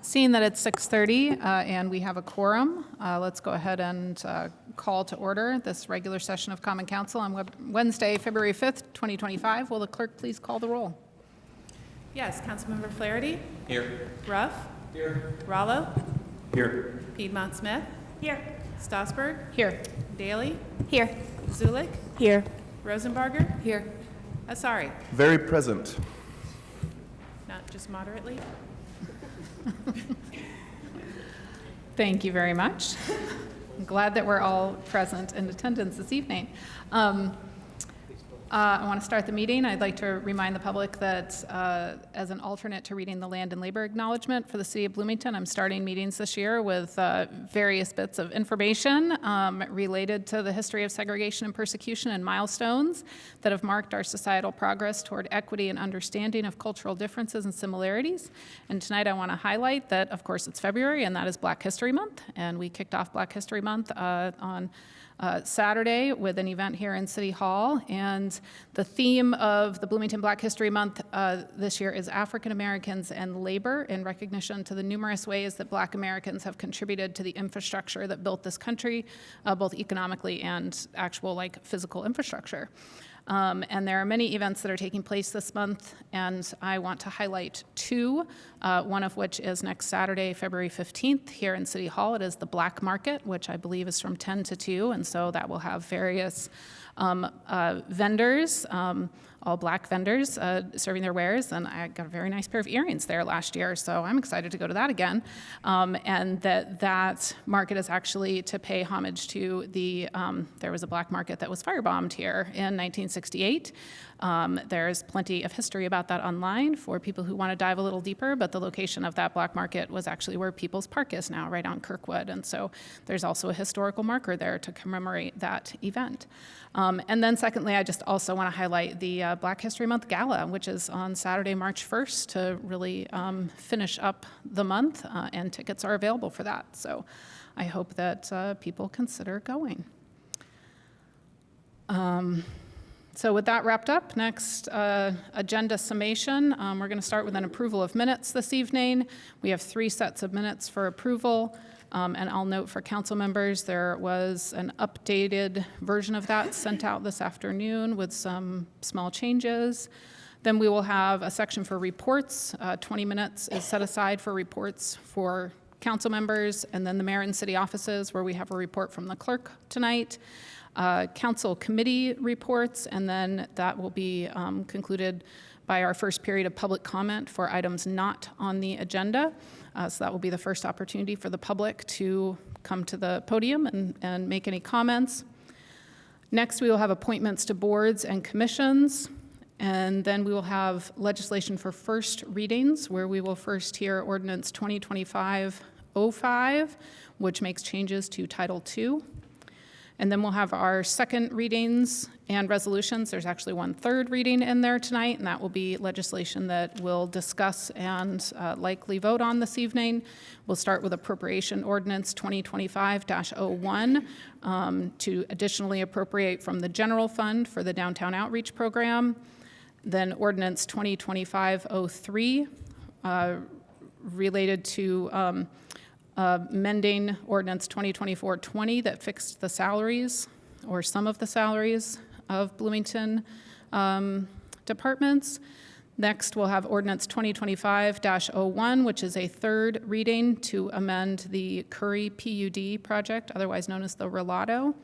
Seeing that it's 6:30 and we have a quorum, let's go ahead and call to order this regular session of Common Council on Wednesday, February 5th, 2025. Will the clerk please call the roll? Yes, Councilmember Flaherty. Here. Ruff. Here. Rallo. Here. Piedmont Smith. Here. Stossberg. Here. Daly. Here. Zulik. Here. Rosenbarger. Here. Asari. Very present. Not just moderately. Thank you very much. I'm glad that we're all present in attendance this evening. I want to start the meeting. I'd like to remind the public that as an alternate to reading the land and labor acknowledgement for the city of Bloomington, I'm starting meetings this year with various bits of information related to the history of segregation and persecution and milestones that have marked our societal progress toward equity and understanding of cultural differences and similarities. And tonight I want to highlight that, of course, it's February and that is Black History Month. And we kicked off Black History Month on Saturday with an event here in City Hall. And the theme of the Bloomington Black History Month this year is African Americans and labor, in recognition to the numerous ways that Black Americans have contributed to the infrastructure that built this country, both economically and actual physical infrastructure. And there are many events that are taking place this month, and I want to highlight two, one of which is next Saturday, February 15th, here in City Hall. It is the Black Market, which I believe is from 10 to 2, and so that will have various vendors, all Black vendors serving their wares, and I got a very nice pair of earrings there last year, so I'm excited to go to that again. And that market is actually to pay homage to there was a Black market that was firebombed here in 1968. There's plenty of history about that online for people who want to dive a little deeper, but the location of that Black market was actually where People's Park is now, right on Kirkwood, and so there's also a historical marker there to commemorate that event. And then secondly, I just also want to highlight the Black History Month Gala, which is on Saturday, March 1st, to really finish up the month, and tickets are available for that. So I hope that people consider going. So with that wrapped up, next agenda summation. We're going to start with an approval of minutes this evening. We have 3 sets of minutes for approval. And I'll note for council members, there was an updated version of that sent out this afternoon with some small changes. Then we will have a section for reports. 20 minutes is set aside for reports for council members, and then the mayor and city offices, where we have a report from the clerk tonight. Council committee reports, and then that will be concluded by our first period of public comment for items not on the agenda. So that will be the first opportunity for the public to come to the podium and make any comments. Next, we will have appointments to boards and commissions, and then we will have legislation for first readings, where we will first hear Ordinance 2025-05, which makes changes to Title II. And then we'll have our second readings and resolutions. There's actually one third reading in there tonight, and that will be legislation that we'll discuss and likely vote on this evening. We'll start with Appropriation Ordinance 2025-01 to additionally appropriate from the general fund for the Downtown Outreach Program. Then Ordinance 2025-03 related to amending Ordinance 2024-20 that fixed the salaries, or some of the salaries, of Bloomington departments. Next, we'll have Ordinance 2025-01, which is a third reading to amend the Curry PUD project, otherwise known as the Relado.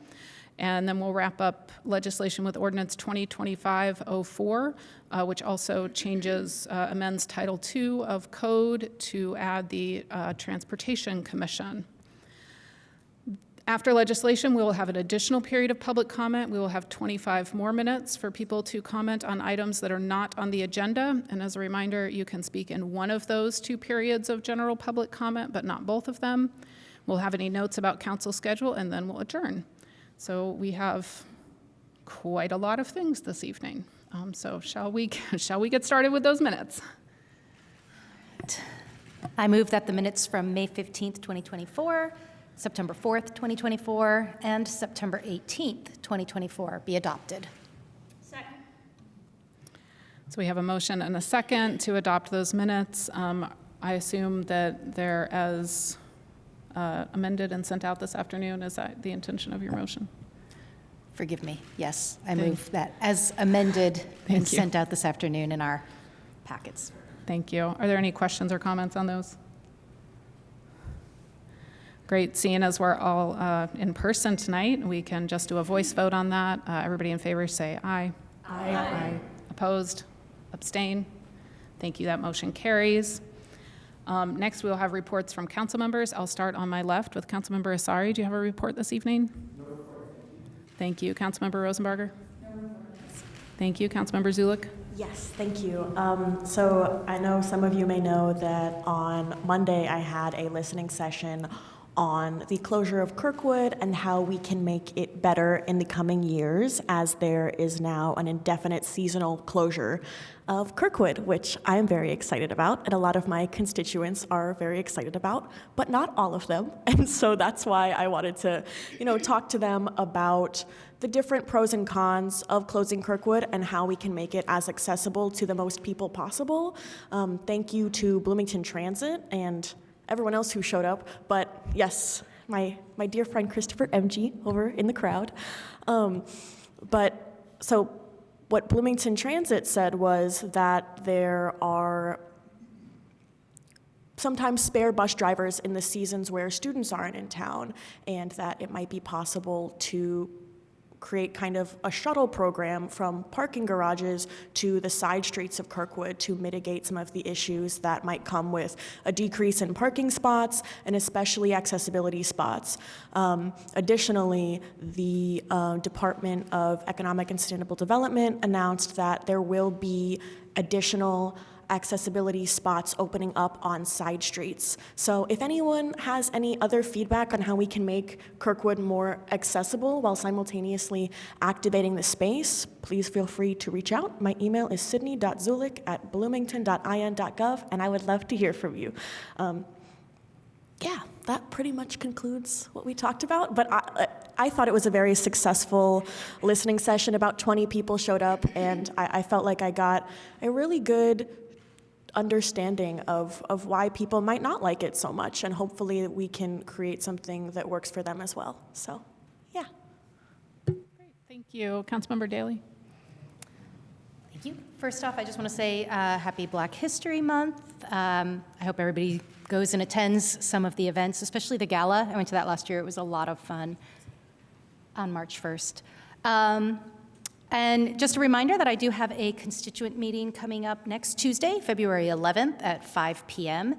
And then we'll wrap up legislation with Ordinance 2025-04, which also amends Title II of Code to add the Transportation Commission. After legislation, we will have an additional period of public comment. We will have 25 more minutes for people to comment on items that are not on the agenda. And as a reminder, you can speak in one of those 2 periods of general public comment, but not both of them. We'll have any notes about council schedule, and then we'll adjourn. So we have quite a lot of things this evening. So shall we get started with those minutes? I move that the minutes from May 15th, 2024, September 4th, 2024, and September 18th, 2024 be adopted. Second. So we have a motion and a second to adopt those minutes. I assume that they're as amended and sent out this afternoon. Is that the intention of your motion? Forgive me, yes, I move that as amended Thank and you. sent out this afternoon in our packets. Thank you. Are there any questions or comments on those? Great. Seeing as we're all in person tonight, we can just do a voice vote on that. Everybody in favor say aye. Aye. Opposed? Abstain? Thank you. That motion carries. Next, we'll have reports from council members. I'll start on my left with Councilmember Asari. Do you have a report this evening? No report. Thank you. Councilmember Rosenbarger? No report. Thank you. Councilmember Zulik? Yes, thank you. So I know some of you may know that on Monday I had a listening session on the closure of Kirkwood and how we can make it better in the coming years, as there is now an indefinite seasonal closure of Kirkwood, which I am very excited about, and a lot of my constituents are very excited about, but not all of them. And so that's why I wanted to, talk to them about the different pros and cons of closing Kirkwood and how we can make it as accessible to the most people possible. Thank you to Bloomington Transit and everyone else who showed up, but yes, my dear friend Christopher MG over in the crowd. But so what Bloomington Transit said was that there are sometimes spare bus drivers in the seasons where students aren't in town, and that it might be possible to create kind of a shuttle program from parking garages to the side streets of Kirkwood to mitigate some of the issues that might come with a decrease in parking spots and especially accessibility spots. Additionally, the Department of Economic and Sustainable Development announced that there will be additional accessibility spots opening up on side streets. So if anyone has any other feedback on how we can make Kirkwood more accessible while simultaneously activating the space, please feel free to reach out. My email is sydney.zulik@bloomington.in.gov, and I would love to hear from you. Yeah, that pretty much concludes what we talked about, but I thought it was a very successful listening session. About 20 people showed up, and I felt like I got a really good understanding of why people might not like it so much, and hopefully we can create something that works for them as well. So, yeah. Great. Thank you. Councilmember Daley? Thank you. First off, I just want to say happy Black History Month. I hope everybody goes and attends some of the events, especially the gala. I went to that last year. It was a lot of fun on March 1st. And just a reminder that I do have a constituent meeting coming up next Tuesday, February 11th at 5 p.m.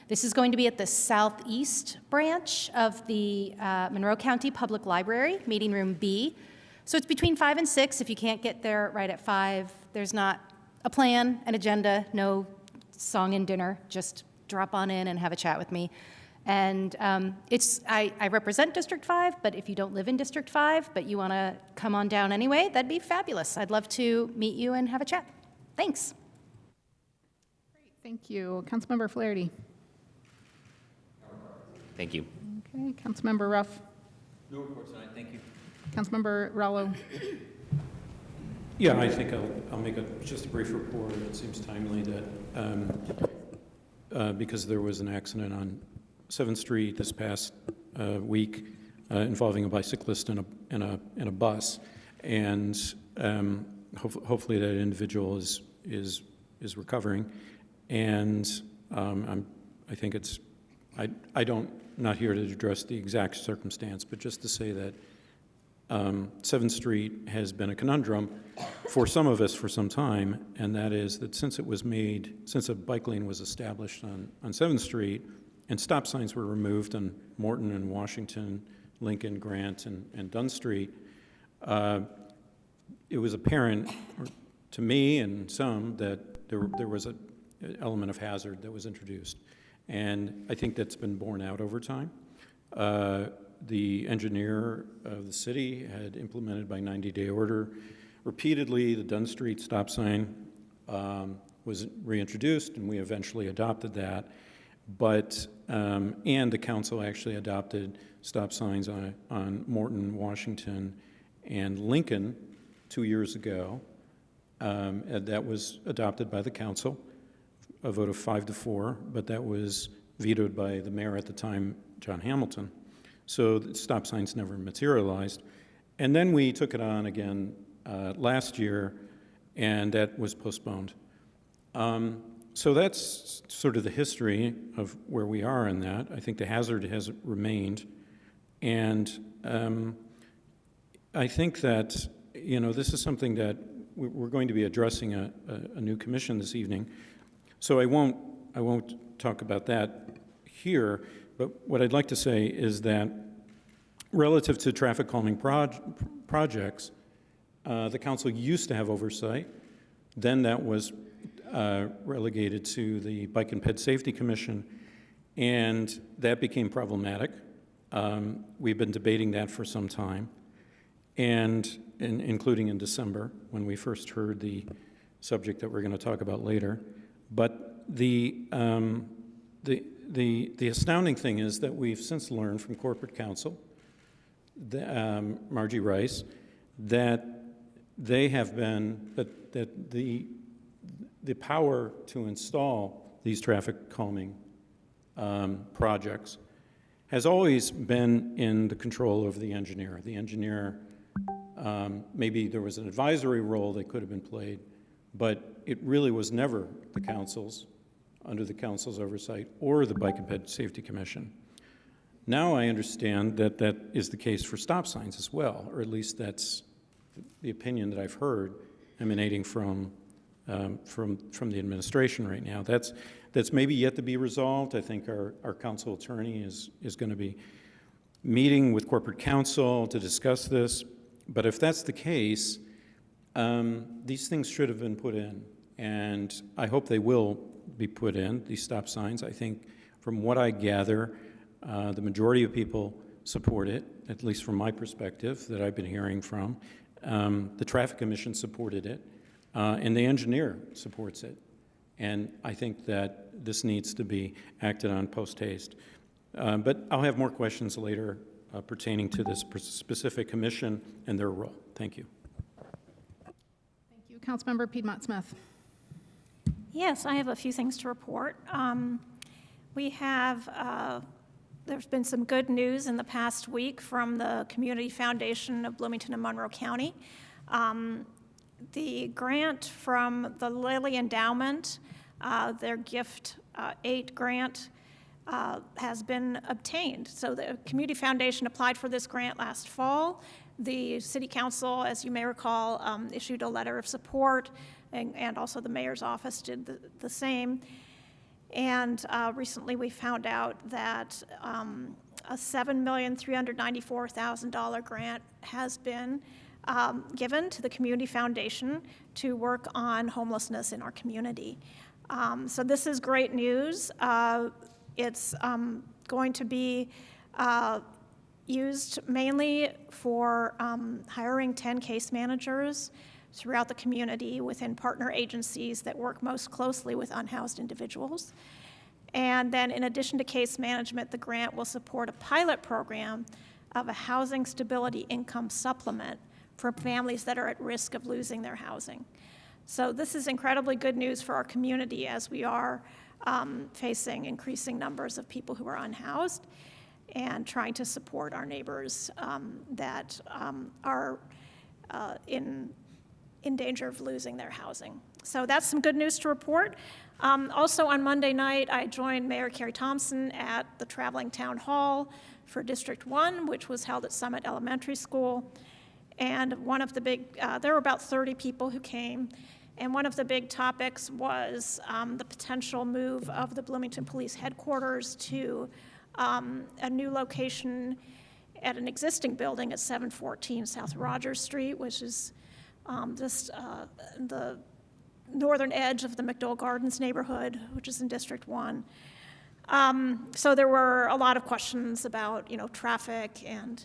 This is going to be at the southeast branch of the Monroe County Public Library, meeting room B. So it's between 5 and 6. If you can't get there right at 5, there's not a plan, an agenda, no song and dinner. Just drop on in and have a chat with me. And I represent District 5, but if you don't live in District 5, but you want to come on down anyway, that'd be fabulous. I'd love to meet you and have a chat. Thanks. Great. Thank you. Councilmember Flaherty? Thank you. Okay. Councilmember Ruff? No report tonight, thank you. Councilmember Rallo? Yeah, I think I'll make just a brief report. It seems timely that because there was an accident on 7th Street this past week involving a bicyclist and a bus, and hopefully that individual is recovering. And I think it's not here to address the exact circumstance, but just to say that 7th Street has been a conundrum for some of us for some time, and that is that since a bike lane was established on 7th Street and stop signs were removed on Morton and Washington, Lincoln, Grant, and Dunn Street, it was apparent to me and some that there was an element of hazard that was introduced. And I think that's been borne out over time. The engineer of the city had implemented by 90-day order repeatedly the Dunn Street stop sign was reintroduced, and we eventually adopted that. But and the council actually adopted stop signs on Morton, Washington, and Lincoln 2 years ago. And that was adopted by the council, a vote of 5-4, but that was vetoed by the mayor at the time, John Hamilton. So the stop signs never materialized. And then we took it on again last year, and that was postponed. So that's sort of the history of where we are in that. I think the hazard has remained. And I think that, this is something that we're going to be addressing a new commission this evening. So I won't talk about that here, but what I'd like to say is that relative to traffic calming projects, the council used to have oversight. Then that was relegated to the Bike and Ped Safety Commission, and that became problematic. We've been debating that for some time, and including in December when we first heard the subject that we're going to talk about later. But the astounding thing is that we've since learned from corporate counsel, Margie Rice, that they have been that the power to install these traffic calming projects has always been in the control of the engineer. The engineer, maybe there was an advisory role that could have been played, but it really was never the council's, under the council's oversight, or the Bike and Ped Safety Commission. Now I understand that that is the case for stop signs as well, or at least that's the opinion that I've heard emanating from the administration right now. That's maybe yet to be resolved. I think our council attorney is going to be meeting with corporate counsel to discuss this. But if that's the case, these things should have been put in, and I hope they will be put in, these stop signs. I think from what I gather, the majority of people support it, at least from my perspective that I've been hearing from. The Traffic Commission supported it, and the engineer supports it. And I think that this needs to be acted on post-haste. But I'll have more questions later pertaining to this specific commission and their role. Thank you. Thank you. Councilmember Piedmont Smith. Yes, I have a few things to report. There's been some good news in the past week from the Community Foundation of Bloomington and Monroe County. The grant from the Lilly Endowment, their Gift 8 grant, has been obtained. So the Community Foundation applied for this grant last fall. The City Council, as you may recall, issued a letter of support, and also the Mayor's office did the same. And recently we found out that a $7,394,000 grant has been given to the Community Foundation to work on homelessness in our community. So this is great news. It's going to be used mainly for hiring 10 case managers throughout the community within partner agencies that work most closely with unhoused individuals. And then in addition to case management, the grant will support a pilot program of a housing stability income supplement for families that are at risk of losing their housing. So this is incredibly good news for our community as we are facing increasing numbers of people who are unhoused and trying to support our neighbors that are in danger of losing their housing. So that's some good news to report. Also on Monday night, I joined Mayor Carrie Thompson at the traveling town hall for District 1, which was held at Summit Elementary School. And one of the big, there were about 30 people who came, and one of the big topics was the potential move of the Bloomington Police Headquarters to a new location at an existing building at 714 South Rogers Street, which is just the northern edge of the McDowell Gardens neighborhood, which is in District 1. So there were a lot of questions about, traffic and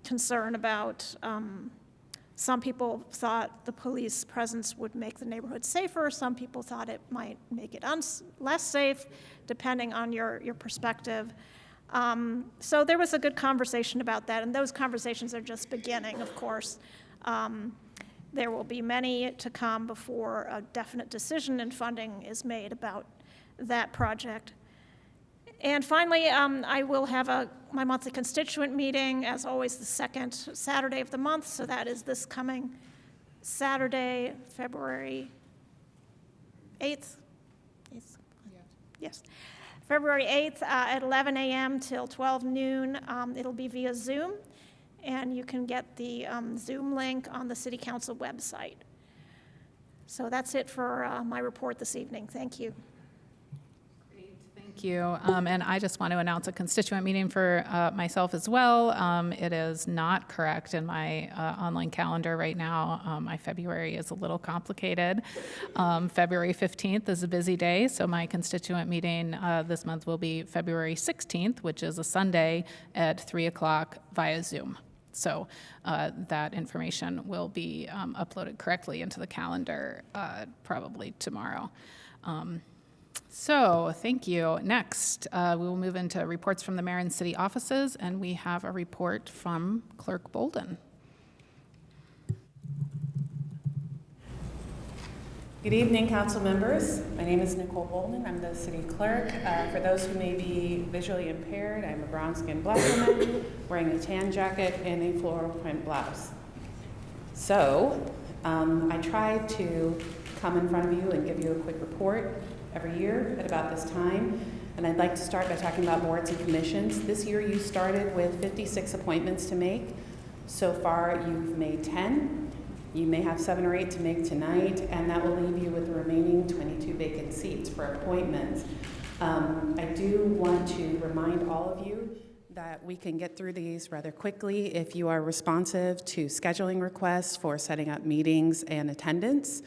concern about some people thought the police presence would make the neighborhood safer. Some people thought it might make it less safe, depending on your perspective. So there was a good conversation about that, and those conversations are just beginning, of course. there will be many to come before a definite decision and funding is made about that project. And finally, I will have my monthly constituent meeting, as always, the second Saturday of the month, so that is this coming Saturday, February 8th? Yes. February 8th at 11 a.m. till 12 noon. It'll be via Zoom, and you can get the Zoom link on the City Council website. So that's it for my report this evening. Thank you. Thank you. And I just want to announce a constituent meeting for myself as well. It is not correct in my online calendar right now. My February is a little complicated. February 15th is a busy day, so my constituent meeting this month will be February 16th, which is a Sunday at 3 o'clock via Zoom. So that information will be uploaded correctly into the calendar probably tomorrow. So, thank you. Next, we will move into reports from the mayor and city offices, and we have a report from Clerk Bolden. Good evening, council members. My name is Nicole Bolden. I'm the city clerk. For those who may be visually impaired, I'm a brown-skinned black woman wearing a tan jacket and a floral print blouse. So, I try to come in front of you and give you a quick report every year at about this time. And I'd like to start by talking about boards and commissions. This year you started with 56 appointments to make. So far you've made 10. You may have 7 or 8 to make tonight, and that will leave you with the remaining 22 vacant seats for appointments. I do want to remind all of you that we can get through these rather quickly if you are responsive to scheduling requests for setting up meetings and attendance.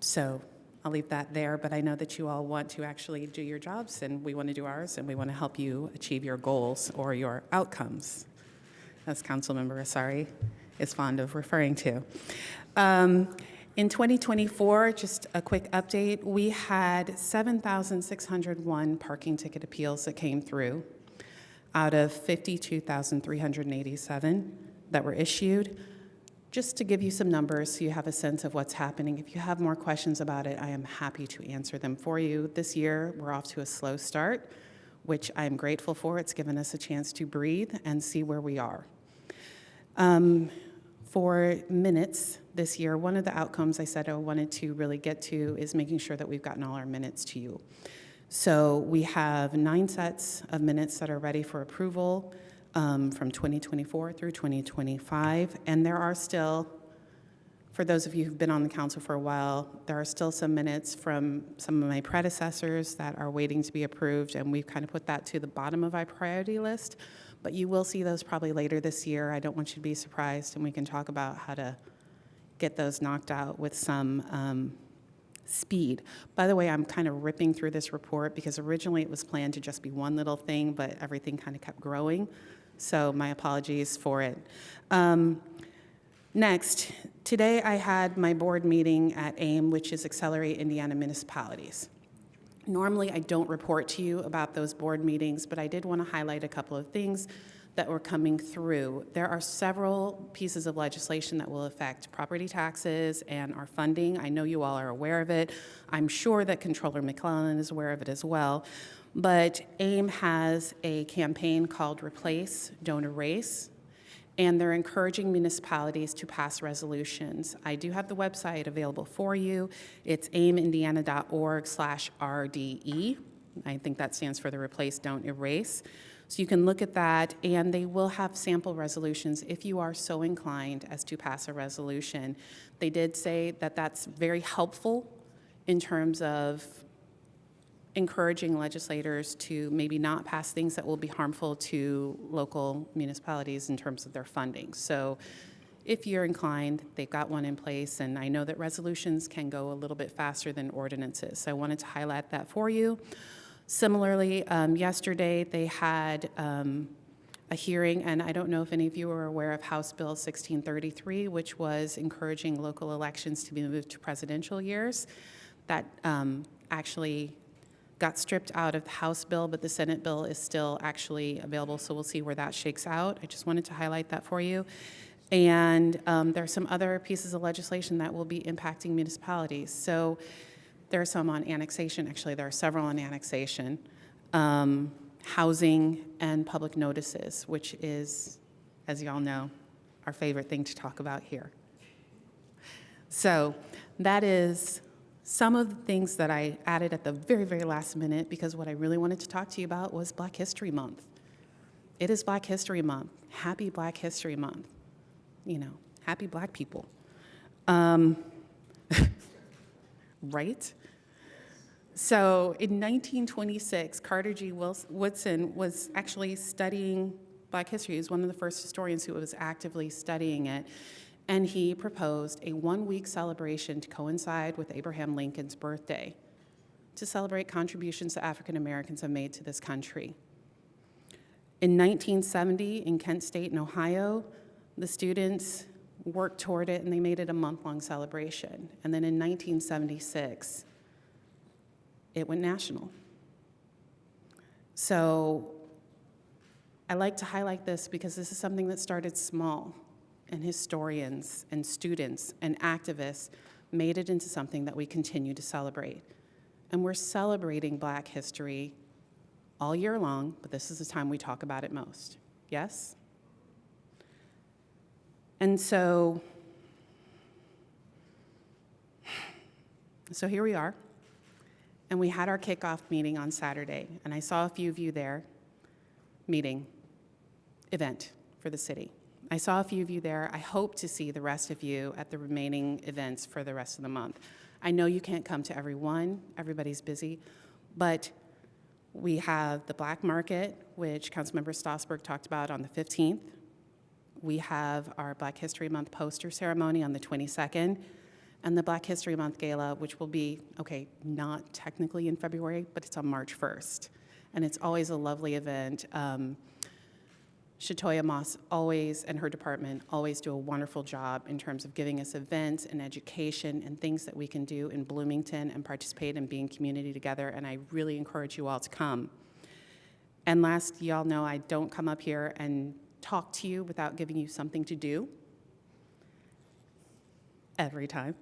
So I'll leave that there, but I know that you all want to actually do your jobs, and we want to do ours, and we want to help you achieve your goals or your outcomes, as Councilmember Asari is fond of referring to. In 2024, just a quick update, we had 7,601 parking ticket appeals that came through out of 52,387 that were issued. Just to give you some numbers so you have a sense of what's happening. If you have more questions about it, I am happy to answer them for you. This year, we're off to a slow start, which I'm grateful for. It's given us a chance to breathe and see where we are. For minutes this year, one of the outcomes I said I wanted to really get to is making sure that we've gotten all our minutes to you. So we have 9 sets of minutes that are ready for approval. From 2024 through 2025, and there are still, for those of you who've been on the council for a while, there are still some minutes from some of my predecessors that are waiting to be approved, and we've kind of put that to the bottom of our priority list, but you will see those probably later this year. I don't want you to be surprised, and we can talk about how to get those knocked out with some speed. By the way, I'm kind of ripping through this report because originally it was planned to just be one little thing, but everything kind of kept growing. So my apologies for it. Next, today I had my board meeting at AIM, which is Accelerate Indiana Municipalities. Normally I don't report to you about those board meetings, but I did want to highlight a couple of things that were coming through. There are several pieces of legislation that will affect property taxes and our funding. I know you all are aware of it. I'm sure that Controller McClellan is aware of it as well. But AIM has a campaign called Replace, Don't Erase, and they're encouraging municipalities to pass resolutions. I do have the website available for you. It's aimindiana.org/RDE. I think that stands for the Replace, Don't Erase. So you can look at that, and they will have sample resolutions if you are so inclined as to pass a resolution. They did say that that's very helpful in terms of encouraging legislators to maybe not pass things that will be harmful to local municipalities in terms of their funding. So if you're inclined, they've got one in place, and I know that resolutions can go a little bit faster than ordinances. So I wanted to highlight that for you. Similarly, yesterday they had a hearing, and I don't know if any of you are aware of House Bill 1633, which was encouraging local elections to be moved to presidential years. That actually got stripped out of the House bill, but the Senate bill is still actually available, so we'll see where that shakes out. I just wanted to highlight that for you. And there are some other pieces of legislation that will be impacting municipalities. So there are some on annexation. Actually, there are several on annexation, housing, and public notices, which is, as you all know, our favorite thing to talk about here. So that is some of the things that I added at the very, very last minute, because what I really wanted to talk to you about was Black History Month. It is Black History Month. Happy Black History Month. You know, happy Black people. Right? So in 1926, Carter G. Woodson was actually studying Black history. He was one of the first historians who was actively studying it. And he proposed a one-week celebration to coincide with Abraham Lincoln's birthday to celebrate contributions that African Americans have made to this country. In 1970, in Kent State in Ohio, the students worked toward it and they made it a month-long celebration. And then in 1976, it went national. So I like to highlight this because this is something that started small, and historians and students and activists made it into something that we continue to celebrate. And we're celebrating Black history all year long, but this is the time we talk about it most. Yes? And so here we are. And we had our kickoff meeting on Saturday, and I saw a few of you there, event for the city. I saw a few of you there. I hope to see the rest of you at the remaining events for the rest of the month. I know you can't come to every one, everybody's busy, but we have the Black Market, which Councilmember Stossberg talked about on the 15th. We have our Black History Month poster ceremony on the 22nd, and the Black History Month Gala, which will be, okay, not technically in February, but it's on March 1st. And it's always a lovely event. Shatoya Moss always, and her department, always do a wonderful job in terms of giving us events and education and things that we can do in Bloomington and participate in being community together, and I really encourage you all to come. And last, y'all know I don't come up here and talk to you without giving you something to do every time.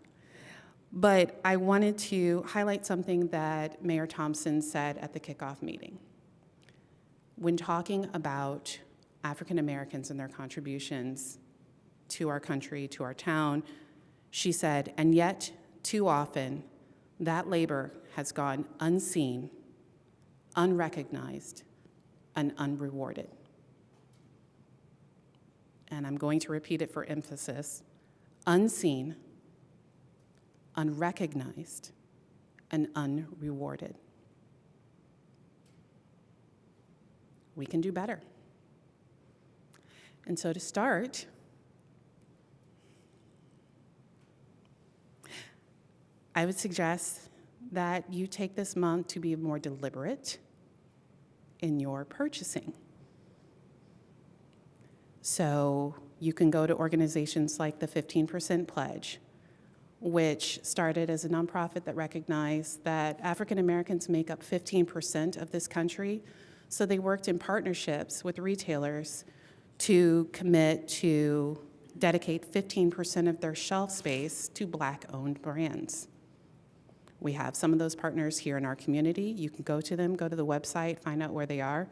But I wanted to highlight something that Mayor Thompson said at the kickoff meeting. When talking about African Americans and their contributions to our country, to our town, she said, and yet too often that labor has gone unseen, unrecognized, and unrewarded. And I'm going to repeat it for emphasis: unseen, unrecognized, and unrewarded. We can do better. And so to start, I would suggest that you take this month to be more deliberate in your purchasing. So you can go to organizations like the 15% Pledge, which started as a nonprofit that recognized that African Americans make up 15% of this country. So they worked in partnerships with retailers to commit to dedicate 15% of their shelf space to Black-owned brands. We have some of those partners here in our community. You can go to them, go to the website, find out where they are.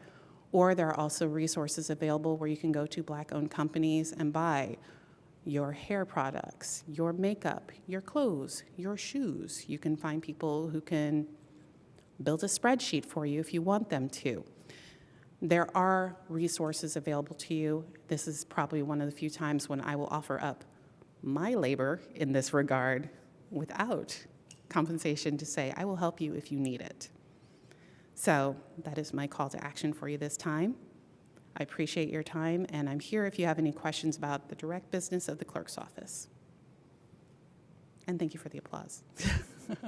Or there are also resources available where you can go to Black-owned companies and buy your hair products, your makeup, your clothes, your shoes. You can find people who can build a spreadsheet for you if you want them to. There are resources available to you. This is probably one of the few times when I will offer up my labor in this regard without compensation to say, I will help you if you need it. So that is my call to action for you this time. I appreciate your time, and I'm here if you have any questions about the direct business of the clerk's office. And thank you for the applause. Thank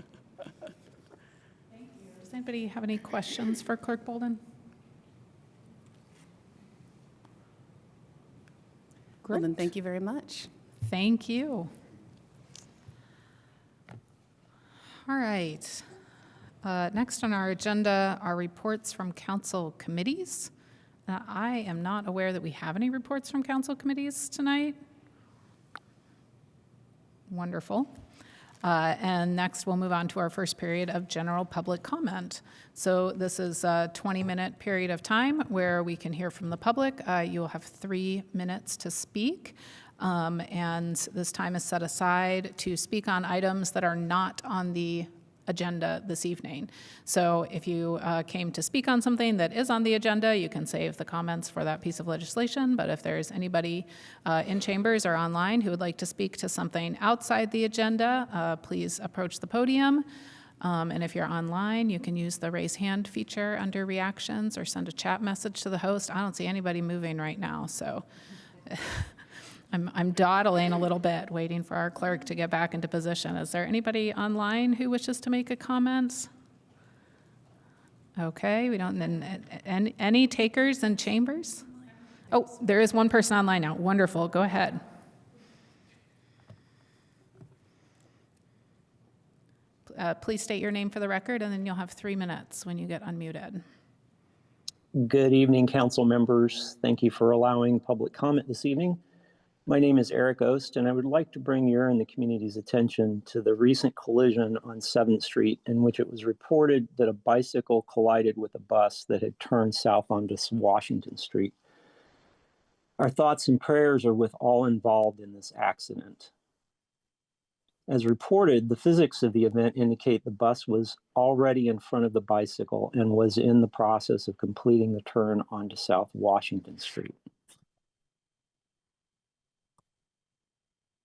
you. Does anybody have any questions for Clerk Bolden? Well, then thank you very much. Thank you. All right. Next on our agenda are reports from council committees. I am not aware that we have any reports from council committees tonight Wonderful. And next, we'll move on to our first period of general public comment. So this is a 20-minute period of time where we can hear from the public. You'll have 3 minutes to speak. And this time is set aside to speak on items that are not on the agenda this evening. So if you came to speak on something that is on the agenda, you can save the comments for that piece of legislation. But if there's anybody in chambers or online who would like to speak to something outside the agenda, please approach the podium. And if you're online, you can use the raise hand feature under reactions or send a chat message to the host. I don't see anybody moving right now, so I'm dawdling a little bit, waiting for our clerk to get back into position. Is there anybody online who wishes to make a comment? Okay, we don't, any takers in chambers? Oh, there is one person online now. Wonderful, go ahead. Please state your name for the record, and then you'll have 3 minutes when you get unmuted. Good evening, council members. Thank you for allowing public comment this evening. My name is Eric Ost, and I would like to bring your and the community's attention to the recent collision on 7th Street in which it was reported that a bicycle collided with a bus that had turned south onto Washington Street. Our thoughts and prayers are with all involved in this accident. As reported, the physics of the event indicate the bus was already in front of the bicycle and was in the process of completing the turn onto South Washington Street.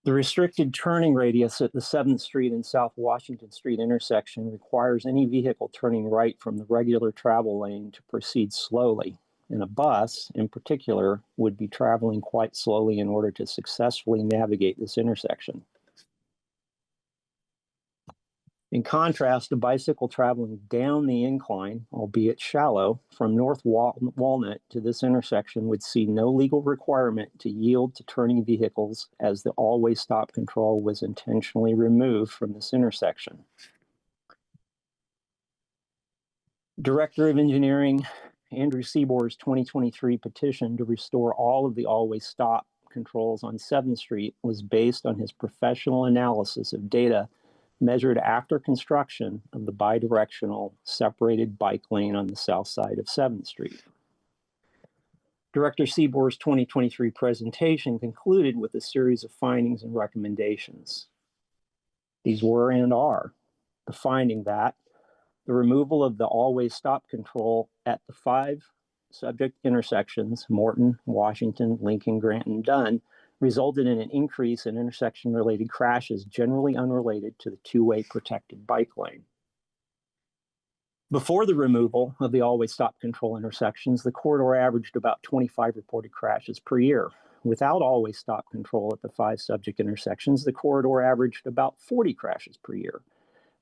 The restricted turning radius at the 7th Street and South Washington Street intersection requires any vehicle turning right from the regular travel lane to proceed slowly, and a bus, in particular, would be traveling quite slowly in order to successfully navigate this intersection. In contrast, a bicycle traveling down the incline, albeit shallow, from North Walnut to this intersection would see no legal requirement to yield to turning vehicles, as the always stop control was intentionally removed from this intersection. Director of Engineering Andrew Seabor's 2023 petition to restore all of the always stop controls on 7th Street was based on his professional analysis of data measured after construction of the bidirectional separated bike lane on the south side of 7th Street. Director Seabor's 2023 presentation concluded with a series of findings and recommendations. These were and are the finding that the removal of the always stop control at the 5 subject intersections, Morton, Washington, Lincoln, Grant, and Dunn, resulted in an increase in intersection-related crashes generally unrelated to the two-way protected bike lane. Before the removal of the always stop control intersections, the corridor averaged about 25 reported crashes per year. Without always stop control at the 5 subject intersections, the corridor averaged about 40 crashes per year.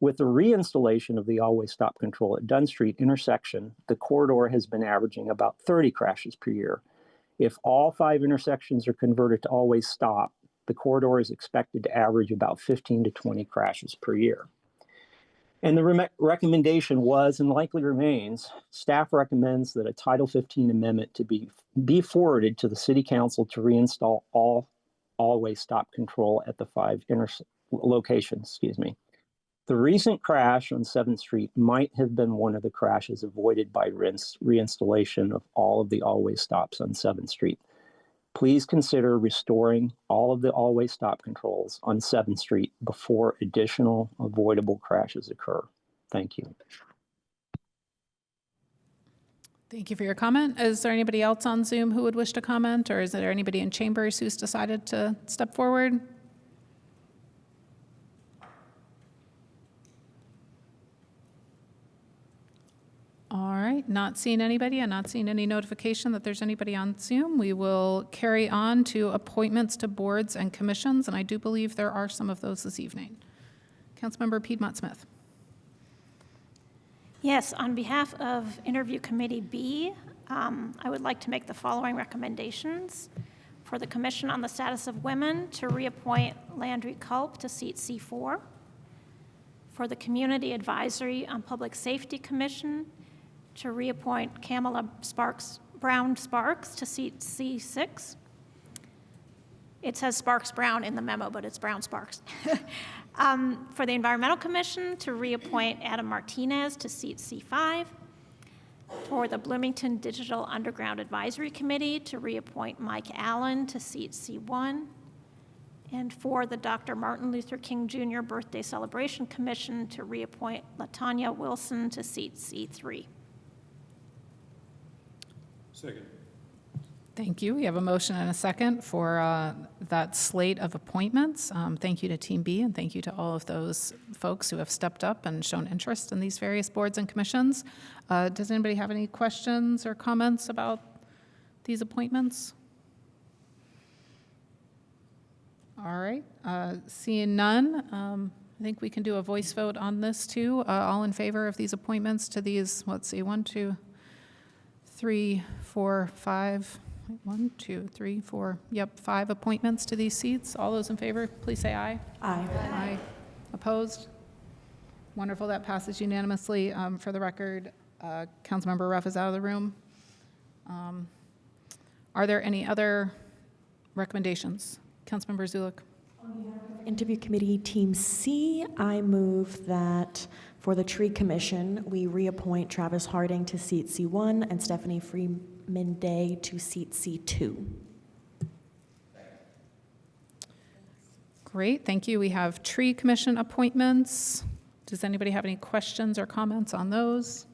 With the reinstallation of the always stop control at Dunn Street intersection, the corridor has been averaging about 30 crashes per year. If all 5 intersections are converted to always stop, the corridor is expected to average about 15 to 20 crashes per year. And the recommendation was, and likely remains, staff recommends that a Title 15 amendment to be forwarded to the City Council to reinstall all always stop control at the 5 locations. The recent crash on 7th Street might have been one of the crashes avoided by reinstallation of all of the always stops on 7th Street. Please consider restoring all of the always stop controls on 7th Street before additional avoidable crashes occur. Thank you. Thank you for your comment. Is there anybody else on Zoom who would wish to comment, or is there anybody in chambers who's decided to step forward? All right, not seeing anybody and not seeing any notification that there's anybody on Zoom. We will carry on to appointments to boards and commissions, and I do believe there are some of those this evening. Councilmember Piedmont Smith. Yes, on behalf of Interview Committee B, I would like to make the following recommendations. For the Commission on the Status of Women, to reappoint Landry Culp to seat C4. For the Community Advisory on Public Safety Commission, to reappoint Kamala Brown Sparks to seat C6. It says Sparks Brown in the memo, but it's Brown Sparks. For the Environmental Commission, to reappoint Adam Martinez to seat C5. For the Bloomington Digital Underground Advisory Committee, to reappoint Mike Allen to seat C1. And for the Dr. Martin Luther King Jr. Birthday Celebration Commission, to reappoint LaTanya Wilson to seat C3. Second. Thank you. We have a motion and a second for that slate of appointments. Thank you to Team B, and thank you to all of those folks who have stepped up and shown interest in these various boards and commissions. Does anybody have any questions or comments about these appointments? All right. Seeing none, I think we can do a voice vote on this too. All in favor of these appointments to these, let's see, 1, 2, 3, 4, 5. 1, 2, 3, 4, yep, 5 appointments to these seats. All those in favor, please say aye. Aye. Aye. Opposed? Wonderful, that passes unanimously. For the record, Councilmember Ruff is out of the room. Are there any other recommendations? Councilmember Zulik. Interview Committee Team C, I move that for the Tree Commission, we reappoint Travis Harding to seat C1 and Stephanie Freeman Day to seat C2. Great, thank you. We have Tree Commission appointments. Does anybody have any questions or comments on those?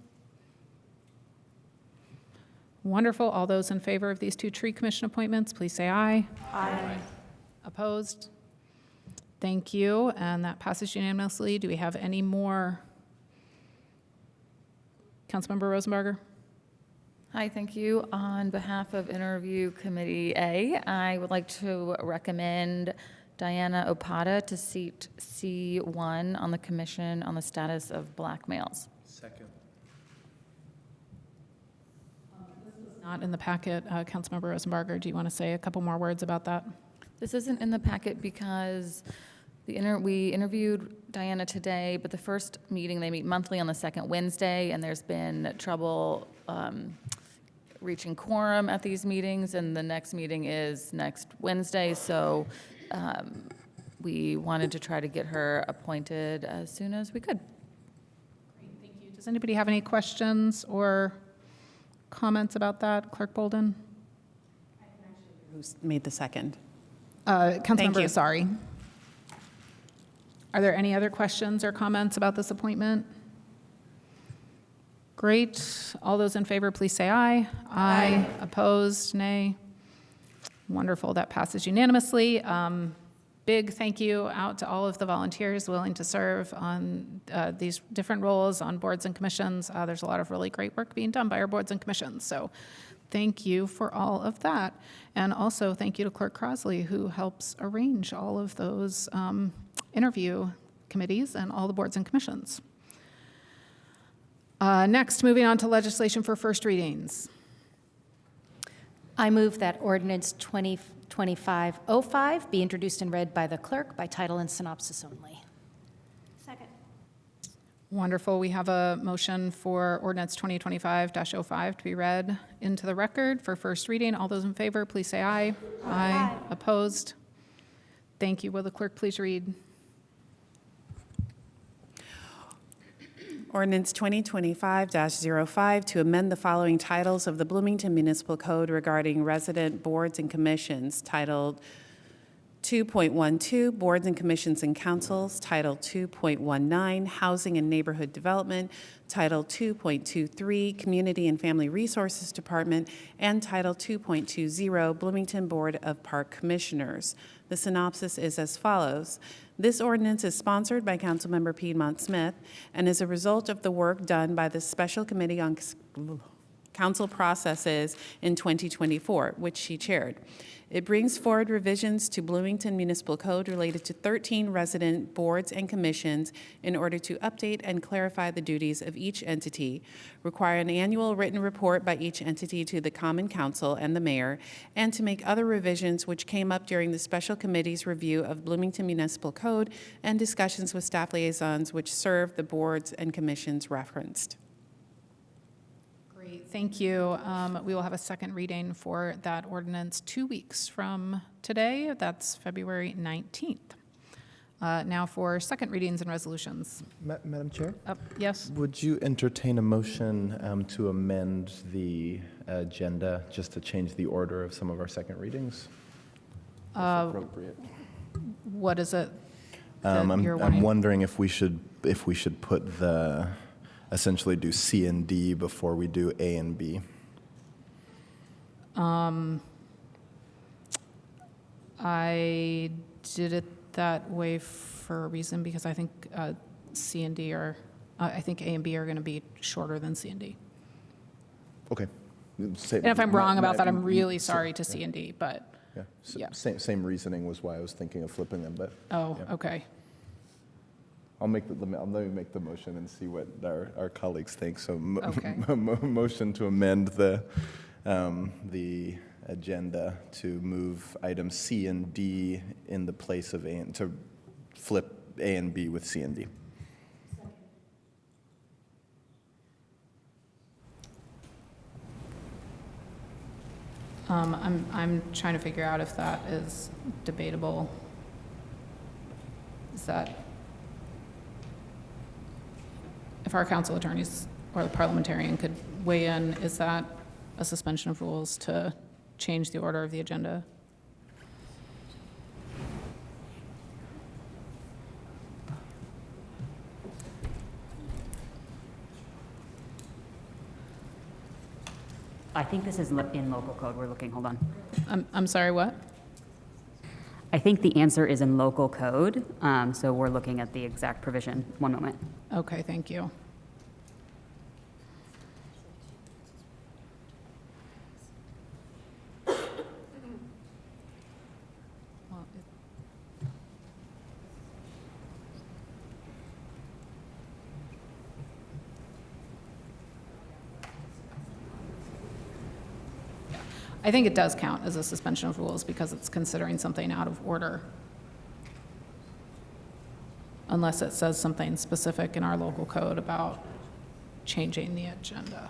Wonderful. All those in favor of these 2 Tree Commission appointments, please say aye. Aye. Opposed? Thank you, and that passes unanimously. Do we have any more? Councilmember Rosenbarger? Hi, thank you. On behalf of Interview Committee A, I would like to recommend Diana Opata to seat C1 on the Commission on the Status of Black Males. Second. Not in the packet. Councilmember Rosenbarger, do you want to say a couple more words about that? This isn't in the packet because we interviewed Diana today, but the first meeting, they meet monthly on the second Wednesday, and there's been trouble reaching quorum at these meetings, and the next meeting is next Wednesday, so we wanted to try to get her appointed as soon as we could. Great, thank you. Does anybody have any questions or comments about that? Clerk Bolden? Who made the second? Councilmember you. Asari. Are there any other questions or comments about this appointment? Great. All those in favor, please say aye. Aye. Opposed? Nay. Wonderful. That passes unanimously. Big thank you out to all of the volunteers willing to serve on these different roles on boards and commissions. There's a lot of really great work being done by our boards and commissions. So thank you for all of that. And also thank you to Clerk Crosley, who helps arrange all of those interview committees and all the boards and commissions. Next, moving on to legislation for first readings. I move that ordinance 2025-05 be introduced and read by the clerk by title and synopsis only. Second. Wonderful. We have a motion for ordinance 2025-05 to be read into the record for first reading. All those in favor, please say aye. Aye. Opposed? Thank you. Will the clerk please read? Ordinance 2025-05 to amend the following titles of the Bloomington Municipal Code regarding resident boards and commissions, titled 2.12 Boards and Commissions and Councils, Title 2.19 Housing and Neighborhood Development, Title 2.23 Community and Family Resources Department, and Title 2.20 Bloomington Board of Park Commissioners. The synopsis is as follows. This ordinance is sponsored by Councilmember Piedmont Smith and is a result of the work done by the Special Committee on Council Processes in 2024, which she chaired. It brings forward revisions to Bloomington Municipal Code related to 13 resident boards and commissions in order to update and clarify the duties of each entity, require an annual written report by each entity to the Common Council and the mayor, and to make other revisions which came up during the Special Committee's review of Bloomington Municipal Code and discussions with staff liaisons which serve the boards and commissions referenced. Great. Great, thank you. We will have a second reading for that ordinance 2 weeks from today. That's February 19th. Now for second readings and resolutions. Madam Chair? Yes? Would you entertain a motion to amend the agenda, just to change the order of some of our second readings? If appropriate. What is it that you're I'm wanting? wondering if we should put essentially do C and D before we do A and B. I did it that way for a reason, because I think C and D are, I think A and B are going to be shorter than C and D. Okay. And if I'm wrong about that, I'm really sorry to C and D, but, Yeah. Yeah. Same reasoning was why I was thinking of flipping them, but oh, yeah. okay. I'll let me make the motion and see what our colleagues think. So, Okay. Motion to amend the agenda to move items C and D in the place of A, and to flip A and B with C and D. I'm trying to figure out if that is debatable. Is that, if our council attorneys or the parliamentarian could weigh in, is that a suspension of rules to change the order of the agenda? I think this is in local code. We're looking, hold on. I'm sorry, what? I think the answer is in local code, so we're looking at the exact provision. One moment. Okay, thank you. Well, I think it does count as a suspension of rules because it's considering something out of order. Unless it says something specific in our local code about changing the agenda.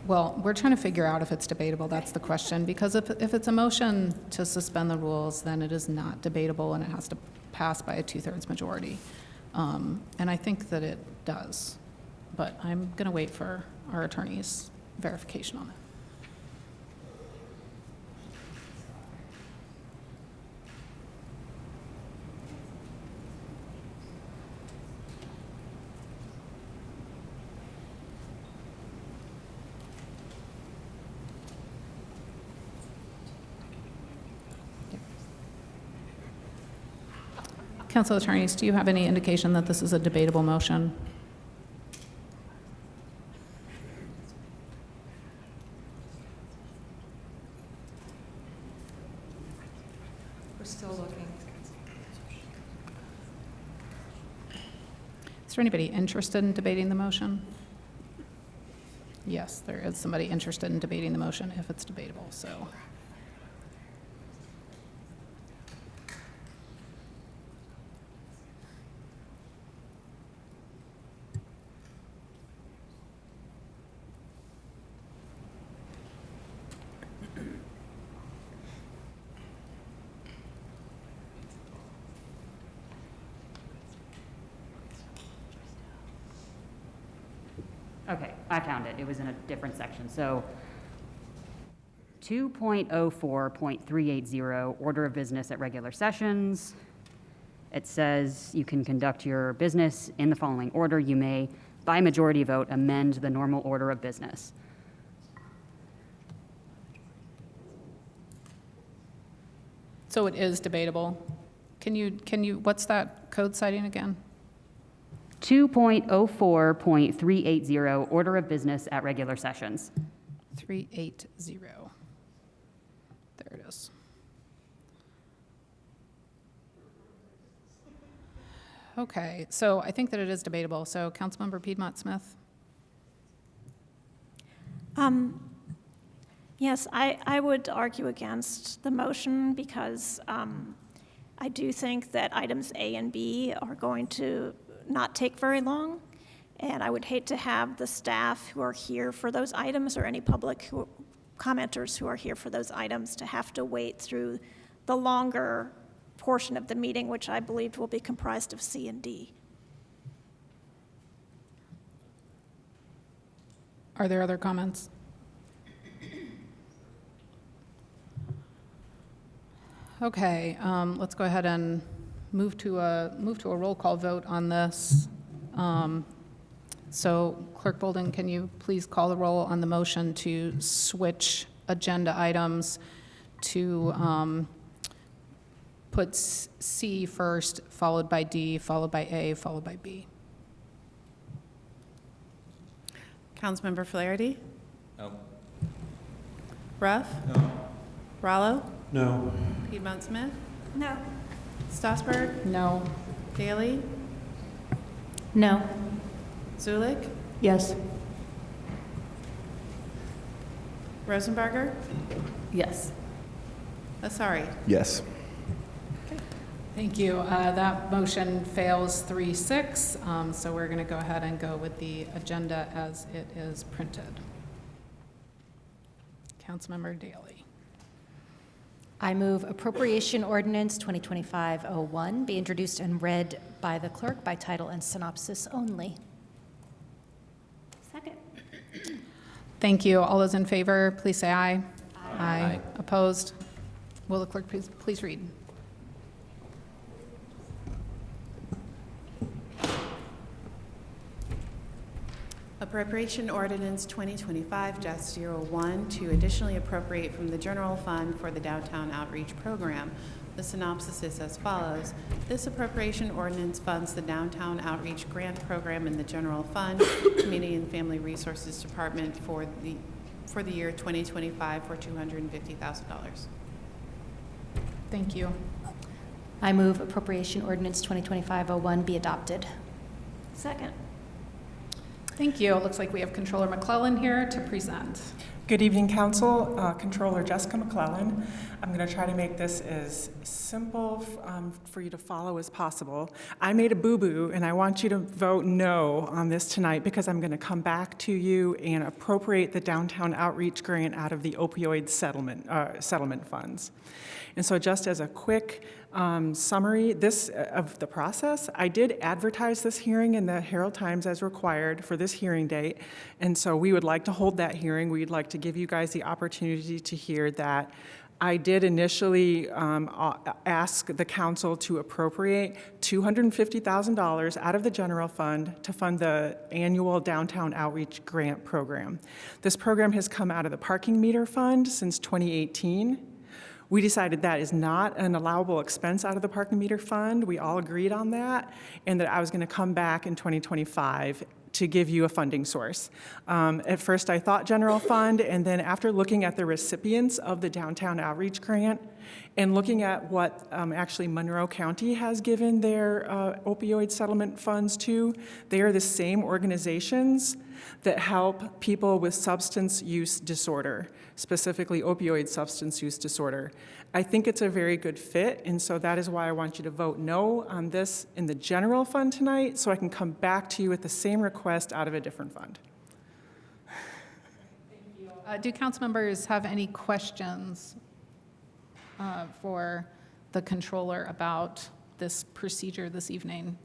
Well, we're trying to figure out if it's debatable, that's the question, because if it's a motion to suspend the rules, then it is not debatable and it has to pass by a 2/3 majority. And I think that it does, but I'm going to wait for our attorney's verification on that. Council attorneys, do you have any indication that this is a debatable motion? We're still looking. Is there anybody interested in debating the motion? Yes, there is somebody interested in debating the motion if it's debatable, so. Okay, I found it. It was in a different section. So 2.04.380, order of business at regular sessions. It says you can conduct your business in the following order. You may, by majority vote, amend the normal order of business. So it is debatable. Can you, what's that code citing again? 2.04.380, order of business at regular sessions. 380. There it is. Okay, so I think that it is debatable. So Councilmember Piedmont Smith? Yes, I would argue against the motion because I do think that items A and B are going to not take very long, and I would hate to have the staff who are here for those items or any public commenters who are here for those items to have to wait through the longer portion of the meeting, which I believe will be comprised of C and D. Are there other comments? Okay, let's go ahead and move to a roll call vote on this. So Clerk Bolden, can you please call the roll on the motion to switch agenda items to put C first, followed by D, followed by A, followed by B? Councilmember Flaherty? No. Ruff? No. Rallo? No. Piedmont Smith? No. Strasburg? No. Daly? No. Zulik? Yes. Rosenbarger? Yes. Asari? Yes. Thank you. That motion fails 3-6, so we're going to go ahead and go with the agenda as it is printed. Councilmember Daly. I move appropriation ordinance 2025-01 be introduced and read by the clerk by title and synopsis only. Second. Thank you. All those in favor, please say aye. Aye. Opposed? Will the clerk please read? Appropriation Ordinance 2025-01 to additionally appropriate from the general fund for the Downtown Outreach Program. The synopsis is as follows. This appropriation ordinance funds the Downtown Outreach Grant Program in the General Fund, Community and Family Resources Department for the year 2025 for $250,000. Thank you. I move appropriation ordinance 2025-01 be adopted. Second. Thank you. It looks like we have Controller McClellan here to present. Good evening, Council. Controller Jessica McClellan. I'm going to try to make this as simple for you to follow as possible. I made a boo-boo, and I want you to vote no on this tonight because I'm going to come back to you and appropriate the Downtown Outreach Grant out of the opioid settlement funds. And so just as a quick summary of the process, I did advertise this hearing in the Herald Times as required for this hearing date, and so we would like to hold that hearing. We'd like to give you guys the opportunity to hear that. I did initially ask the council to appropriate $250,000 out of the general fund to fund the annual Downtown Outreach Grant Program. This program has come out of the parking meter fund since 2018. We decided that is not an allowable expense out of the parking meter fund. We all agreed on that, and that I was going to come back in 2025 to give you a funding source. At first, I thought general fund, and then after looking at the recipients of the Downtown Outreach Grant and looking at what actually Monroe County has given their opioid settlement funds to, they are the same organizations that help people with substance use disorder, specifically opioid substance use disorder. I think it's a very good fit, and so that is why I want you to vote no on this in the general fund tonight, so I can come back to you with the same request out of a different fund. Do council members have any questions for the controller about this procedure this evening?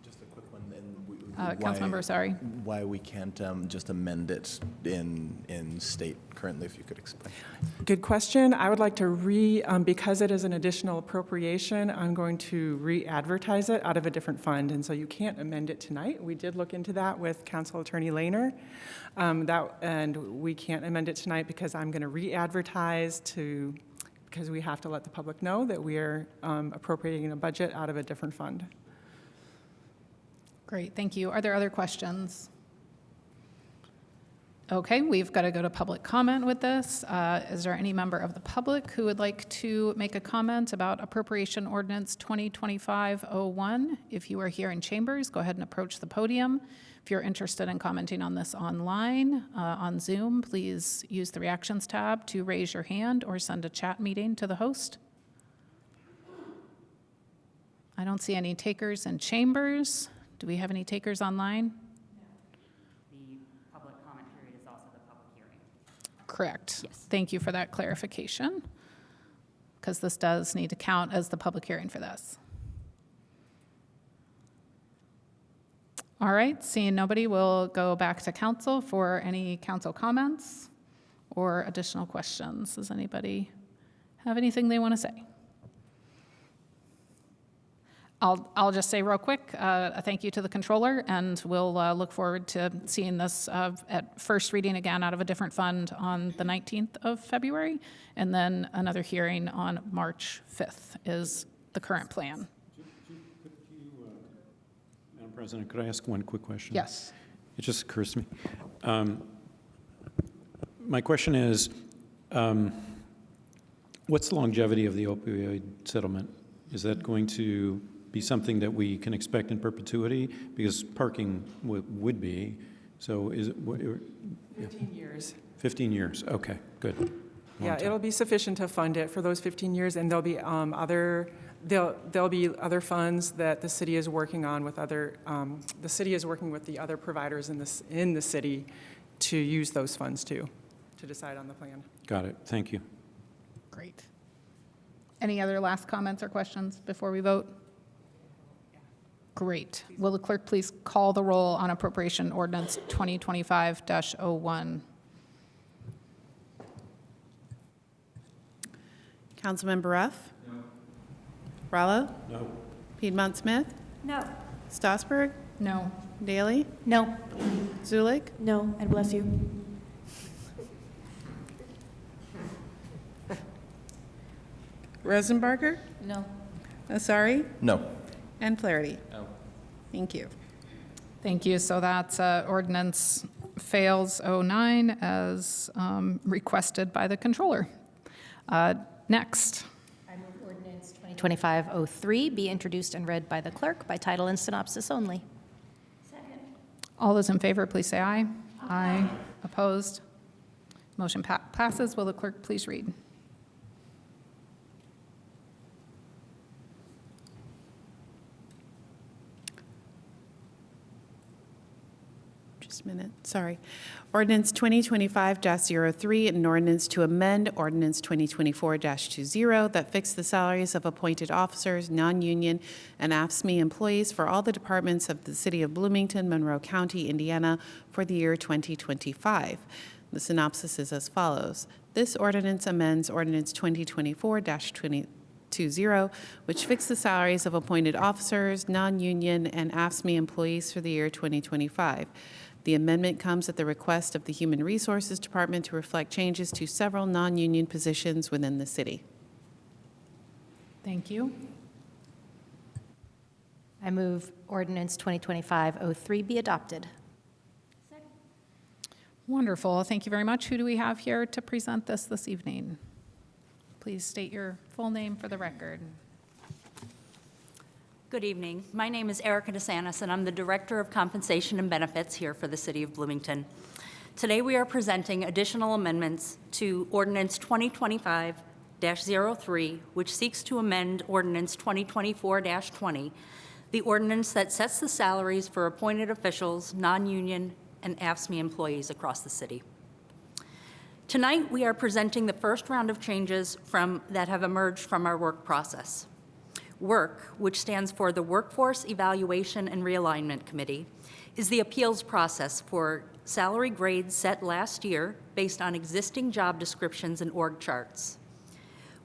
Just a quick one. And Councilmember, sorry. Why we can't just amend it in state currently, if you could explain. Good question. I would like to because it is an additional appropriation, I'm going to re-advertise it out of a different fund, and so you can't amend it tonight. We did look into that with Council Attorney Lehner, and we can't amend it tonight because I'm going to re-advertise because we have to let the public know that we are appropriating a budget out of a different fund. Great, thank you. Are there other questions? Okay, we've got to go to public comment with this. Is there any member of the public who would like to make a comment about Appropriation Ordinance 2025-01? If you are here in chambers, go ahead and approach the podium. If you're interested in commenting on this online, on Zoom, please use the Reactions tab to raise your hand or send a chat meeting to the host. I don't see any takers in chambers. Do we have any takers online? The public comment period is also the public hearing. Correct. Yes. Thank you for that clarification, because this does need to count as the public hearing for this. All right, seeing nobody, we'll go back to council for any council comments or additional questions. Does anybody have anything they want to say? I'll just say real quick, a thank you to the controller, and we'll look forward to seeing this at first reading again out of a different fund on the 19th of February, and then another hearing on March 5th is the current plan. Madam President, could I ask one quick question? Yes. It just occurs to me. My question is, what's the longevity of the opioid settlement? Is that going to be something that we can expect in perpetuity? Because parking would be. So is it? 15 years. 15 years, okay, good. Yeah, it'll be sufficient to fund it for those 15 years, and there'll be there'll be other funds that the city is working on with other, the city is working with the other providers in the city to use those funds too, to decide on the plan. Got it, thank you. Great. Any other last comments or questions before we vote? Great. Will the clerk please call the roll on Appropriation Ordinance 2025-01? Councilmember Ruff? No. Rallo? No. Piedmont Smith? No. Strasburg? No. Daley? No. Zulik? No, and bless you. Rosenbarger? No. Asari? No. And Flaherty? No. Thank you. Thank you. So that ordinance fails 09 as requested by the controller. Next. I move ordinance 2025-03 be introduced and read by the clerk by title and synopsis only. All those in favor, please say aye. Aye. Opposed? Motion passes. Will the clerk please read? Just a minute, sorry. Ordinance 2025-03, an ordinance to amend Ordinance 2024-20 that fixed the salaries of appointed officers, non-union, and AFSCME employees for all the departments of the City of Bloomington, Monroe County, Indiana, for the year 2025. The synopsis is as follows. This ordinance amends Ordinance 2024-20, which fixed the salaries of appointed officers, non-union, and AFSCME employees for the year 2025. The amendment comes at the request of the Human Resources Department to reflect changes to several non-union positions within the city. Thank you. I move ordinance 2025-03 be adopted. Wonderful. Thank you very much. Who do we have here to present this evening? Please state your full name for the record. Good evening. My name is Erica DeSantis, and I'm the Director of Compensation and Benefits here for the City of Bloomington. Today, we are presenting additional amendments to Ordinance 2025-03, which seeks to amend Ordinance 2024-20, the ordinance that sets the salaries for appointed officials, non-union, and AFSCME employees across the city. Tonight, we are presenting the first round of changes that have emerged from our work process. WORK, which stands for the Workforce Evaluation and Realignment Committee, is the appeals process for salary grades set last year based on existing job descriptions and org charts.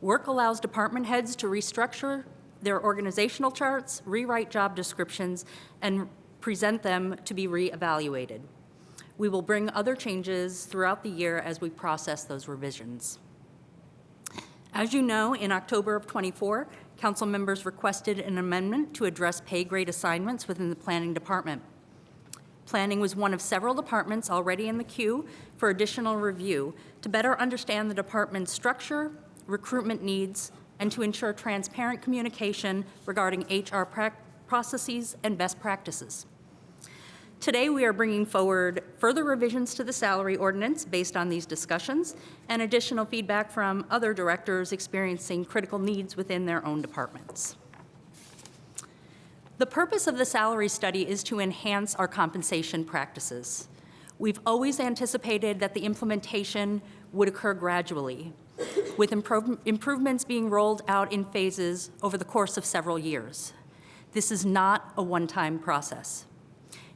WORK allows department heads to restructure their organizational charts, rewrite job descriptions, and present them to be reevaluated. We will bring other changes throughout the year as we process those revisions. As you know, in October of '24, council members requested an amendment to address pay grade assignments within the planning department. Planning was one of several departments already in the queue for additional review to better understand the department's structure, recruitment needs, and to ensure transparent communication regarding HR processes and best practices. Today, we are bringing forward further revisions to the salary ordinance based on these discussions and additional feedback from other directors experiencing critical needs within their own departments. The purpose of the salary study is to enhance our compensation practices. We've always anticipated that the implementation would occur gradually, with improvements being rolled out in phases over the course of several years. This is not a one-time process.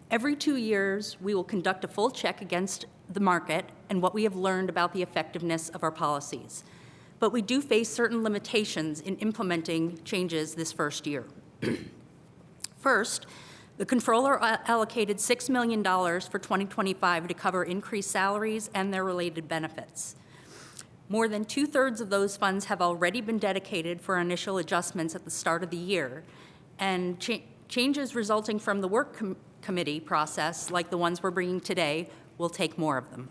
Every 2 years, we will conduct a full check against the market and what we have learned about the effectiveness of our policies. But we do face certain limitations in implementing changes this first year. First, the controller allocated $6 million for 2025 to cover increased salaries and their related benefits. More than 2/3 of those funds have already been dedicated for initial adjustments at the start of the year, and changes resulting from the work committee process, like the ones we're bringing today, will take more of them.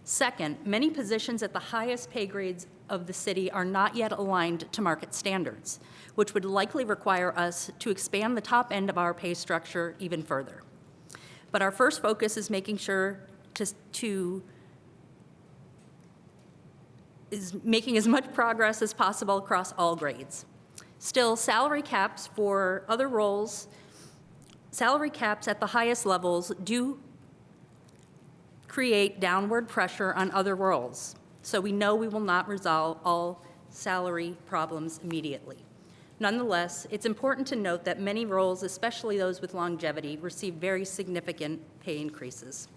Second, many positions at the highest pay grades of the city are not yet aligned to market standards, which would likely require us to expand the top end of our pay structure even further. But our first focus is making sure making as much progress as possible across all grades. Still, salary caps for other roles, salary caps at the highest levels do create downward pressure on other roles, so we know we will not resolve all salary problems immediately. Nonetheless, it's important to note that many roles, especially those with longevity, receive very significant pay increases.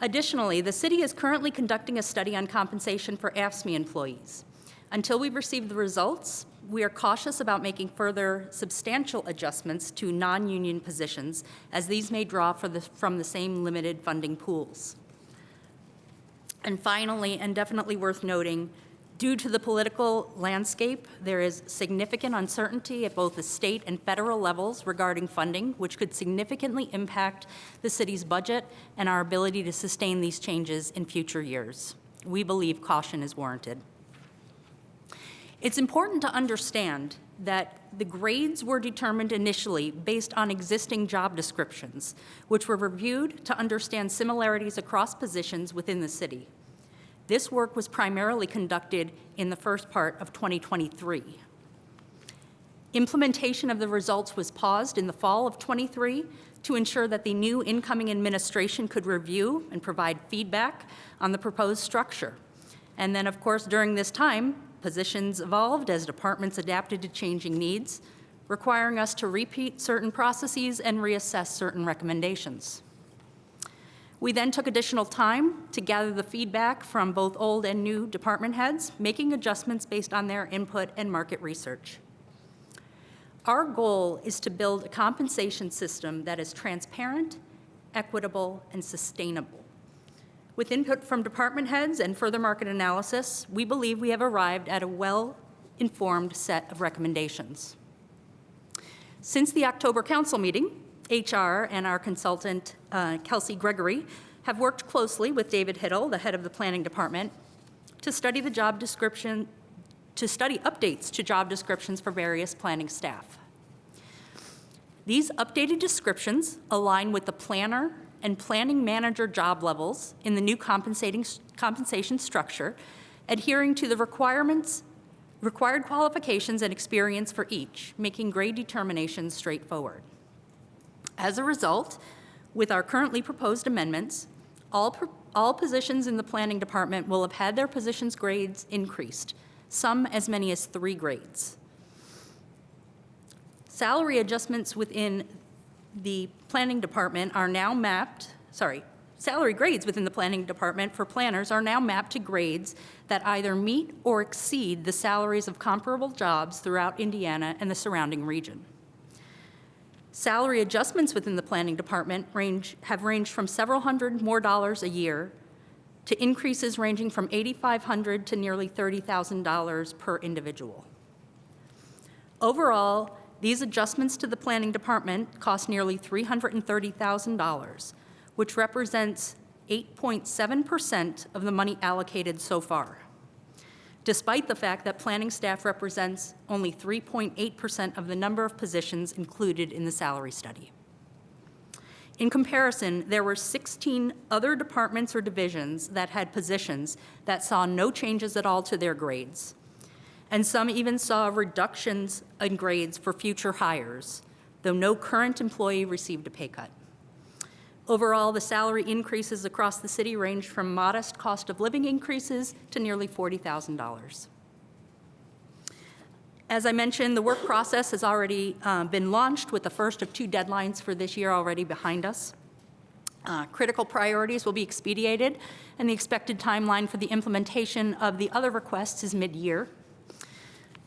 Additionally, the city is currently conducting a study on compensation for AFSCME employees. Until we've received the results, we are cautious about making further substantial adjustments to non-union positions, as these may draw from the same limited funding pools. And finally, and definitely worth noting, due to the political landscape, there is significant uncertainty at both the state and federal levels regarding funding, which could significantly impact the city's budget and our ability to sustain these changes in future years. We believe caution is warranted. It's important to understand that the grades were determined initially based on existing job descriptions, which were reviewed to understand similarities across positions within the city. This work was primarily conducted in the first part of 2023. Implementation of the results was paused in the fall of '23 to ensure that the new incoming administration could review and provide feedback on the proposed structure. And then, of course, during this time, positions evolved as departments adapted to changing needs, requiring us to repeat certain processes and reassess certain recommendations. We then took additional time to gather the feedback from both old and new department heads, making adjustments based on their input and market research. Our goal is to build a compensation system that is transparent, equitable, and sustainable. With input from department heads and further market analysis, we believe we have arrived at a well-informed set of recommendations. Since the October council meeting, HR and our consultant, Kelsey Gregory, have worked closely with David Hiddle, the head of the planning department, to study the job description, to study updates to job descriptions for various planning staff. These updated descriptions align with the planner and planning manager job levels in the new compensation structure, adhering to the required qualifications and experience for each, making grade determinations straightforward. As a result, with our currently proposed amendments, all positions in the planning department will have had their positions' grades increased, some as many as 3 grades. Salary adjustments within the planning department are now salary grades within the planning department for planners are now mapped to grades that either meet or exceed the salaries of comparable jobs throughout Indiana and the surrounding region. Salary adjustments within the planning department have ranged from several hundred more dollars a year to increases ranging from $8,500 to nearly $30,000 per individual. Overall, These adjustments to the planning department cost nearly $330,000, which represents 8.7% of the money allocated so far, despite the fact that planning staff represents only 3.8% of the number of positions included in the salary study. In comparison, there were 16 other departments or divisions that had positions that saw no changes at all to their grades. And some even saw reductions in grades for future hires, though no current employee received a pay cut. Overall, the salary increases across the city ranged from modest cost of living increases to nearly $40,000. As I mentioned, the work process has already been launched with the first of 2 deadlines for this year already behind us. Critical priorities will be expedited, and the expected timeline for the implementation of the other requests is mid-year.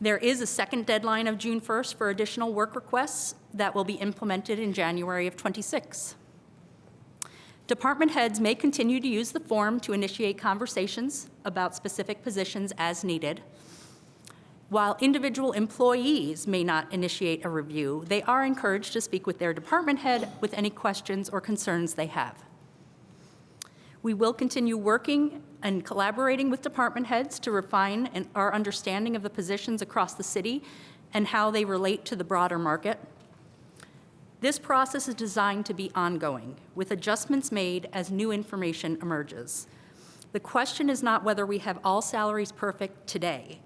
There is a second deadline of June 1st for additional work requests that will be implemented in January of '26. Department heads may continue to use the form to initiate conversations about specific positions as needed. While individual employees may not initiate a review, they are encouraged to speak with their department head with any questions or concerns they have. We will continue working and collaborating with department heads to refine our understanding of the positions across the city and how they relate to the broader market. This process is designed to be ongoing, with adjustments made as new information emerges. The question is not whether we have all salaries perfect today,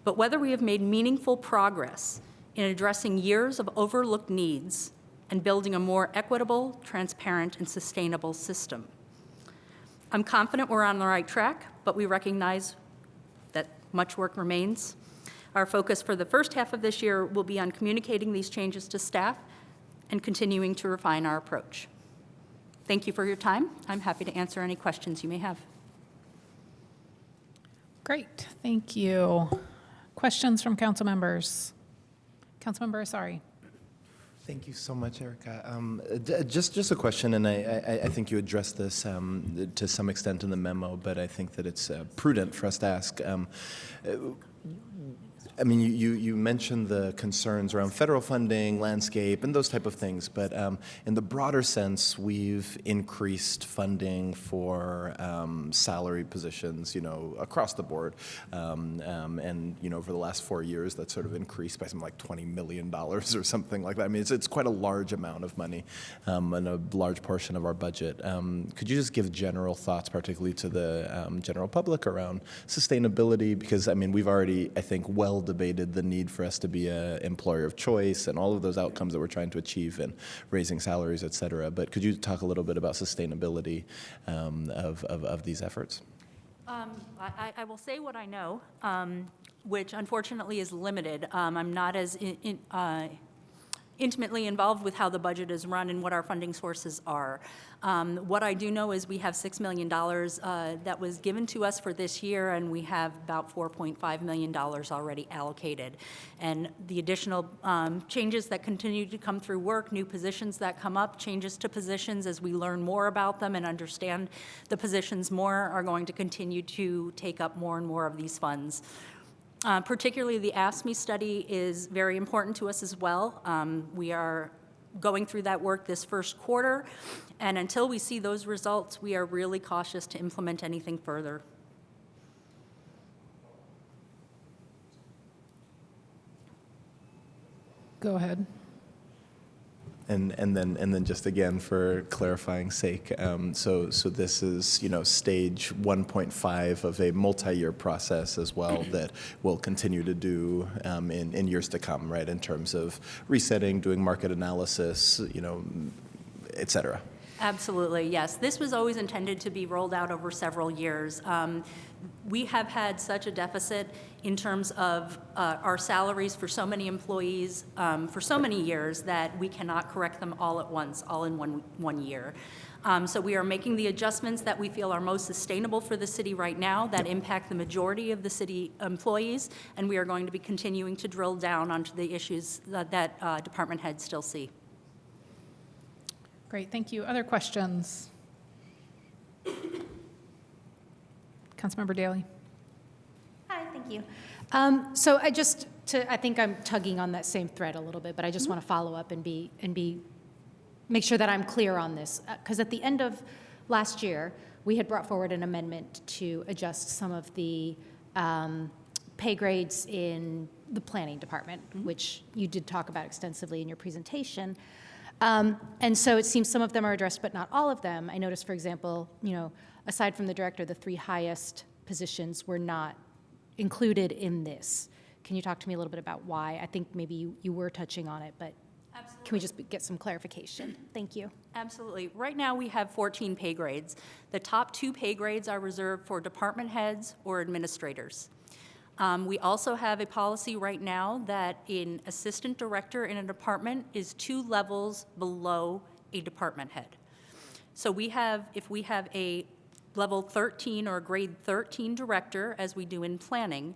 but whether we have made meaningful progress in addressing years of overlooked needs and building a more equitable, transparent, and sustainable system. I'm confident we're on the right track, but we recognize that much work remains. Our focus for the first half of this year will be on communicating these changes to staff and continuing to refine our approach. Thank you for your time. I'm happy to answer any questions you may have. Great, thank you. Questions from council members? Councilmember Asari. Thank you so much, Erica. Just a question, and I think you addressed this to some extent in the memo, but I think that it's prudent for us to ask. I mean, you mentioned the concerns around federal funding, landscape, and those type of things, but in the broader sense, we've increased funding for salary positions, across the board. And, over the last 4 years, that's sort of increased by something like $20 million or something like that. I mean, it's quite a large amount of money and a large portion of our budget. Could you just give general thoughts, particularly to the general public, around sustainability? Because, I mean, we've already, I think, well debated the need for us to be an employer of choice and all of those outcomes that we're trying to achieve in raising salaries, et cetera. But could you talk a little bit about sustainability of these efforts? I will say what I know, which unfortunately is limited. I'm not as intimately involved with how the budget is run and what our funding sources are. What I do know is we have $6 million that was given to us for this year, and we have about $4.5 million already allocated. And the additional changes that continue to come through work, new positions that come up, changes to positions as we learn more about them and understand the positions more, are going to continue to take up more and more of these funds. Particularly the AFSCME study is very important to us as well. We are going through that work this first quarter, and until we see those results, we are really cautious to implement anything further. Go ahead. And then just again for clarifying sake, so this is stage 1.5 of a multi-year process as well that we'll continue to do in years to come, right? In terms of resetting, doing market analysis, et cetera. Absolutely, yes. This was always intended to be rolled out over several years. We have had such a deficit in terms of our salaries for so many employees for so many years that we cannot correct them all at once, all in one year. So we are making the adjustments that we feel are most sustainable for the city right now, that impact the majority of the city employees, and we are going to be continuing to drill down onto the issues that department heads still see. Great, thank you. Other questions? Councilmember Daley. Hi, thank Thank you. So I think I'm tugging on that same thread a little bit, but I just want to follow up and make sure that I'm clear on this. Because at the end of last year, we had brought forward an amendment to adjust some of the pay grades in the planning department, which you did talk about extensively in your presentation. And so it seems some of them are addressed, but not all of them. I noticed, for example, aside from the director, the 3 highest positions were not included in this. Can you talk to me a little bit about why? I think maybe you were touching on it, but can we just get some clarification? Thank you. Absolutely. Right now, we have 14 pay grades. The top 2 pay grades are reserved for department heads or administrators. We also have a policy right now that an assistant director in a department is 2 levels below a department head. So if we have a level 13 or a grade 13 director, as we do in planning,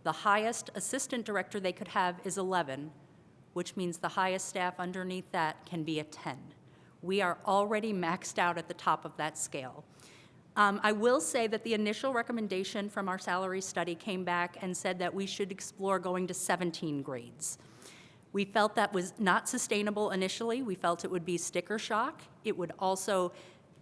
the highest assistant director they could have is 11, which means the highest staff underneath that can be a 10. We are already maxed out at the top of that scale. I will say that the initial recommendation from our salary study came back and said that we should explore going to 17 grades. We felt that was not sustainable initially. We felt it would be sticker shock. It would also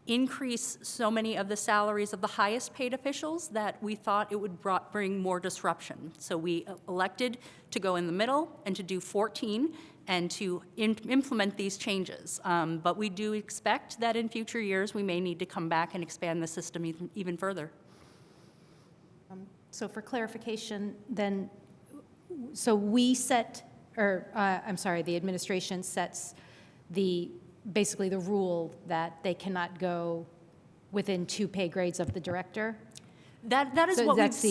increase so many of the salaries of the highest paid officials that we thought it would bring more disruption. So we elected to go in the middle and to do 14 and to implement these changes. But we do expect that in future years we may need to come back and expand the system even further. So for clarification, then, so the administration sets basically the rule that they cannot go within 2 pay grades of the director? That is So what that's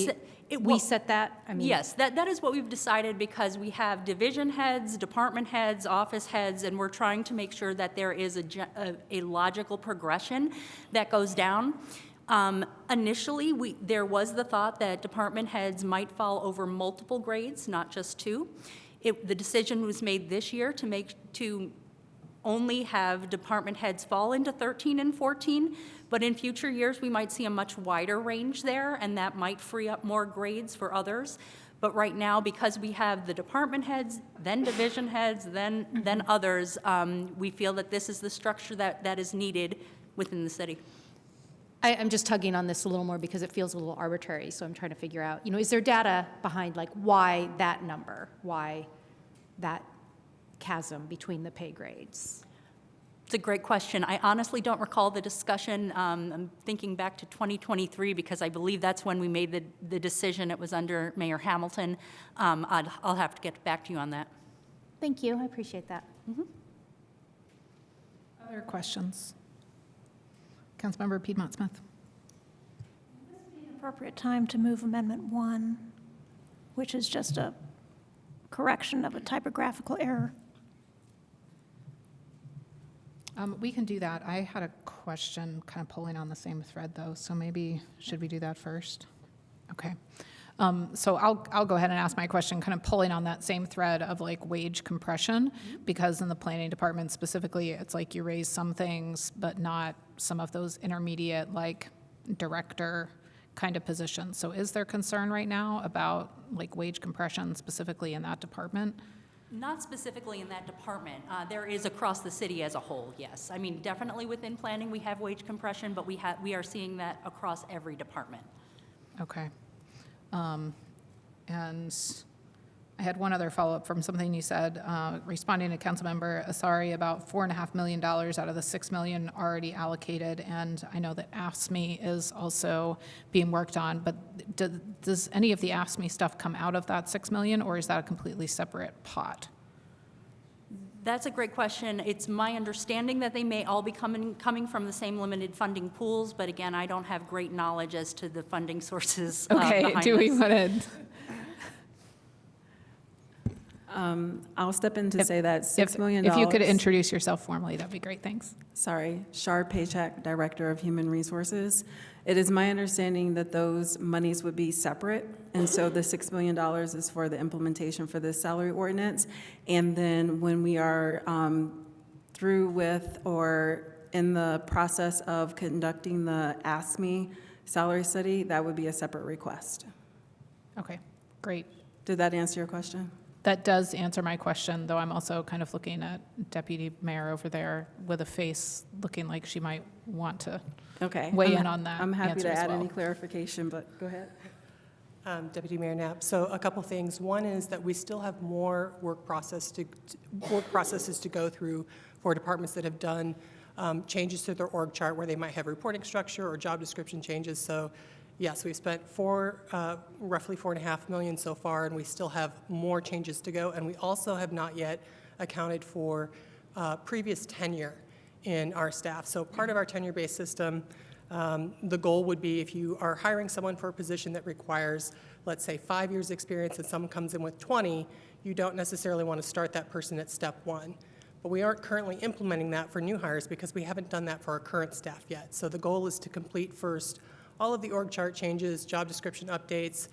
we set that? Yes, that is what we've decided because we have division heads, department heads, office heads, and we're trying to make sure that there is a logical progression that goes down. Initially, there was the thought that department heads might fall over multiple grades, not just 2. The decision was made this year to only have department heads fall into 13 and 14, but in future years, we might see a much wider range there, and that might free up more grades for others. But right now, because we have the department heads, then division heads, then others, we feel that this is the structure that is needed within the city. I'm just tugging on this a little more because it feels a little arbitrary, so I'm trying to figure out, is there data behind why that number, why that chasm between the pay grades? It's a great question. I honestly don't recall the discussion. I'm thinking back to 2023 because I believe that's when we made the decision. It was under Mayor Hamilton. I'll have to get back to you on that. Thank you. I appreciate that. Other questions? Councilmember Piedmont Smith. Appropriate time to move Amendment 1, which is just a correction of a typographical error. We can do that. I had a question kind of pulling on the same thread, though, so maybe should we do that first? Okay. So I'll go ahead and ask my question, kind of pulling on that same thread of wage compression, because in the planning department specifically, it's you raise some things, but not some of those intermediate, director kind of positions. So is there concern right now about wage compression specifically in that department? Not specifically in that department. There is across the city as a whole, yes. I mean, definitely within planning we have wage compression, but we are seeing that across every department. Okay. And I had one other follow-up from something you said, responding to Councilmember Asari about $4.5 million out of the $6 million already allocated, and I know that AFSCME is also being worked on, but does any of the AFSCME stuff come out of that $6 million, or is that a completely separate pot? That's a great question. It's my understanding that they may all be coming from the same limited funding pools, but again, I don't have great knowledge as to the funding sources Okay, behind do we this. want to? I'll step in to say that $6 million. If you could introduce yourself formally, that'd be great, thanks. Sorry, Shar Paycheck, Director of Human Resources. It is my understanding that those monies would be separate, and so the $6 million is for the implementation for this salary ordinance, and then when we are through with or in the process of conducting the AFSCME salary study, that would be a separate request. Okay, Great. Did that answer your question? That does answer my question, though I'm also kind of looking at Deputy Mayor over there with a face looking like she might want to Okay. weigh in on that I'm happy answer to as add well. any clarification, but go ahead. Deputy Mayor Knapp. So a couple things. One is that we still have more work processes to go through for departments that have done changes to their org chart where they might have reporting structure or job description changes. So yes, we've spent roughly $4.5 million so far, and we still have more changes to go. And we also have not yet accounted for previous tenure in our staff. So part of our tenure-based system, the goal would be if you are hiring someone for a position that requires, let's say, 5 years experience and someone comes in with 20, you don't necessarily want to start that person at step one. But we aren't currently implementing that for new hires because we haven't done that for our current staff yet. So the goal is to complete first all of the org chart changes, job description updates,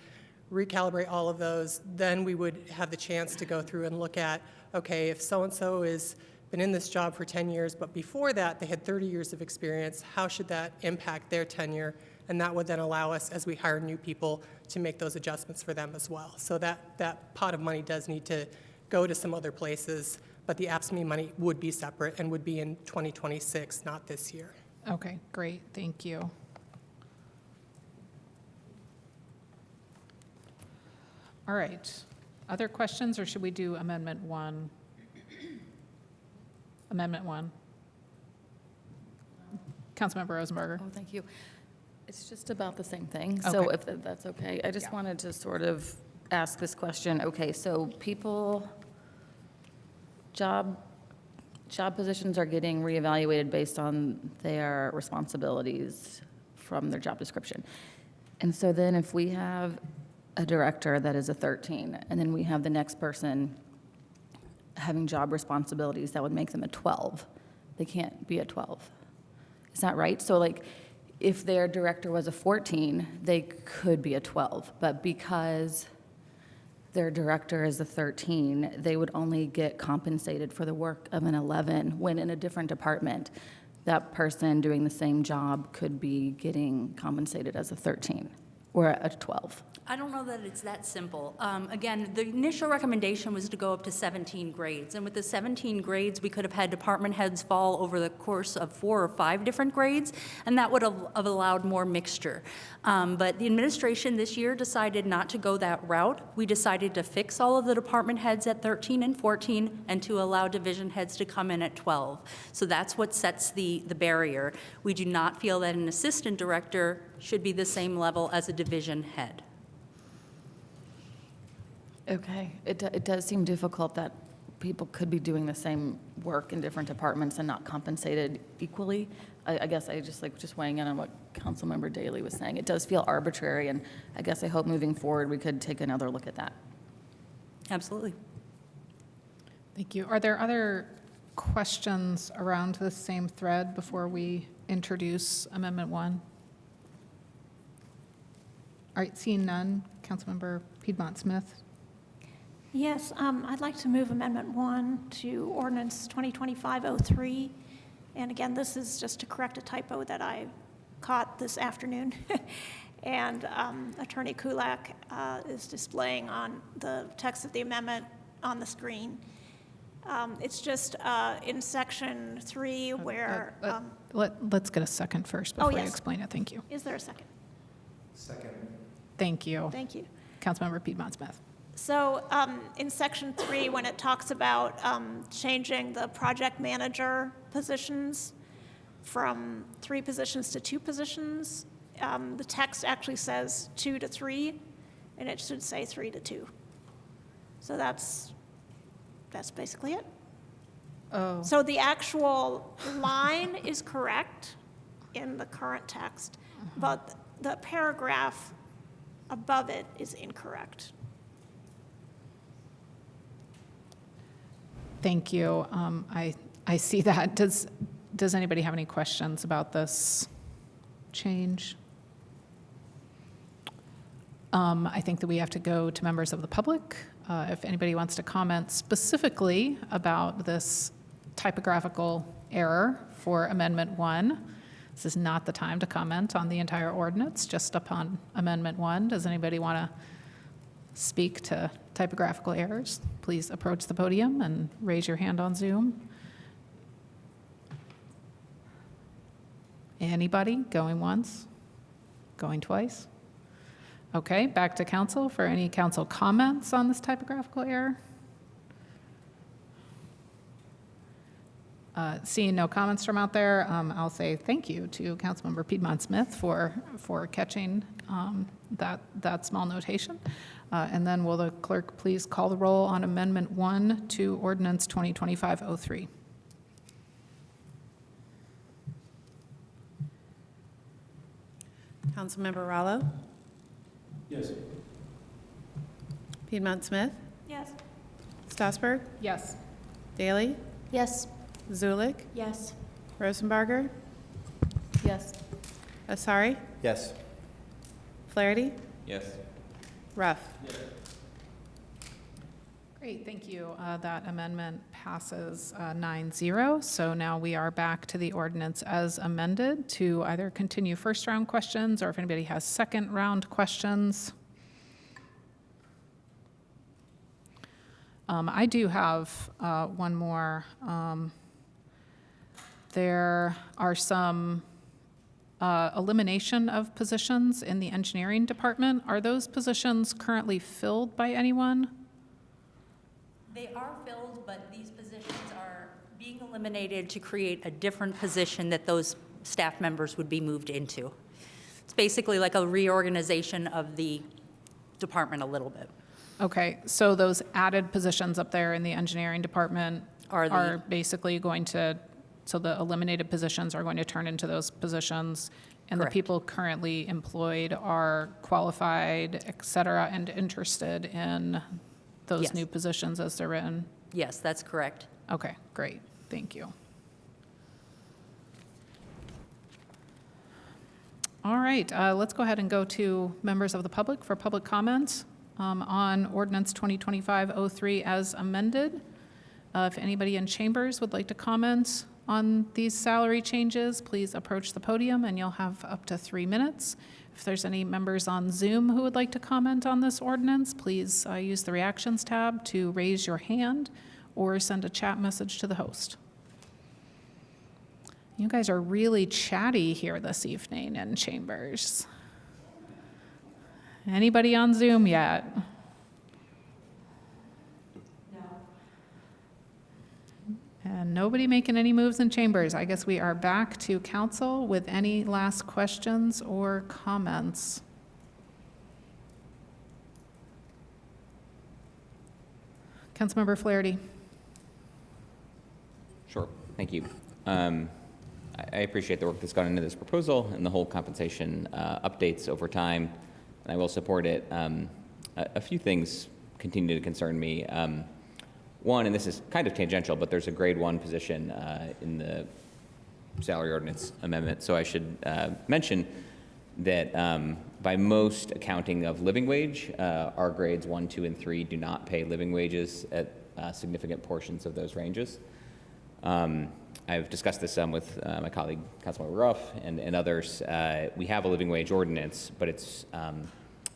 recalibrate all of those. Then we would have the chance to go through and look at, okay, if so-and-so has been in this job for 10 years, but before that they had 30 years of experience, how should that impact their tenure? And that would then allow us, as we hire new people, to make those adjustments for them as well. So that pot of money does need to go to some other places, but the APSME money would be separate and would be in 2026, not this year. Okay, great, thank you. All right, other questions, or should we do Amendment 1? Amendment 1. Councilmember Rosenberger. Oh, thank you. It's just about the same thing, so if that's okay. I just wanted to sort of ask this question. Okay, so people, job positions are getting reevaluated based on their responsibilities from their job description. And so then if we have a director that is a 13, and then we have the next person having job responsibilities that would make them a 12, they can't be a 12. Is that right? So like, if their director was a 14, they could be a 12, but because their director is a 13, they would only get compensated for the work of an 11, when in a different department, that person doing the same job could be getting compensated as a 13 or a 12. I don't know that it's that simple. Again, the initial recommendation was to go up to 17 grades. And with the 17 grades, we could have had department heads fall over the course of 4 or 5 different grades, and that would have allowed more mixture. But the administration this year decided not to go that route. We decided to fix all of the department heads at 13 and 14 and to allow division heads to come in at 12. So that's what sets the barrier. We do not feel that an assistant director should be the same level as a division head. Okay, it does seem difficult that people could be doing the same work in different departments and not compensated equally. I guess I just weighing in on what Councilmember Daley was saying. It does feel arbitrary, and I guess I hope moving forward we could take another look at that. Absolutely. Thank you. Are there other questions around this same thread before we introduce Amendment 1? All right, seeing none, Councilmember Piedmont Smith. Yes, I'd like to move Amendment 1 to Ordinance 2025-03. And again, this is just to correct a typo that I caught this afternoon. And Attorney Kulak is displaying on the text of the amendment on the screen. It's just in Section 3 where... Let's get a second first before you yes. explain it. Thank you. Is there a second? Second. Thank you. Thank you. Councilmember Piedmont Smith. So in Section 3, when it talks about changing the project manager positions from 3 positions to 2 positions, the text actually says 2 to 3, and it should say 3 to 2. So that's basically it. Oh. So the actual line is correct in the current text, but the paragraph above it is incorrect. Thank you. I see that. Does anybody have any questions about this change? I think that we have to go to members of the public. If anybody wants to comment specifically about this typographical error for Amendment 1, this is not the time to comment on the entire ordinance, just upon Amendment 1. Does anybody want to speak to typographical errors, please approach the podium and raise your hand on Zoom. Anybody going once? Going twice? Okay, back to council for any council comments on this typographical error. Seeing no comments from out there, I'll say thank you to Councilmember Piedmont Smith for catching that small notation. And then will the clerk please call the roll on Amendment 1 to Ordinance 2025-03? Councilmember Rallo? Yes. Piedmont Smith? Yes. Strasburg? Yes. Daley? Yes. Zulik? Yes. Rosenbarger? Yes. Asari? Yes. Flaherty? Yes. Ruff? Great, thank you. That amendment passes 9-0. So now we are back to the ordinance as amended to either continue first round questions or if anybody has second round questions. I do have one more. There are some elimination of positions in the engineering department. Are those positions currently filled by anyone? They are filled, but these positions are being eliminated to create a different position that those staff members would be moved into. It's basically like a reorganization of the department a little bit. Okay, so those added positions up there in the engineering department are basically going to, so the eliminated positions are going to turn into those positions, and Correct. the people currently employed are qualified, et cetera, and interested in those Yes. new positions as they're written? Yes, that's correct. Okay, great, thank you. All right, let's go ahead and go to members of the public for public comments on Ordinance 2025-03 as amended. If anybody in chambers would like to comment on these salary changes, please approach the podium and you'll have up to 3 minutes. If there's any members on Zoom who would like to comment on this ordinance, please use the reactions tab to raise your hand or send a chat message to the host. You guys are really chatty here this evening in chambers. Anybody on Zoom yet? And nobody making any moves in chambers. I guess we are back to council with any last questions or comments. Councilmember Flaherty. Sure, thank you. I appreciate the work that's gone into this proposal and the whole compensation updates over time, and I will support it. A few things continue to concern me. One, and this is kind of tangential, but there's a grade 1 position in the salary ordinance amendment. So I should mention that by most accounting of living wage, our grades 1, 2, and 3 do not pay living wages at significant portions of those ranges. I've discussed this some with my colleague, Councilmember Ruff, and others. We have a living wage ordinance, but it's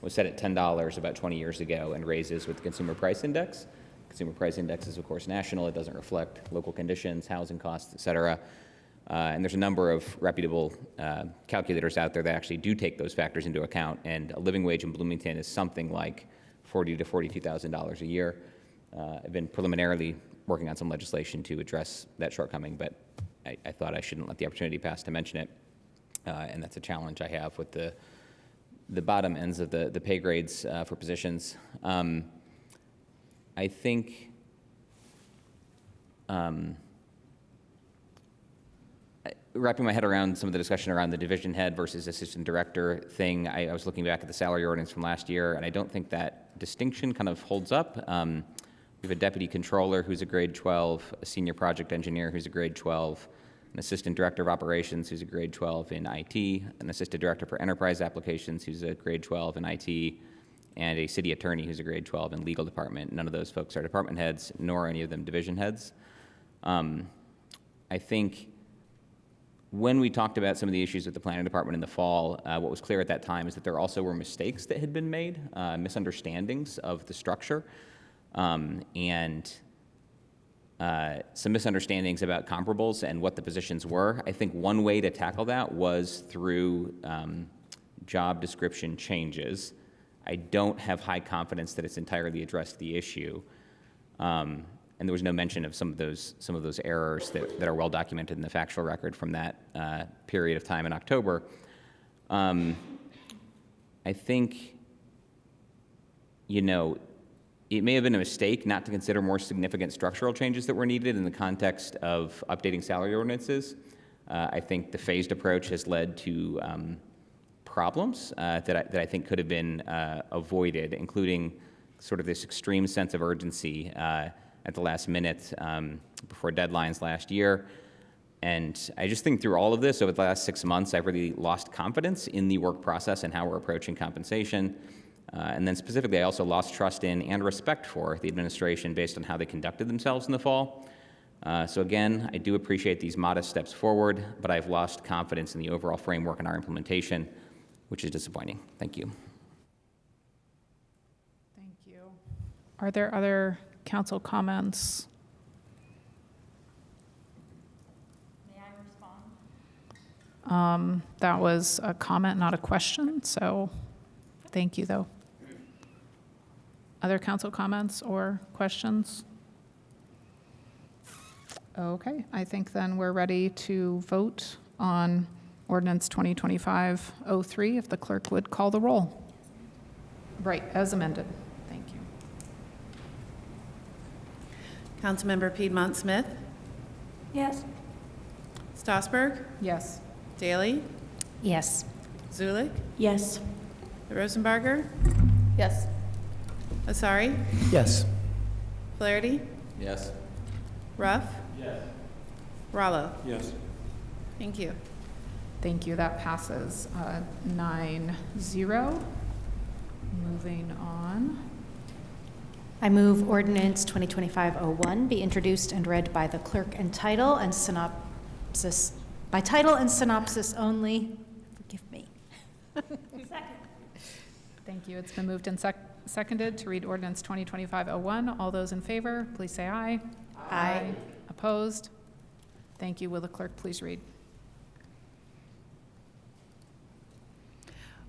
was set at $10 about 20 years ago and raises with the Consumer Price Index. Consumer Price Index is, of course, national. It doesn't reflect local conditions, housing costs, et cetera. And there's a number of reputable calculators out there that actually do take those factors into account. And a living wage in Bloomington is something like $40,000 to $42,000 a year. I've been preliminarily working on some legislation to address that shortcoming, but I thought I shouldn't let the opportunity pass to mention it. And that's a challenge I have with the bottom ends of the pay grades for positions. I think wrapping my head around some of the discussion around the division head versus assistant director thing, I was looking back at the salary ordinance from last year, and I don't think that distinction kind of holds up. We have a deputy controller who's a grade 12, a senior project engineer who's a grade 12, an assistant director of operations who's a grade 12 in IT, an assistant director for enterprise applications who's a grade 12 in IT, and a city attorney who's a grade 12 in legal department. None of those folks are department heads, nor any of them division heads. I think when we talked about some of the issues with the planning department in the fall, what was clear at that time is that there also were mistakes that had been made, misunderstandings of the structure, and some misunderstandings about comparables and what the positions were. I think one way to tackle that was through job description changes. I don't have high confidence that it's entirely addressed the issue. And there was no mention of some of those errors that are well documented in the factual record from that period of time in October. I think, it may have been a mistake not to consider more significant structural changes that were needed in the context of updating salary ordinances. I think the phased approach has led to problems that I think could have been avoided, including sort of this extreme sense of urgency at the last minute before deadlines last year. And I just think through all of this over the last 6 months, I've really lost confidence in the work process and how we're approaching compensation. And then specifically, I also lost trust in and respect for the administration based on how they conducted themselves in the fall. So again, I do appreciate these modest steps forward, but I've lost confidence in the overall framework and our implementation, which is disappointing. Thank you. Thank you. Are there other council comments? May I respond? That was a comment, not a question, so thank you, though. Other council comments or questions? Okay, I think then we're ready to vote on ordinance 2025-03, if the clerk would call the roll. Right, as amended. Thank you. Councilmember Piedmont Smith, Yes. Stossberg, Yes. Daley, Yes. Zulik, Yes. Rosenbarger, Yes. Asari, Yes. Flaherty, Yes. Ruff. Yes. Rallo. Yes. Thank you. Thank you. That passes 9-0. Moving on. I move ordinance 2025-01 be introduced and read by the clerk and title and synopsis, by title and synopsis only. Forgive me. Thank you. It's been moved and seconded to read ordinance 2025-01. All those in favor, please say aye. Aye. Opposed? Thank you. Will the clerk please read?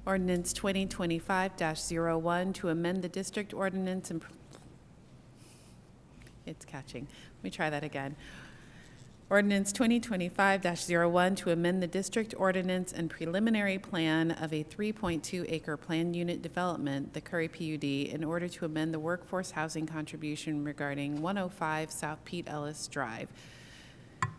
Ordinance 2025-01 to amend the district ordinance and it's catching. Let me try that again. Ordinance 2025-01 to amend the district ordinance and preliminary plan of a 3.2 acre planned unit development, the Curry PUD, in order to amend the workforce housing contribution regarding 105 South Pete Ellis Drive.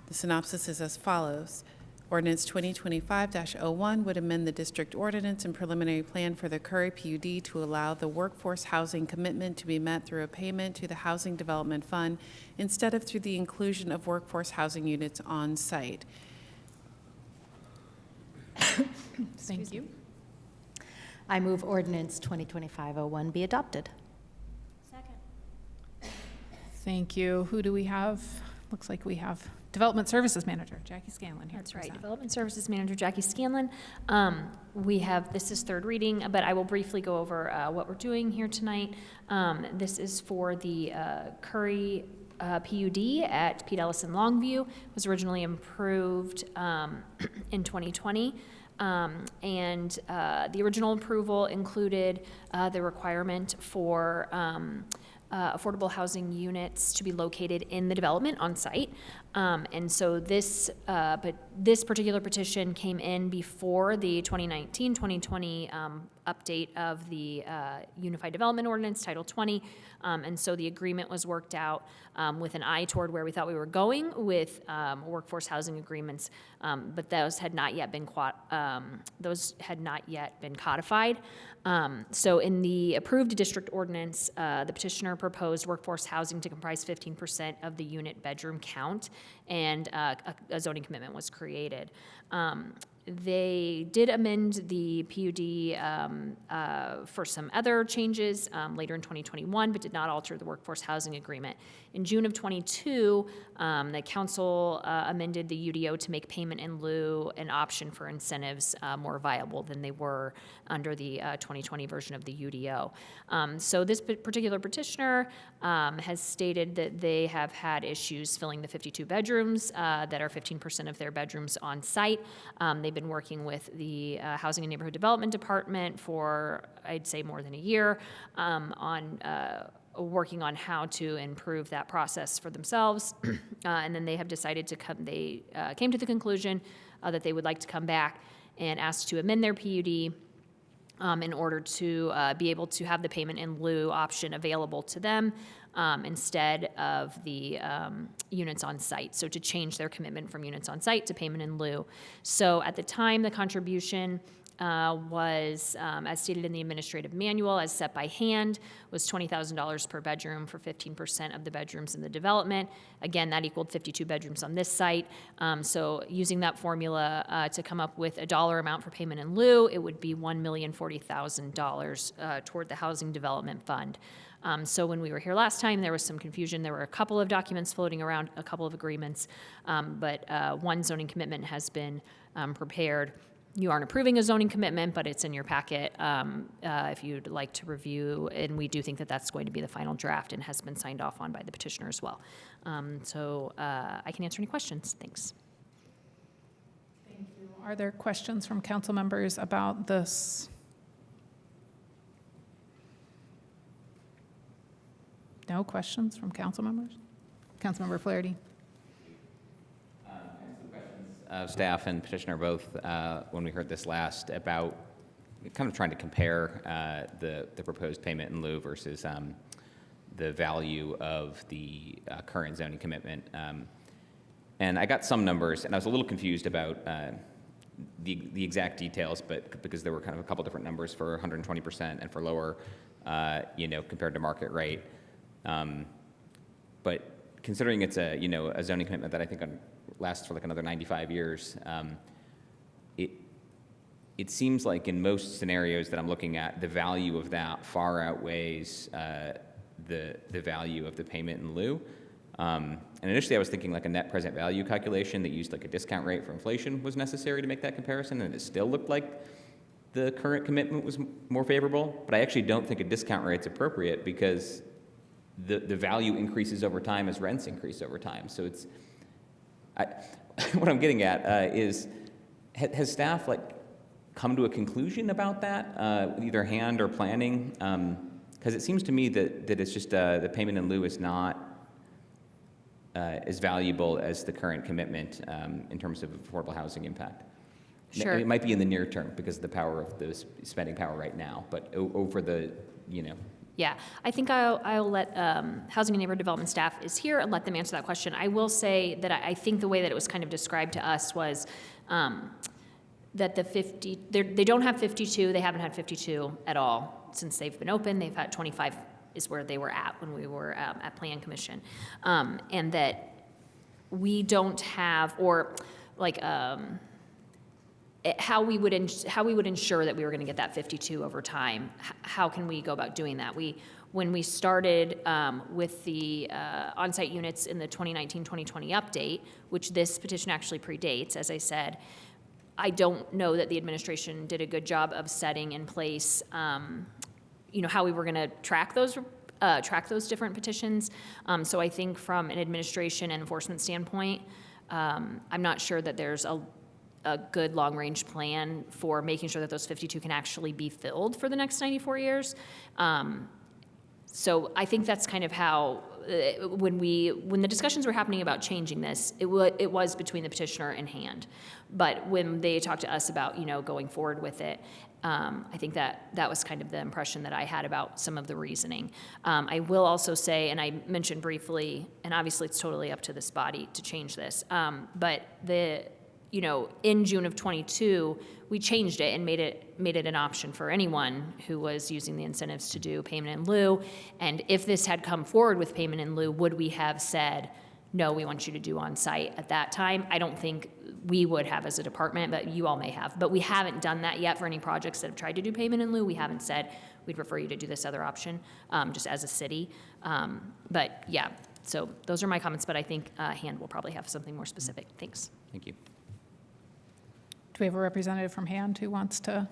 The synopsis is as follows. Ordinance 2025-01 would amend the district ordinance and preliminary plan for the Curry PUD to allow the workforce housing commitment to be met through a payment to the Housing Development Fund instead of through the inclusion of workforce housing units on site. Thank you. I move ordinance 2025-01 be adopted. Thank you. Who do we have? Looks like we have Development Services Manager, Jackie Scanlon here. That's right, Development Services Manager Jackie Scanlon. This is third reading, but I will briefly go over what we're doing here tonight. This is for the Curry PUD at Pete Ellis and Longview. It was originally improved in 2020. The original approval included the requirement for affordable housing units to be located in the development on site. But this particular petition came in before the 2019-2020 update of the Unified Development Ordinance, Title 20. And so the agreement was worked out with an eye toward where we thought we were going with workforce housing agreements, but those had not yet been codified. So in the approved district ordinance, the petitioner proposed workforce housing to comprise 15% of the unit bedroom count, and a zoning commitment was created. They did amend the PUD for some other changes later in 2021, but did not alter the workforce housing agreement. In June of 22, the council amended the UDO to make payment in lieu an option for incentives more viable than they were under the 2020 version of the UDO. So this particular petitioner has stated that they have had issues filling the 52 bedrooms that are 15% of their bedrooms on site. They've been working with the Housing and Neighborhood Development Department for, I'd say, more than a year on working on how to improve that process for themselves. And then they have decided to come, they came to the conclusion that they would like to come back and ask to amend their PUD in order to be able to have the payment in lieu option available to them instead of the units on site. So to change their commitment from units on site to payment in lieu. So at the time, the contribution was, as stated in the administrative manual, as set by hand, was $20,000 per bedroom for 15% of the bedrooms in the development. Again, that equaled 52 bedrooms on this site. So using that formula to come up with a dollar amount for payment in lieu, it would be $1,040,000 toward the Housing Development Fund. So when we were here last time, there was some confusion. There were a couple of documents floating around, a couple of agreements, but one zoning commitment has been prepared. You aren't approving a zoning commitment, but it's in your packet if you'd like to review, and we do think that that's going to be the final draft and has been signed off on by the petitioner as well. So I can answer any questions. Thanks. Thank you. Are there questions from council members about this? No questions from council members? Councilmember Flaherty. Staff and petitioner both, when we heard this last, about kind of trying to compare the proposed payment in lieu versus the value of the current zoning commitment. And I got some numbers, and I was a little confused about the exact details, but because there were kind of a couple different numbers for 120% and for lower, compared to market rate. But considering it's a zoning commitment that I think lasts for like another 95 years, it seems like in most scenarios that I'm looking at, the value of that far outweighs the value of the payment in lieu. And initially I was thinking like a net present value calculation that used like a discount rate for inflation was necessary to make that comparison, and it still looked like the current commitment was more favorable. But I actually don't think a discount rate's appropriate because the value increases over time as rents increase over time. So it's, what I'm getting at is, has staff come to a conclusion about that, either hand or planning? Because it seems to me that it's just the payment in lieu is not as valuable as the current commitment in terms of affordable housing impact. Sure. It might be in the near term because of the power of the spending power right now, but over the, Yeah, I think I'll let Housing and Neighborhood Development staff is here and let them answer that question. I will say that I think the way that it was kind of described to us was that they don't have 52, they haven't had 52 at all since they've been open. They've had 25 is where they were at when we were at Plan Commission. And that we don't have, or like, how we would ensure that we were going to get that 52 over time. How can we go about doing that? When we started with the on-site units in the 2019-2020 update, which this petition actually predates, as I said, I don't know that the administration did a good job of setting in place, how we were going to track those different petitions. So I think from an administration and enforcement standpoint, I'm not sure that there's a good long-range plan for making sure that those 52 can actually be filled for the next 94 years. So I think that's kind of how, when the discussions were happening about changing this, it was between the petitioner and hand. But when they talked to us about, going forward with it, I think that was kind of the impression that I had about some of the reasoning. I will also say, and I mentioned briefly, and obviously it's totally up to this body to change this, but in June of 22, we changed it and made it an option for anyone who was using the incentives to do payment in lieu. And if this had come forward with payment in lieu, would we have said no, we want you to do on site at that time. I don't think we would have as a department, but you all may have. But we haven't done that yet for any projects that have tried to do payment in lieu. We haven't said we'd prefer you to do this other option, just as a city. But yeah, so those are my comments, but I think HAND will probably have something more specific. Thanks. Thank you. Do we have a representative from HAND who wants to?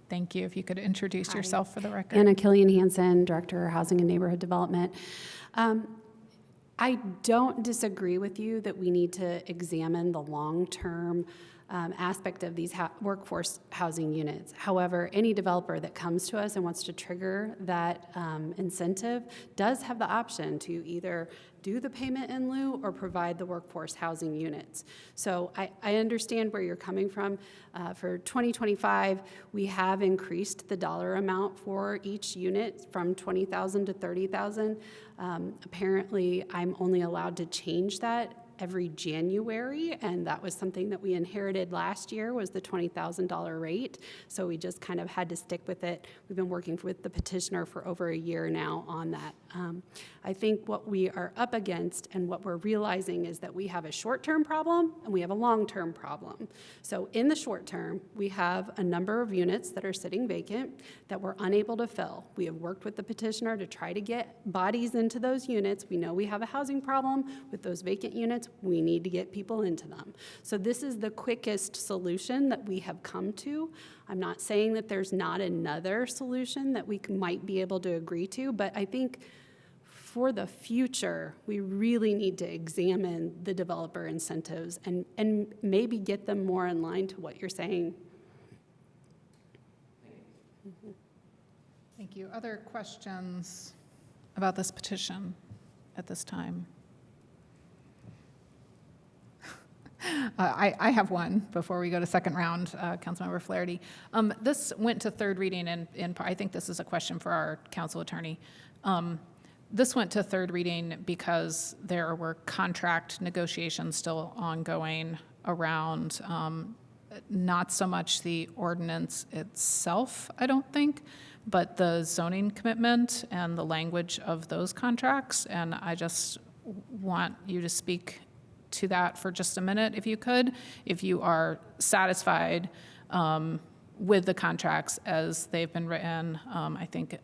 Thank you. If you could introduce yourself for the record. Anna Killian Hansen, Director of Housing and Neighborhood Development. I don't disagree with you that we need to examine the long-term aspect of these workforce housing units. However, any developer that comes to us and wants to trigger that incentive does have the option to either do the payment in lieu or provide the workforce housing units. So I understand where you're coming from. For 2025, we have increased the dollar amount for each unit from $20,000 to $30,000. Apparently, I'm only allowed to change that every January, and that was something that we inherited last year, was the $20,000 rate. So we just kind of had to stick with it. We've been working with the petitioner for over a year now on that. I think what we are up against and what we're realizing is that we have a short-term problem and we have a long-term problem. So in the short term, we have a number of units that are sitting vacant that we're unable to fill. We have worked with the petitioner to try to get bodies into those units. We know we have a housing problem with those vacant units. We need to get people into them. So this is the quickest solution that we have come to. I'm not saying that there's not another solution that we might be able to agree to, but I think for the future, we really need to examine the developer incentives and maybe get them more in line to what you're saying. Thank you. Other questions about this petition at this time? I have one before we go to second round, Councilmember Flaherty. This went to third reading, and I think this is a question for our council attorney. This went to third reading because there were contract negotiations still ongoing around not so much the ordinance itself, I don't think, but the zoning commitment and the language of those contracts. And I just want you to speak to that for just a minute, if you could, if you are satisfied with the contracts as they've been written. I think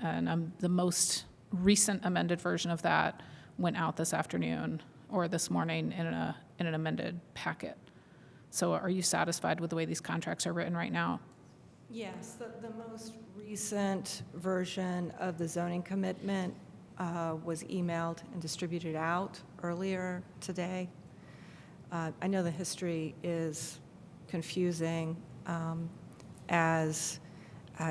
the most recent amended version of that went out this afternoon or this morning in an amended packet. So are you satisfied with the way these contracts are written right now? Yes, the most recent version of the zoning commitment was emailed and distributed out earlier today. I know the history is confusing. As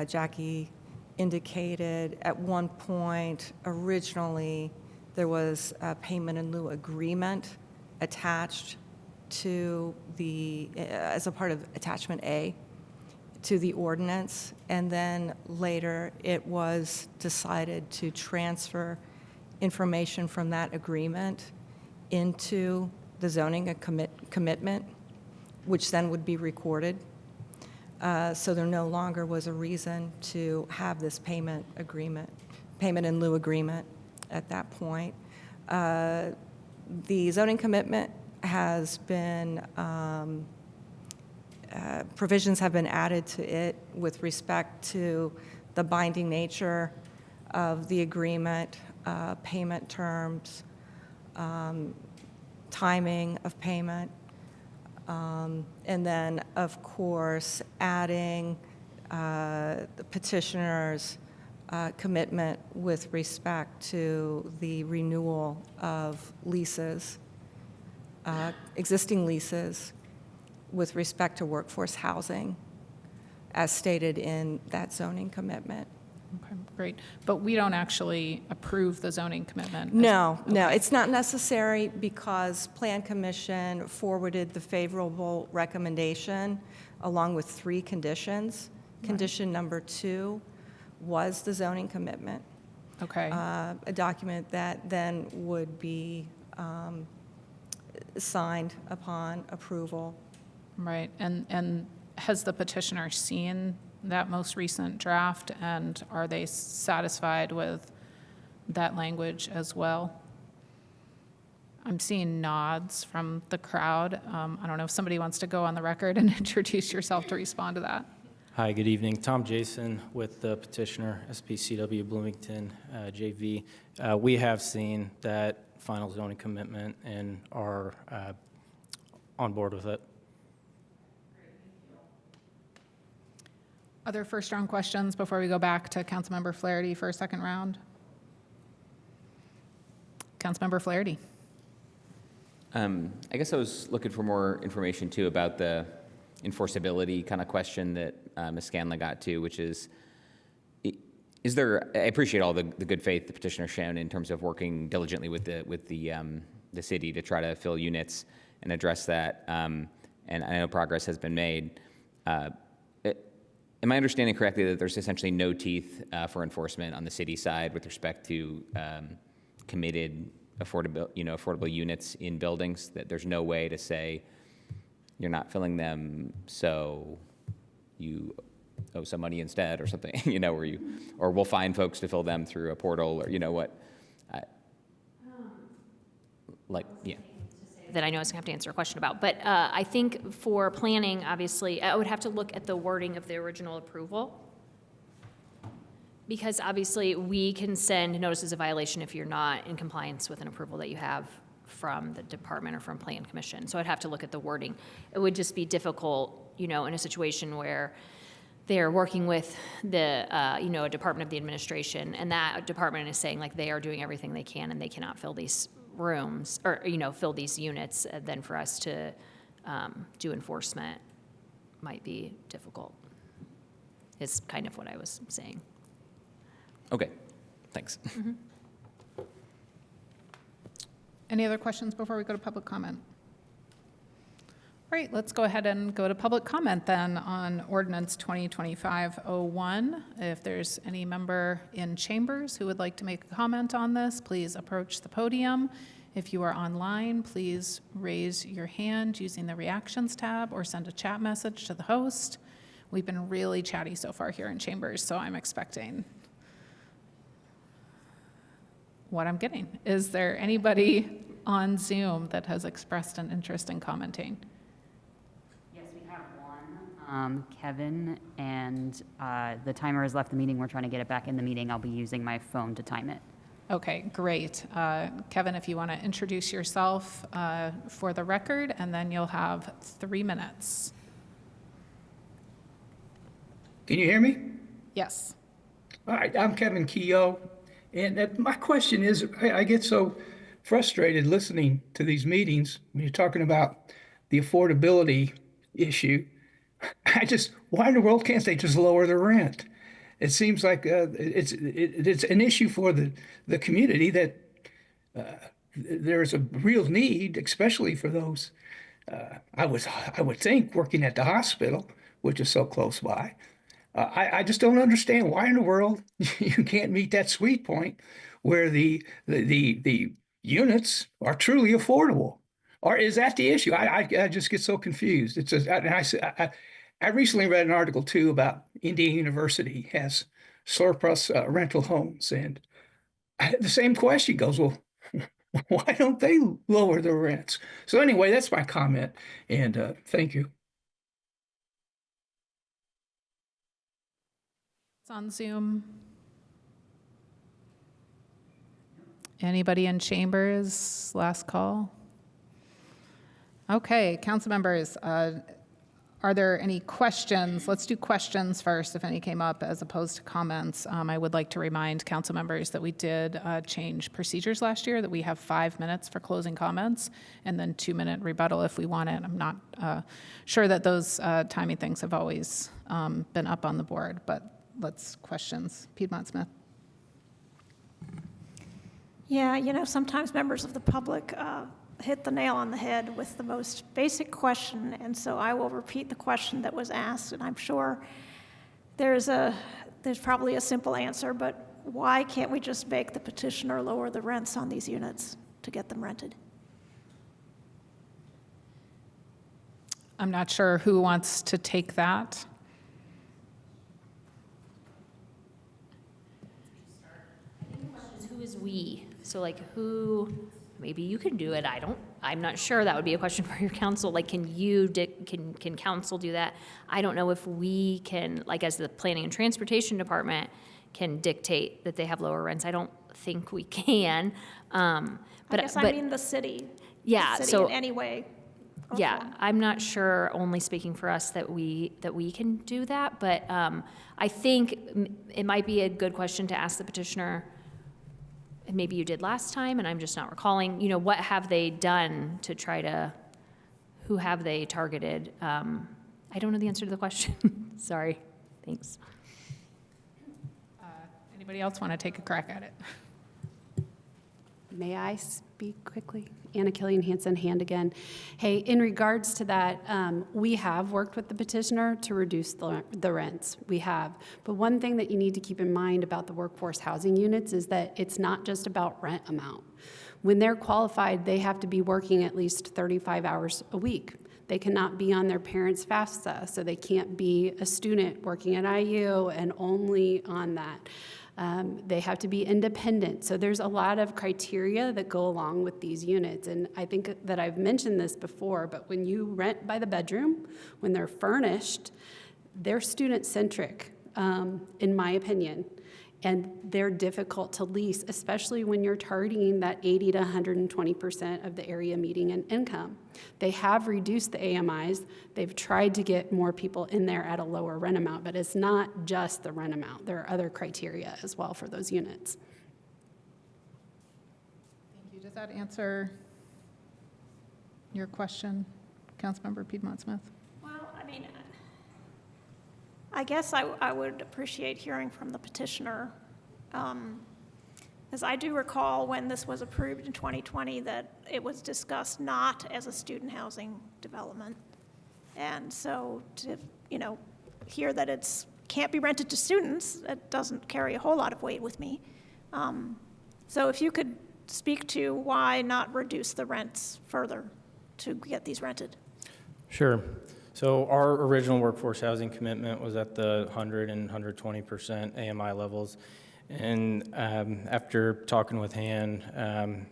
Jackie indicated, at one point, originally, there was a payment in lieu agreement attached to as a part of attachment A to the ordinance, and then later it was decided to transfer information from that agreement into the zoning commitment, which then would be recorded. So there no longer was a reason to have this payment in lieu agreement at that point. The zoning commitment has been, provisions have been added to it with respect to the binding nature of the agreement, payment terms, timing of payment, and then, of course, adding the petitioner's commitment with respect to the renewal of leases, existing leases with respect to workforce housing, as stated in that zoning commitment. Okay, great. But we don't actually approve the zoning commitment? No, no, it's not necessary because Plan Commission forwarded the favorable recommendation along with 3 conditions. Right. Condition number 2 was the zoning commitment. Okay. A document that then would be signed upon approval. Right, and has the petitioner seen that most recent draft, and are they satisfied with that language as well. I'm seeing nods from the crowd. I don't know if somebody wants to go on the record and introduce yourself to respond to that. Hi, good evening. Tom Jason with the petitioner, SPCW Bloomington, JV. We have seen that final zoning commitment and are on board with it. Other first round questions before we go back to Councilmember Flaherty for a second round? Councilmember Flaherty. I guess I was looking for more information too about the enforceability kind of question that Ms. Scanlon got to, which is there, I appreciate all the good faith the petitioner shown in terms of working diligently with the city to try to fill units and address that, and I know progress has been made. Am I understanding correctly that there's essentially no teeth for enforcement on the city side with respect to committed affordable units in buildings, that there's no way to say you're not filling them, so you owe some money instead or something, or we'll find folks to fill them through a portal, or That I know I was going to have to answer a question about. But I think for planning, obviously, I would have to look at the wording of the original approval. Because obviously, we can send notices of violation if you're not in compliance with an approval that you have from the department or from Plan Commission. So I'd have to look at the wording. It would just be difficult, in a situation where they're working with the, a department of the administration, and that department is saying like they are doing everything they can and they cannot fill these rooms or, fill these units, then for us to do enforcement might be difficult, is kind of what I was saying. Okay, thanks. Mm-hmm. Any other questions before we go to public comment? All right, let's go ahead and go to public comment then on Ordinance 2025-01. If there's any member in chambers who would like to make a comment on this, please approach the podium. If you are online, please raise your hand using the reactions tab or send a chat message to the host. We've been really chatty so far here in chambers, so I'm expecting what I'm getting. Is there anybody on Zoom that has expressed an interest in commenting? Yes, we have one. Kevin, and the timer has left the meeting. We're trying to get it back in the meeting. I'll be using my phone to time it. Okay, great. Kevin, if you want to introduce yourself for the record, and then you'll have 3 minutes. Can you hear me? Yes. All right, I'm Kevin Keogh. And my question is, I get so frustrated listening to these meetings when you're talking about the affordability issue. Why in the world can't they just lower the rent? It seems like it's an issue for the community that there's a real need, especially for those, I would think, working at the hospital, which is so close by. I just don't understand why in the world you can't meet that sweet point where the units are truly affordable. Or is that the issue? I just get so confused. I recently read an article too about Indiana University has surplus rental homes, and the same question goes, well, why don't they lower the rents? So anyway, that's my comment, and thank you. It's on Zoom. Anybody in chambers? Last call. Okay, council members, are there any questions? Let's do questions first, if any came up, as opposed to comments. I would like to remind council members that we did change procedures last year, that we have 5 minutes for closing comments and then 2-minute rebuttal if we want it. I'm not sure that those timing things have always been up on the board, but let's questions. Piedmont Smith. Yeah, sometimes members of the public hit the nail on the head with the most basic question, and so I will repeat the question that was asked, and I'm sure there's probably a simple answer, but why can't we just make the petitioner lower the rents on these units to get them rented? I'm not sure who wants to take that. Who is we? So like who, maybe you can do it, I'm not sure, that would be a question for your council. Like, can council do that? I don't know if we can, like as the Planning and Transportation Department, can dictate that they have lower rents. I don't think we can. I guess I mean the city. Yeah, The city so in any way. or yeah, form. I'm not sure, only speaking for us, that we can do that, but I think it might be a good question to ask the petitioner, and maybe you did last time, and I'm just not recalling, what have they done to try to, who have they targeted? I don't know the answer to the question. Sorry. Thanks. Anybody else want to take a crack at it? May I speak quickly? Anna Killian Hansen, hand again. Hey, in regards to that, we have worked with the petitioner to reduce the rents. We have. But one thing that you need to keep in mind about the workforce housing units is that it's not just about rent amount. When they're qualified, they have to be working at least 35 hours a week. They cannot be on their parents' FAFSA, so they can't be a student working at IU and only on that. They have to be independent. So there's a lot of criteria that go along with these units. And I think that I've mentioned this before, but when you rent by the bedroom, when they're furnished, they're student-centric, in my opinion. And they're difficult to lease, especially when you're targeting that 80 to 120% of the area median income. They have reduced the AMIs. They've tried to get more people in there at a lower rent amount, but it's not just the rent amount. There are other criteria as well for those units. Thank you. Does that answer your question, Councilmember Piedmont-Smith? Well, I mean, I guess I would appreciate hearing from the petitioner, as I do recall when this was approved in 2020 that it was discussed not as a student housing development. And so to, hear that it's can't be rented to students, it doesn't carry a whole lot of weight with me. So if you could speak to why not reduce the rents further to get these rented? Sure. So our original workforce housing commitment was at the 100 and 120% AMI levels. And after talking with Han,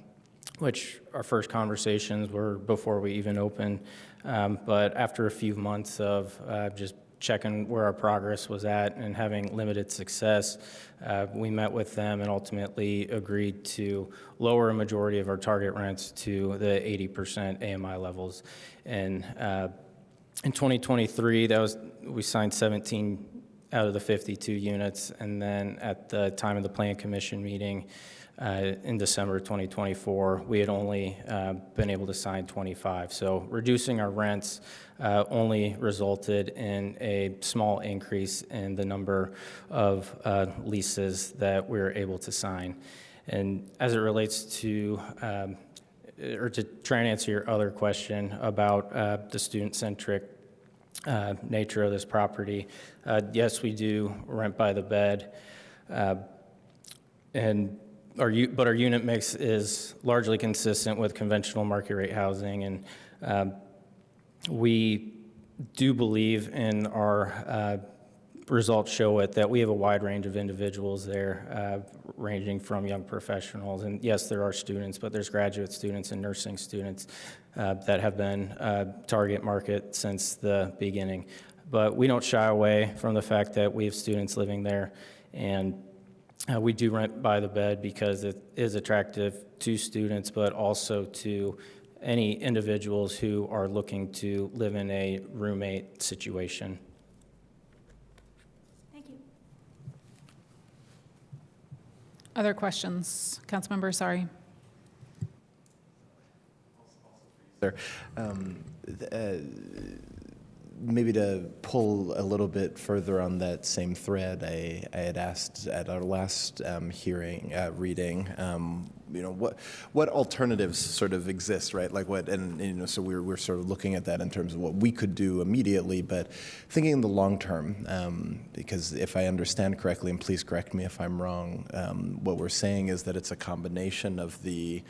which our first conversations were before we even opened, but after a few months of just checking where our progress was at and having limited success, we met with them and ultimately agreed to lower a majority of our target rents to the 80% AMI levels. And in 2023, we signed 17 out of the 52 units, and then at the time of the Plan Commission meeting in December 2024, we had only been able to sign 25. So reducing our rents only resulted in a small increase in the number of leases that we were able to sign. And as it relates to or to try and answer your other question about the student-centric nature of this property, yes, we do rent by the bed, and our unit mix is largely consistent with conventional market rate housing, and we do believe in our results show it that we have a wide range of individuals there, ranging from young professionals, and yes, there are students, but there's graduate students and nursing students that have been target market since the beginning. But we don't shy away from the fact that we have students living there, and we do rent by the bed because it is attractive to students, but also to any individuals who are looking to live in a roommate situation. Other questions? Councilmember, sorry. Maybe to pull a little bit further on that same thread, I had asked at our last reading, what alternatives sort of exist, right? Like what, and so we're sort of looking at that in terms of what we could do immediately, but thinking in the long term, because if I understand correctly, and please correct me if I'm wrong, what we're saying is that it's a combination of the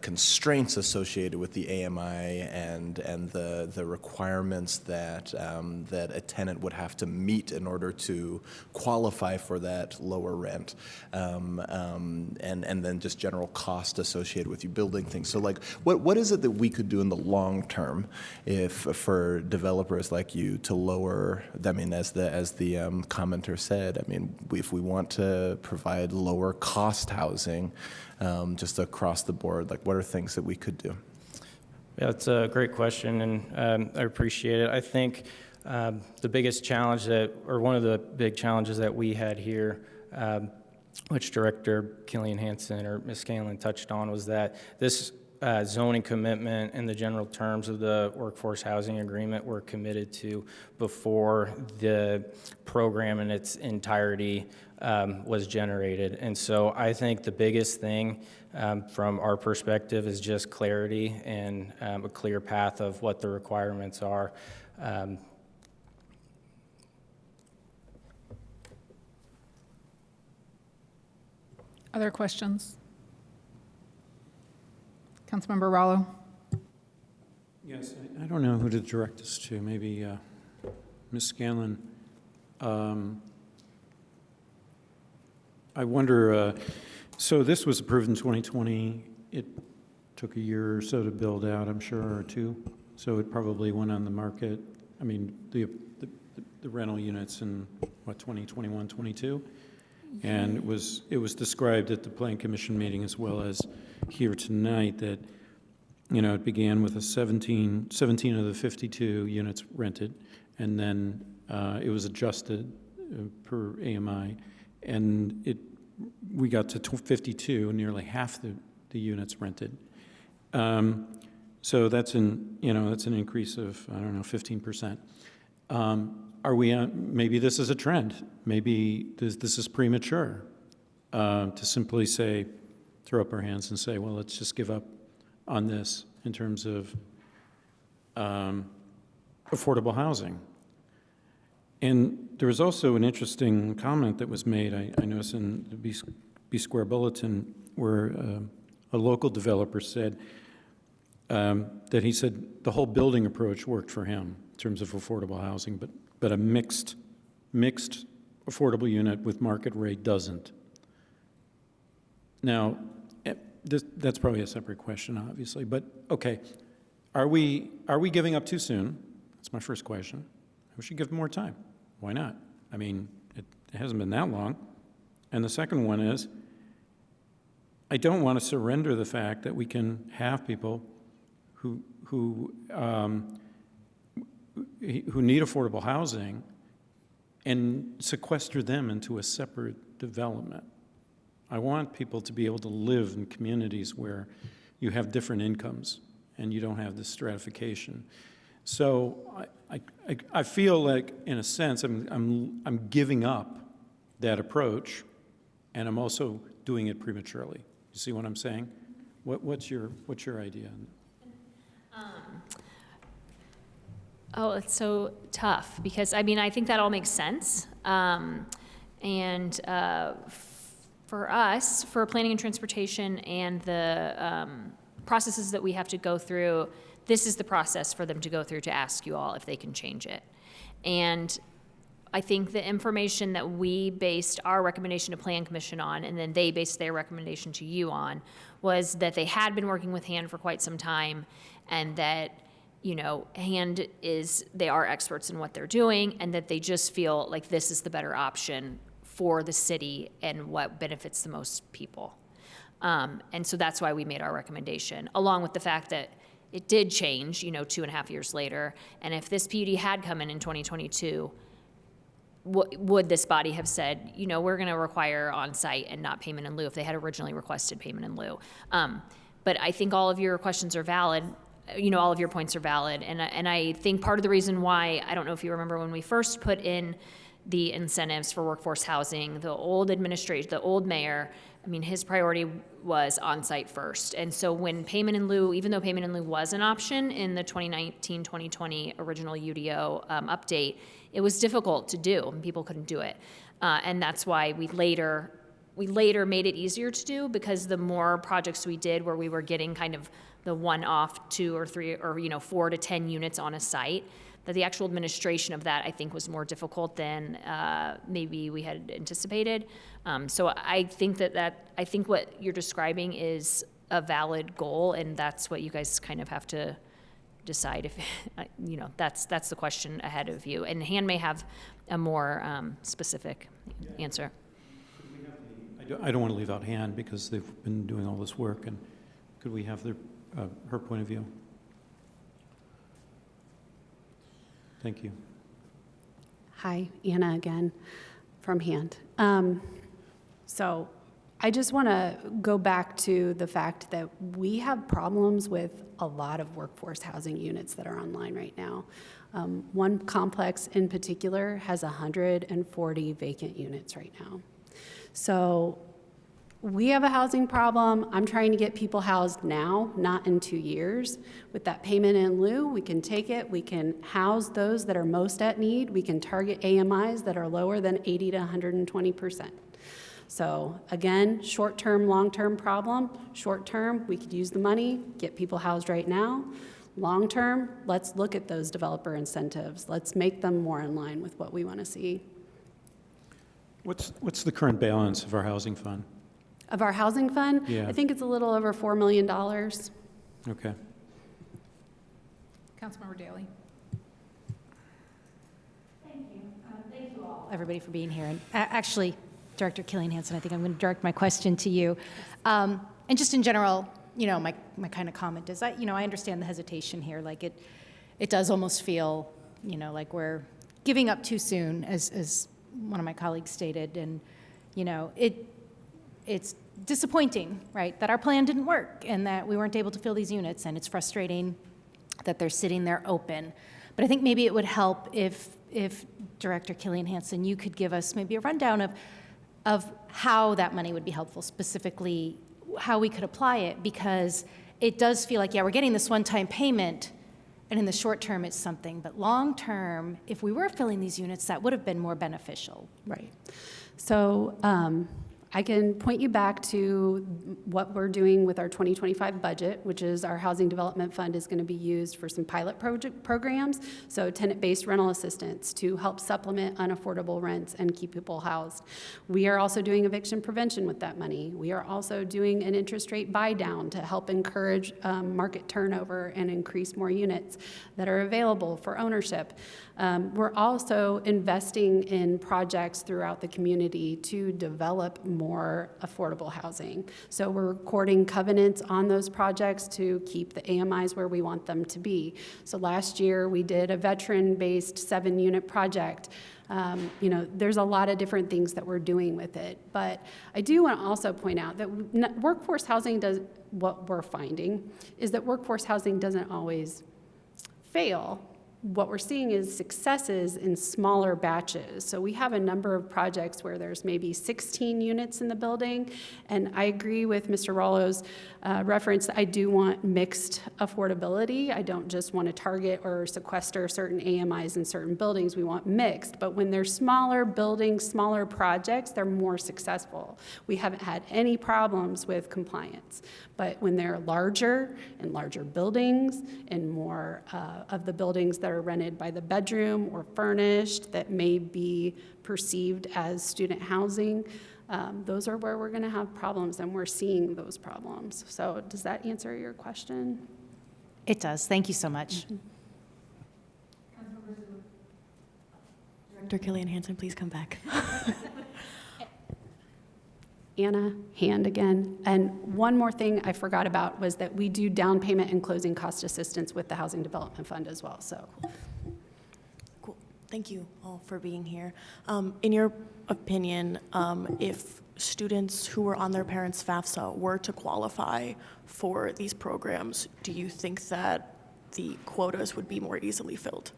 constraints associated with the AMI and the requirements that that a tenant would have to meet in order to qualify for that lower rent, and then just general cost associated with you building things. So like, what is it that we could do in the long term if for developers like you to lower, I mean, as the commenter said, I mean, if we want to provide lower cost housing just across the board, like what are things that we could do? Yeah, it's a great question, and I appreciate it. I think the biggest challenge or one of the big challenges that we had here, which Director Killian Hansen or Ms. Scanlon touched on, was that this zoning commitment and the general terms of the workforce housing agreement were committed to before the program in its entirety was generated. And so I think the biggest thing from our perspective is just clarity and a clear path of what the requirements are. Other questions? Councilmember Rallo. Yes, I don't know who to direct this to. Maybe Ms. Scanlon. I wonder, so this was approved in 2020. It took a year or so to build out, I'm sure, or two. So it probably went on the market. I mean, the rental units in, what, 2021, 22? And it was described at the Plan Commission meeting as well as here tonight that, you know, it began with 17 of the 52 units rented, and then it was adjusted per AMI, and we got to 52, nearly half the units rented. So that's an increase of, I don't know, 15%. Are we on, maybe this is a trend. Maybe this is premature to simply say, throw up our hands and say, well, let's just give up on this in terms of affordable housing. And there was also an interesting comment that was made, I noticed in the B Square Bulletin, where a local developer said that he said the whole building approach worked for him in terms of affordable housing, but a mixed affordable unit with market rate doesn't. Now, that's probably a separate question, obviously, but okay, are we giving up too soon? That's my first question. We should give them more time. Why not? I mean, it hasn't been that long. And the second one is, I don't want to surrender the fact that we can have people who need affordable housing and sequester them into a separate development. I want people to be able to live in communities where you have different incomes and you don't have this stratification. So I feel like, in a sense, I'm giving up that approach, and I'm also doing it prematurely. You see what I'm saying? What's your idea? Oh, it's so tough because, I mean, I think that all makes sense. For us, for planning and transportation and the processes that we have to go through, this is the process for them to go through to ask you all if they can change it. And I think the information that we based our recommendation to Plan Commission on, and then they based their recommendation to you on, was that they had been working with HAND for quite some time, and that, you know, HAND they are experts in what they're doing, and that they just feel like this is the better option for the city and what benefits the most people. And so that's why we made our recommendation, along with the fact that it did change, you know, 2.5 years later. And if this PUD had come in 2022, would this body have said, you know, we're going to require on-site and not payment in lieu if they had originally requested payment in lieu? But I think all of your questions are valid. You know, all of your points are valid. And I think part of the reason why, I don't know if you remember when we first put in the incentives for workforce housing, the old administration, the old mayor I mean, his priority was on-site first. And so when payment in lieu, even though payment in lieu was an option in the 2019-2020 original UDO update, it was difficult to do, and people couldn't do it. And that's why we later made it easier to do, because the more projects we did where we were getting kind of the one-off 2 or 3 or 4 to 10 units on a site, that the actual administration of that, I think, was more difficult than maybe we had anticipated. So I think I think what you're describing is a valid goal, and that's what you guys kind of have to decide if, that's the question ahead of you. And Han may have a more specific answer. I don't want to leave out Han because they've been doing all this work, and could we have her point of view? Thank you. Hi, Anna again from HAND. So I just want to go back to the fact that we have problems with a lot of workforce housing units that are online right now. One complex in particular has 140 vacant units right now. So we have a housing problem. I'm trying to get people housed now, not in 2 years. With that payment in lieu, we can take it. We can house those that are most at need. We can target AMIs that are lower than 80 to 120%. So again, short-term, long-term problem. Short-term, we could use the money, get people housed right now. Long-term, let's look at those developer incentives. Let's make them more in line with what we want to see. What's the current balance of our housing fund? Of our housing fund, Yeah. I think it's a little over $4 million. Okay. Councilmember Daley. Thank you all, everybody, for being here. And actually, Director Killian Hansen, I think I'm going to direct my question to you. And just in general, my kind of comment is, I understand the hesitation here. Like it does almost feel, like we're giving up too soon, as one of my colleagues stated. And, it's disappointing, right, that our plan didn't work and that we weren't able to fill these units, and it's frustrating that they're sitting there open. But I think maybe it would help if Director Killian Hansen, you could give us maybe a rundown of how that money would be helpful, specifically how we could apply it, because it does feel like, we're getting this one-time payment, and in the short term it's something, but long term, if we were filling these units, that would have been more beneficial. Right. So I can point you back to what we're doing with our 2025 budget, which is our Housing Development Fund is going to be used for some pilot programs, so tenant-based rental assistance to help supplement unaffordable rents and keep people housed. We are also doing eviction prevention with that money. We are also doing an interest rate buy-down to help encourage market turnover and increase more units that are available for ownership. We're also investing in projects throughout the community to develop more affordable housing. So we're recording covenants on those projects to keep the AMIs where we want them to be. So last year we did a veteran-based 7-unit project. There's a lot of different things that we're doing with it. But I do want to also point out that workforce housing what we're finding is that workforce housing doesn't always fail. What we're seeing is successes in smaller batches. So we have a number of projects where there's maybe 16 units in the building, and I agree with Mr. Rollo's reference. I do want mixed affordability. I don't just want to target or sequester certain AMIs in certain buildings. We want mixed, but when they're smaller buildings, smaller projects, they're more successful. We haven't had any problems with compliance, but when they're larger and larger buildings and more of the buildings that are rented by the bedroom or furnished that may be perceived as student housing, those are where we're going to have problems, and we're seeing those problems. So does that answer your question? It does. Thank you so much. Director Killian Hansen, please come back. Anna, hand again. And one more thing I forgot about was that we do down payment and closing cost assistance with the Housing Development Fund as well. So, cool. Thank you all for being here. In your opinion, if students who were on their parents' FAFSA were to qualify for these programs, do you think that the quotas would be more easily filled?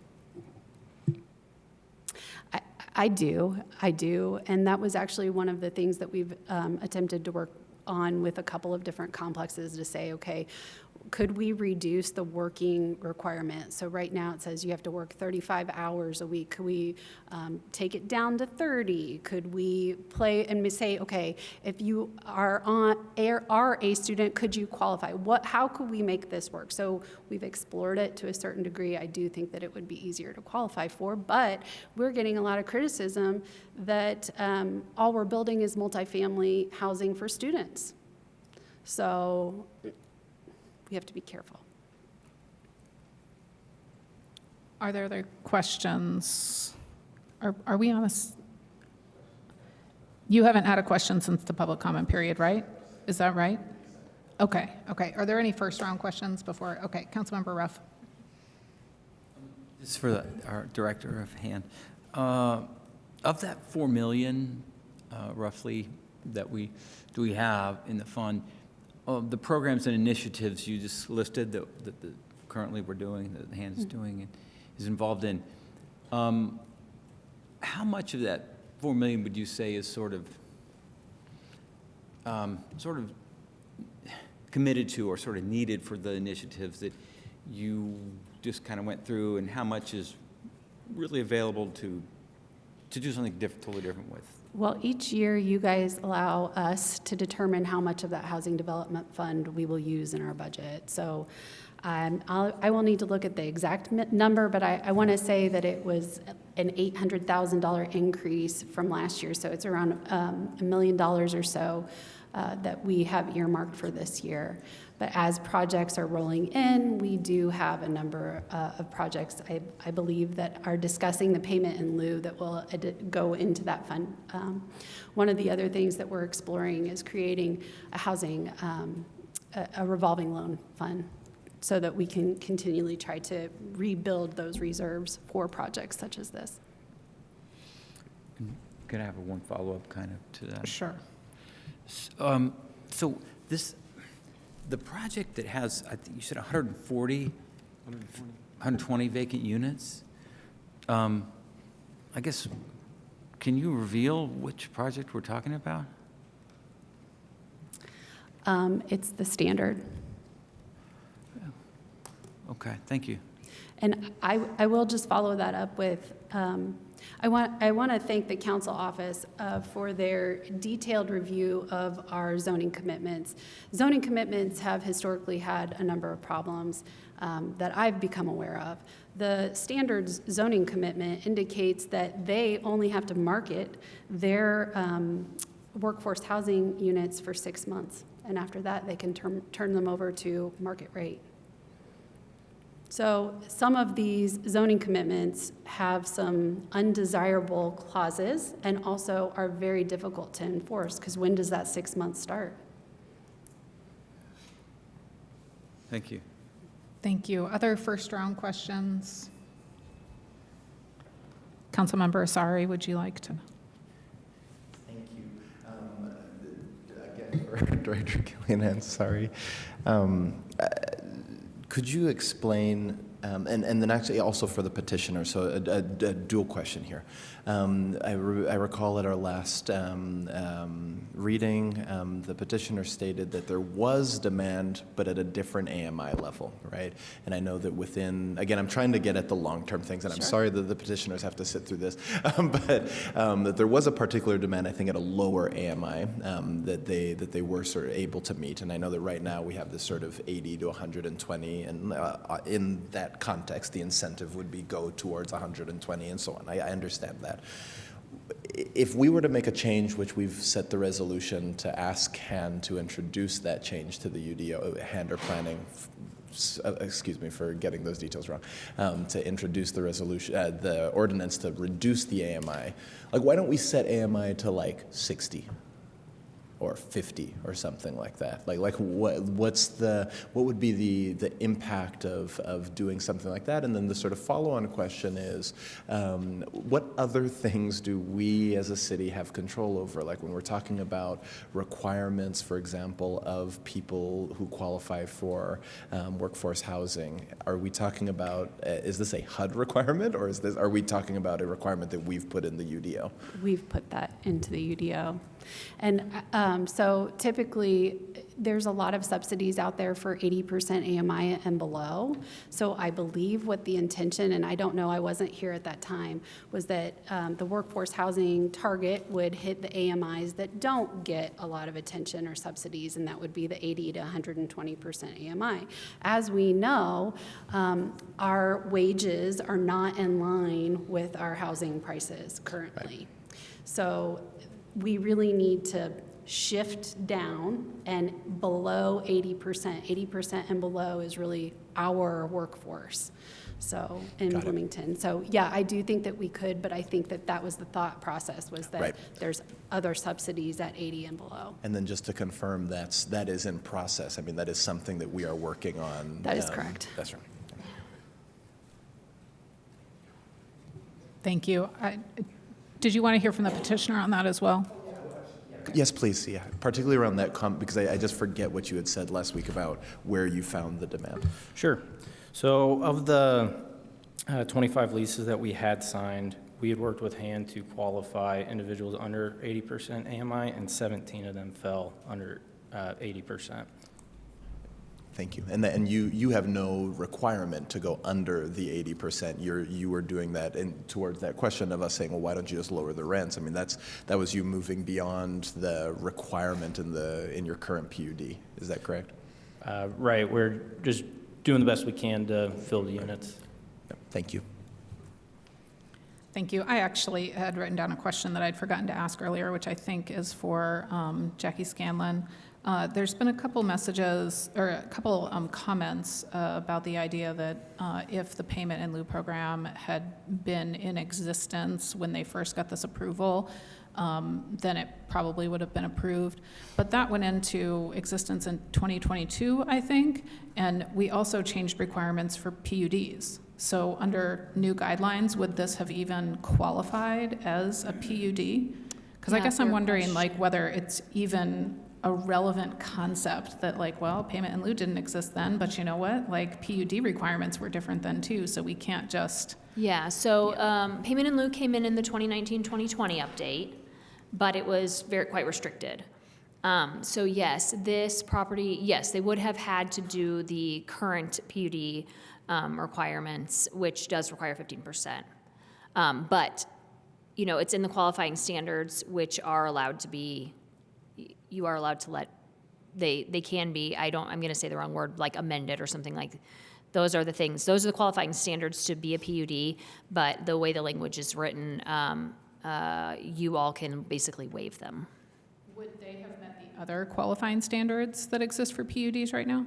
I do, and that was actually one of the things that we've attempted to work on with a couple of different complexes to say, okay, could we reduce the working requirement? So right now it says you have to work 35 hours a week. Could we take it down to 30? Could we play and say, okay, if you are a student, could you qualify? How could we make this work? So we've explored it to a certain degree. I do think that it would be easier to qualify for, but we're getting a lot of criticism that all we're building is multifamily housing for students. So we have to be careful. Are there other questions? Are we on you haven't had a question since the public comment period, right? Is that right? Okay. Are there any first round questions before? Okay, Councilmember Ruff. This is for our director of hand. Of that 4 million, roughly, that we have in the fund, of the programs and initiatives you just listed that currently we're doing, that the hand is doing and is involved in, how much of that 4 million would you say is sort of committed to or sort of needed for the initiatives that you just kind of went through, and how much is really available to do something totally different with? Well, each year you guys allow us to determine how much of that housing development fund we will use in our budget. So I will need to look at the exact number, but I want to say that it was an $800,000 increase from last year. So it's around $1 million or so that we have earmarked for this year. But as projects are rolling in, we do have a number of projects, I believe, that are discussing the payment in lieu that will go into that fund. One of the other things that we're exploring is creating a housing, a revolving loan fund, so that we can continually try to rebuild those reserves for projects such as this. Could I have one follow-up kind of to that? Sure. So the project that has, I think you said 120 vacant units, I guess, can you reveal which project we're talking about? It's the standard. Okay, thank you. And I will just follow that up with, I want to thank the council office for their detailed review of our zoning commitments. Zoning commitments have historically had a number of problems that I've become aware of. The standards zoning commitment indicates that they only have to market their workforce housing units for 6 months. And after that, they can turn them over to market rate. So some of these zoning commitments have some undesirable clauses and also are very difficult to enforce, because when does that 6 months start? Thank you. Thank you. Other first round questions? Councilmember Asari, would you like to? Thank you. Again, for Director Gillian, sorry. Could you explain, and then actually also for the petitioner, so a dual question here. I recall at our last reading, the petitioner stated that there was demand, but at a different AMI level, right? And I know that within, again, I'm trying to get at the long-term things, and I'm sorry that the petitioners have to sit through this, but that there was a particular demand, I think, at a lower AMI that they were sort of able to meet. And I know that right now we have this sort of 80 to 120, and in that context, the incentive would be go towards 120 and so on. I understand that. If we were to make a change, which we've set the resolution to ask HAN to introduce that change to the UDO, HAN or planning, excuse me for getting those details wrong, to introduce the resolution, the ordinance to reduce the AMI, like why don't we set AMI to like 60? or 50 or something like that? Like what would be the impact of doing something like that? And then the sort of follow-on question is, what other things do we as a city have control over? Like when we're talking about requirements, for example, of people who qualify for workforce housing, are we talking about, is this a HUD requirement, or are we talking about a requirement that we've put in the UDO? We've put that into the UDO. And so typically, there's a lot of subsidies out there for 80% AMI and below. So I believe what the intention, and I don't know, I wasn't here at that time, was that the workforce housing target would hit the AMIs that don't get a lot of attention or subsidies, and that would be the 80 to 120% AMI. As we know, our wages are not in line with our housing prices currently. Right. So we really need to shift down and below 80%. 80% and below is really our workforce. So in Bloomington. So yeah, I do think that we could, but I think that that was the thought process, was that there's other subsidies at 80 and below. And then just to confirm, that is in process. I mean, that is something that we are working on. That is correct. That's right. Thank you. Did you want to hear from the petitioner on that as well? Yes, please. Yeah, particularly around that because I just forget what you had said last week about where you found the demand. Sure. So of the 25 leases that we had signed, we had worked with HAND to qualify individuals under 80% AMI, and 17 of them fell under 80%. Thank you. And you have no requirement to go under the 80%. You were doing that towards that question of us saying, well, why don't you just lower the rents? I mean, that was you moving beyond the requirement in your current PUD. Is that correct? Right. We're just doing the best we can to fill the units. Yep. Thank you. Thank you. I actually had written down a question that I'd forgotten to ask earlier, which I think is for Jackie Scanlon. There's been a couple messages or a couple comments about the idea that if the payment in lieu program had been in existence when they first got this approval, then it probably would have been approved. But that went into existence in 2022, I think, and we also changed requirements for PUDs. So under new guidelines, would this have even qualified as a PUD? Because I guess I'm wondering whether it's even a relevant concept that well, payment in lieu didn't exist then, but you know what? PUD requirements were different then too, so we can't just... Yeah, so payment in lieu came in the 2019-2020 update, but it was quite restricted. So yes, this property, yes, they would have had to do the current PUD requirements, which does require 15%. But, it's in the qualifying standards, which are allowed to be, you are allowed to they can be, I'm going to say the wrong word, amended or something like. Those are the things, those are the qualifying standards to be a PUD, but the way the language is written, you all can basically waive them. Would they have met the other qualifying standards that exist for PUDs right now?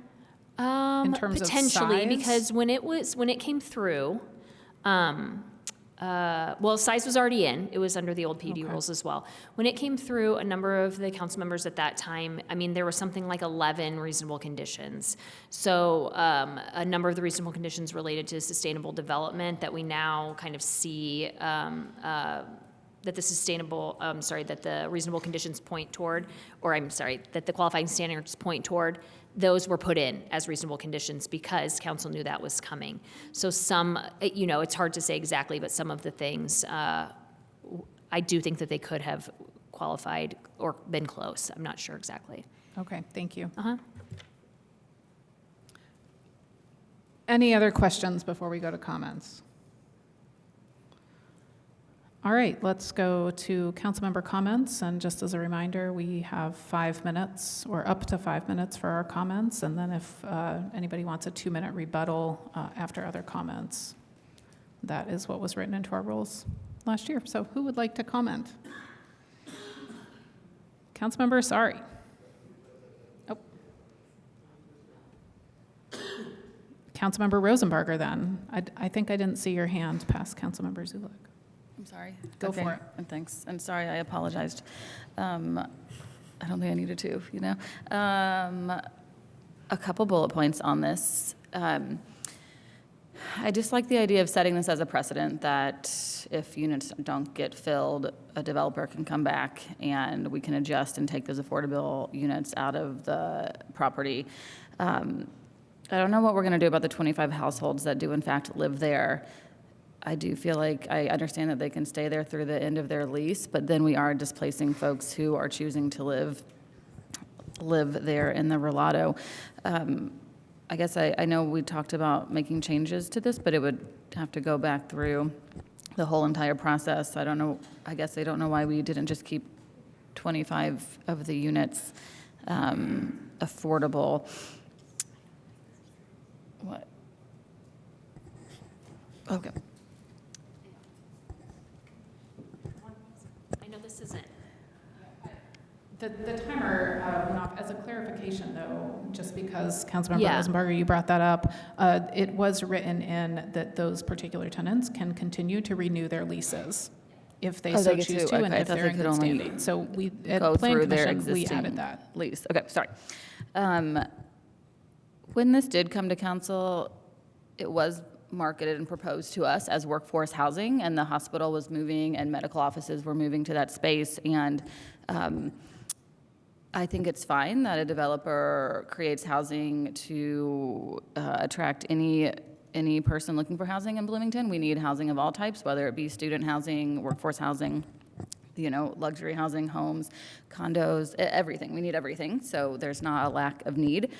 In terms potentially, of size? because when it came through, size was already in. It was under the old PUD rules as well. When it came through, a number of the council members at that time, there was something like 11 reasonable conditions. So a number of the reasonable conditions related to sustainable development that we now kind of see that the reasonable conditions point toward, that the qualifying standards point toward, those were put in as reasonable conditions because council knew that was coming. So some, it's hard to say exactly, but some of the things, I do think that they could have qualified or been close. I'm not sure exactly. Okay, thank you. Uh-huh. Any other questions before we go to comments? All right, let's go to council member comments. And just as a reminder, we have 5 minutes or up to 5 minutes for our comments. And then if anybody wants a 2-minute rebuttal after other comments, that is what was written into our rules last year. So who would like to comment? Councilmember Asari. Oh. Councilmember Rosenbarger then. I think I didn't see your hand past Councilmember Zulik. I'm sorry. Go for it. And thanks. And sorry, I apologized. I don't think I needed to, you know. A couple bullet points on this. I just like the idea of setting this as a precedent that if units don't get filled, a developer can come back and we can adjust and take those affordable units out of the property. I don't know what we're going to do about the 25 households that do in fact live there. I do feel like I understand that they can stay there through the end of their lease, but then we are displacing folks who are choosing to live there in the Rolado. I guess I know we talked about making changes to this, but it would have to go back through the whole entire process. I don't know, I guess I don't know why we didn't just keep 25 of the units affordable. What? Okay. I know this isn't. The timer went off. As a clarification, though, just because Councilmember Yeah. Rosenberger, you brought that up, it was written in that those particular tenants can continue to renew their leases if they so get choose to. to, and Okay, I if thought they're they in could good only standing. So we, at go Plan through their Commission, we existing added that. lease. Okay, sorry. When this did come to council, it was marketed and proposed to us as workforce housing, and the hospital was moving and medical offices were moving to that space. And I think it's fine that a developer creates housing to attract any person looking for housing in Bloomington. We need housing of all types, whether it be student housing, workforce housing, you know, luxury housing, homes, condos, everything. We need everything, so there's not a lack of need.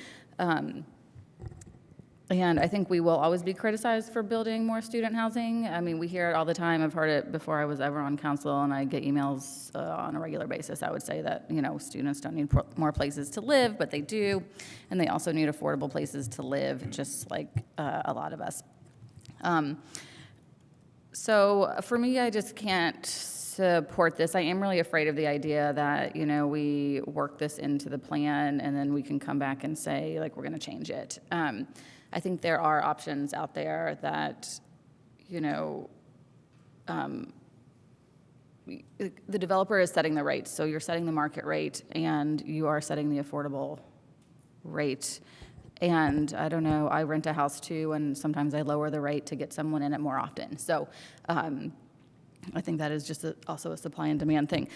And I think we will always be criticized for building more student housing. I mean, we hear it all the time. I've heard it before I was ever on council, and I get emails on a regular basis. I would say that, you know, students don't need more places to live, but they do. And they also need affordable places to live, just like a lot of us. So for me, I just can't support this. I am really afraid of the idea that, you know, we work this into the plan and then we can come back and say, like, we're going to change it. I think there are options out there that, you know, the developer is setting the rates. So you're setting the market rate and you are setting the affordable rate. And I don't know, I rent a house too, and sometimes I lower the rate to get someone in it more often. So I think that is just also a supply and demand thing.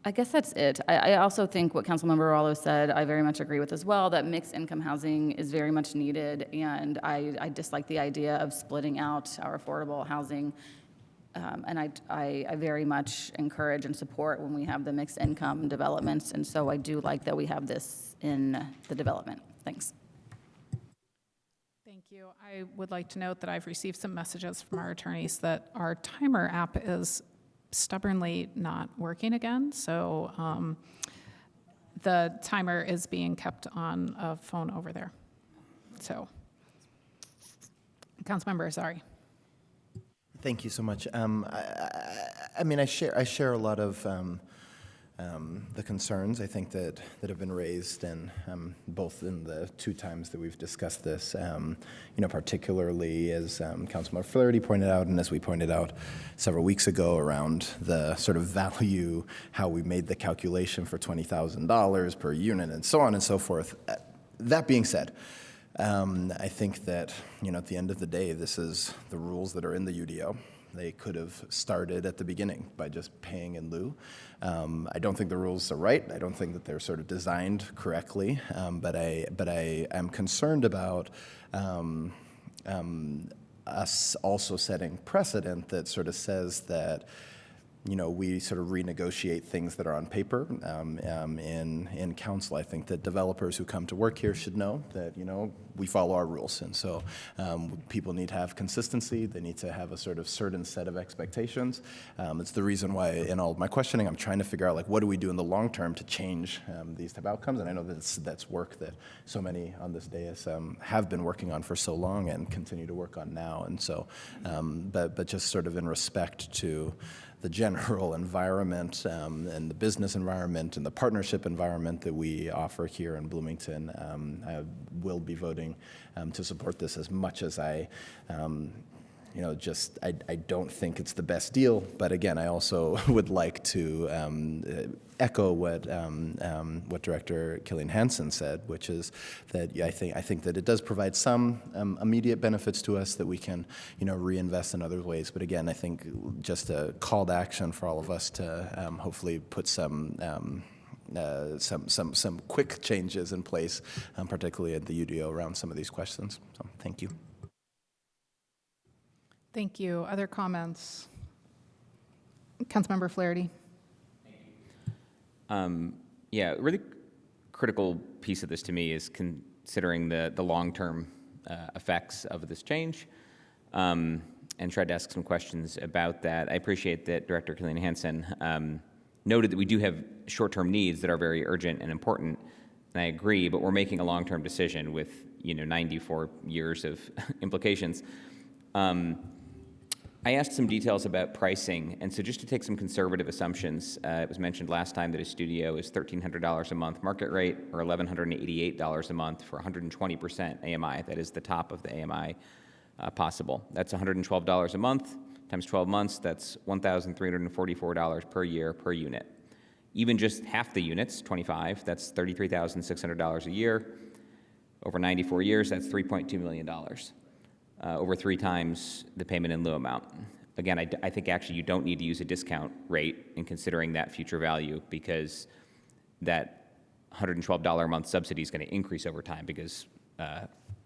I guess that's it. I also think what Councilmember Rallo said, I very much agree with as well, that mixed income housing is very much needed, and I dislike the idea of splitting out our affordable housing. And I very much encourage and support when we have the mixed income developments, and so I do like that we have this in the development. Thanks. Thank you. I would like to note that I've received some messages from our attorneys that our timer app is stubbornly not working again. So the timer is being kept on a phone over there. So, Councilmember, sorry. Thank you so much. I mean, I share a lot of the concerns I think that have been raised, and both in the two times that we've discussed this, you know, particularly as Councilmember Flaherty pointed out, and as we pointed out several weeks ago around the sort of value, how we made the calculation for $20,000 per unit, and so on and so forth. That being said, I think that, you know, at the end of the day, this is the rules that are in the UDO. They could have started at the beginning by just paying in lieu. I don't think the rules are right. I don't think that they're sort of designed correctly. But I am concerned about us also setting precedent that sort of says that, you know, we sort of renegotiate things that are on paper in council. I think that developers who come to work here should know that, you know, we follow our rules. And so people need to have consistency. They need to have a sort of certain set of expectations. It's the reason why in all of my questioning, I'm trying to figure out, like, what do we do in the long term to change these type of outcomes? And I know that that's work that so many on this dais have been working on for so long and continue to work on now. And so, but just sort of in respect to the general environment and the business environment and the partnership environment that we offer here in Bloomington, I will be voting to support this as much as I I don't think it's the best deal, but again, I also would like to echo what Director Killian Hansen said, which is that I think that it does provide some immediate benefits to us that we can, reinvest in other ways. But again, I think just a call to action for all of us to hopefully put some quick changes in place, particularly at the UDO around some of these questions. So, thank you. Thank you. Other comments? Councilmember Flaherty. Yeah, a really critical piece of this to me is considering the long-term effects of this change, and tried to ask some questions about that. I appreciate that Director Killian Hansen noted that we do have short-term needs that are very urgent and important, and I agree, but we're making a long-term decision with 94 years of implications. I asked some details about pricing, and so just to take some conservative assumptions, it was mentioned last time that a studio is $1,300 a month market rate, or $1,188 a month for 120% AMI. That is the top of the AMI possible. That's $112 a month times 12 months. That's $1,344 per year per unit. Even just half the units, 25, that's $33,600 a year. Over 94 years, that's $3.2 million. Over 3 times the payment in lieu amount. Again, I think actually you don't need to use a discount rate in considering that future value, because that $112 a month subsidy is going to increase over time because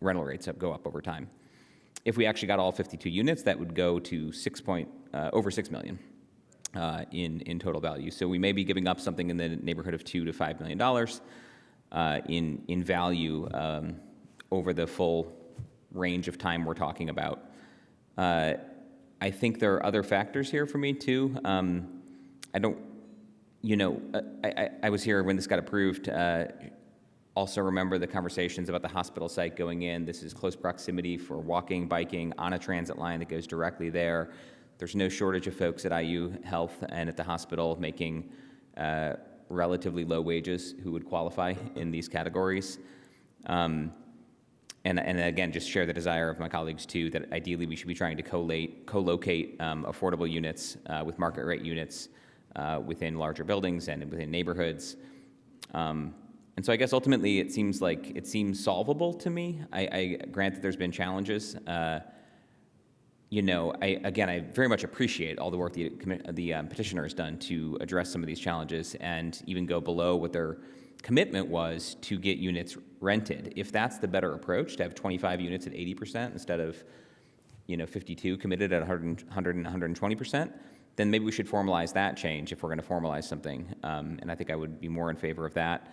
rental rates go up over time. If we actually got all 52 units, that would go to over $6 million in total value. So we may be giving up something in the neighborhood of $2 to $5 million in value over the full range of time we're talking about. I think there are other factors here for me too. I was here when this got approved. Also remember the conversations about the hospital site going in. This is close proximity for walking, biking, on a transit line that goes directly there. There's no shortage of folks at IU Health and at the hospital making relatively low wages who would qualify in these categories. And again, just share the desire of my colleagues too, that ideally we should be trying to co-locate affordable units with market rate units within larger buildings and within neighborhoods. And so I guess ultimately it seems solvable to me. I grant that there's been challenges. I very much appreciate all the work the petitioner has done to address some of these challenges and even go below what their commitment was to get units rented. If that's the better approach, to have 25 units at 80% instead of 52 committed at 100 and 120%, then maybe we should formalize that change if we're going to formalize something. And I think I would be more in favor of that.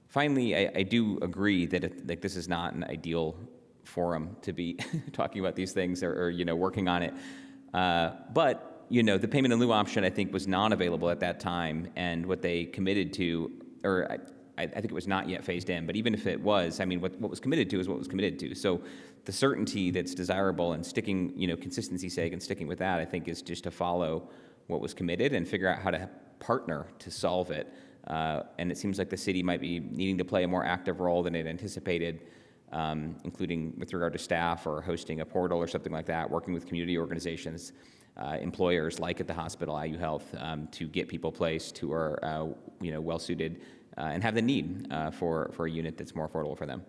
Finally, I do agree that this is not an ideal forum to be talking about these things or working on it. But the payment in lieu option, I think, was not available at that time, and what they committed to, or I think it was not yet phased in, but even if it was, what was committed to is what was committed to. So the certainty that's desirable and sticking, consistency's sake and sticking with that, I think, is just to follow what was committed and figure out how to partner to solve it. And it seems like the city might be needing to play a more active role than it anticipated, including with regard to staff or hosting a portal or something like that, working with community organizations, employers like at the hospital, IU Health, to get people placed who are well-suited and have the need for a unit that's more affordable for them.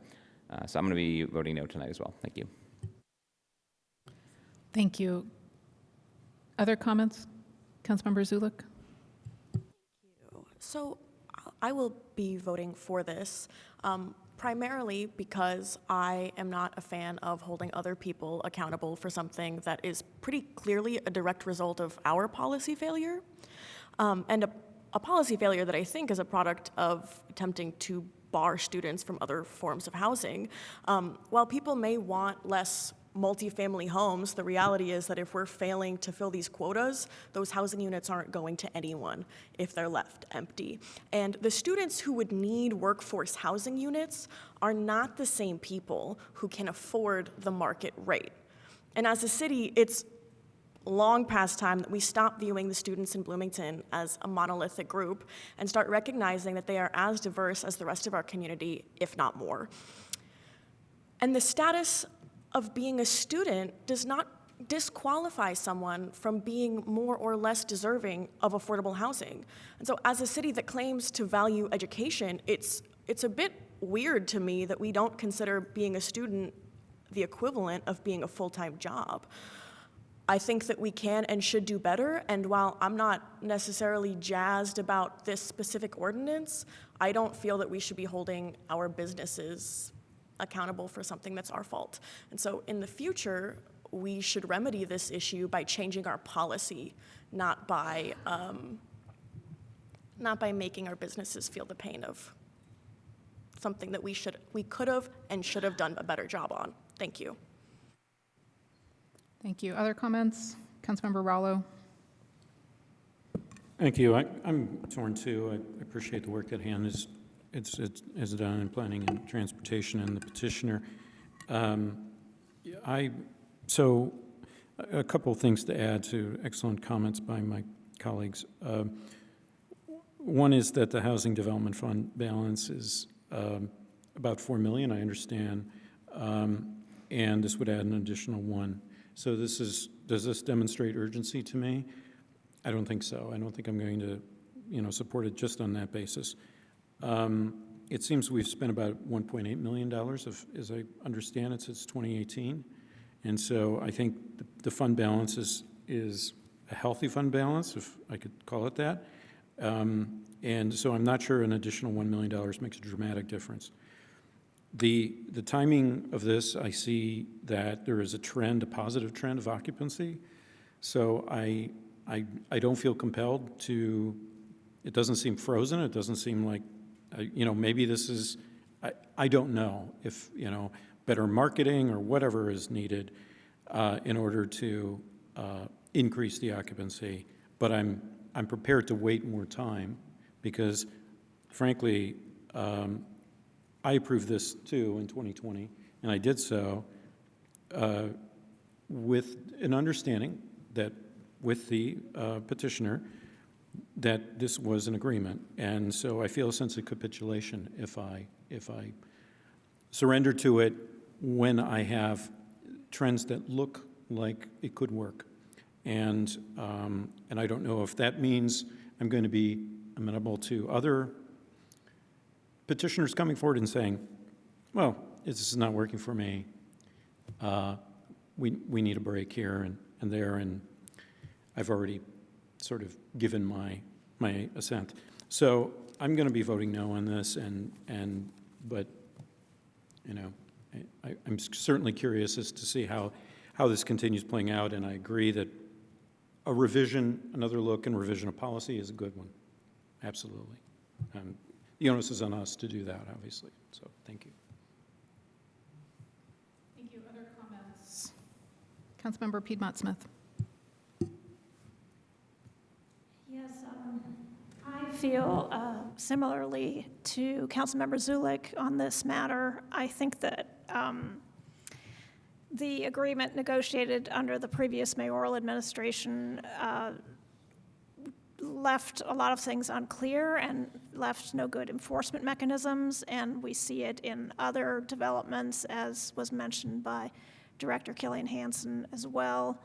So I'm going to be voting no tonight as well. Thank you. Thank you. Other comments? Councilmember Zulik? So I will be voting for this, primarily because I am not a fan of holding other people accountable for something that is pretty clearly a direct result of our policy failure, and a policy failure that I think is a product of attempting to bar students from other forms of housing. While people may want less multifamily homes, the reality is that if we're failing to fill these quotas, those housing units aren't going to anyone if they're left empty. And the students who would need workforce housing units are not the same people who can afford the market rate. And as a city, it's long past time that we stop viewing the students in Bloomington as a monolithic group and start recognizing that they are as diverse as the rest of our community, if not more. And the status of being a student does not disqualify someone from being more or less deserving of affordable housing. And so as a city that claims to value education, it's a bit weird to me that we don't consider being a student the equivalent of being a full-time job. I think that we can and should do better, and while I'm not necessarily jazzed about this specific ordinance, I don't feel that we should be holding our businesses accountable for something that's our fault. And so in the future, we should remedy this issue by changing our policy, not by making our businesses feel the pain of something that we could have and should have done a better job on. Thank you. Thank you. Other comments? Councilmember Rallo. Thank you. I'm torn too. I appreciate the work that Han is done in planning and transportation and the petitioner. So a couple of things to add to excellent comments by my colleagues. One is that the Housing Development Fund balance is about $4 million, I understand, and this would add an additional $1. So does this demonstrate urgency to me? I don't think so. I don't think I'm going to, support it just on that basis. It seems we've spent about $1.8 million, as I understand it, since 2018. And so I think the fund balance is a healthy fund balance, if I could call it that. And so I'm not sure an additional $1 million makes a dramatic difference. The timing of this, I see that there is a positive trend of occupancy. So I don't feel compelled to, it doesn't seem frozen. It doesn't seem like, maybe this is, I don't know if, better marketing or whatever is needed in order to increase the occupancy. But I'm prepared to wait more time because, frankly, I approved this too in 2020, and I did so with an understanding that with the petitioner that this was an agreement. And so I feel a sense of capitulation if I surrender to it when I have trends that look like it could work. And I don't know if that means I'm going to be amenable to other petitioners coming forward and saying, well, this is not working for me. We need a break here and there, and I've already sort of given my assent. So I'm going to be voting no on this, but I'm certainly curious as to see how this continues playing out, and I agree that a revision, another look and revision of policy is a good one. Absolutely. The onus is on us to do that, obviously. So thank you. Thank you. Other comments? Councilmember Piedmont Smith. Yes, I feel similarly to Councilmember Zulik on this matter. I think that the agreement negotiated under the previous mayoral administration left a lot of things unclear and left no good enforcement mechanisms, and we see it in other developments, as was mentioned by Director Killian Hansen as well.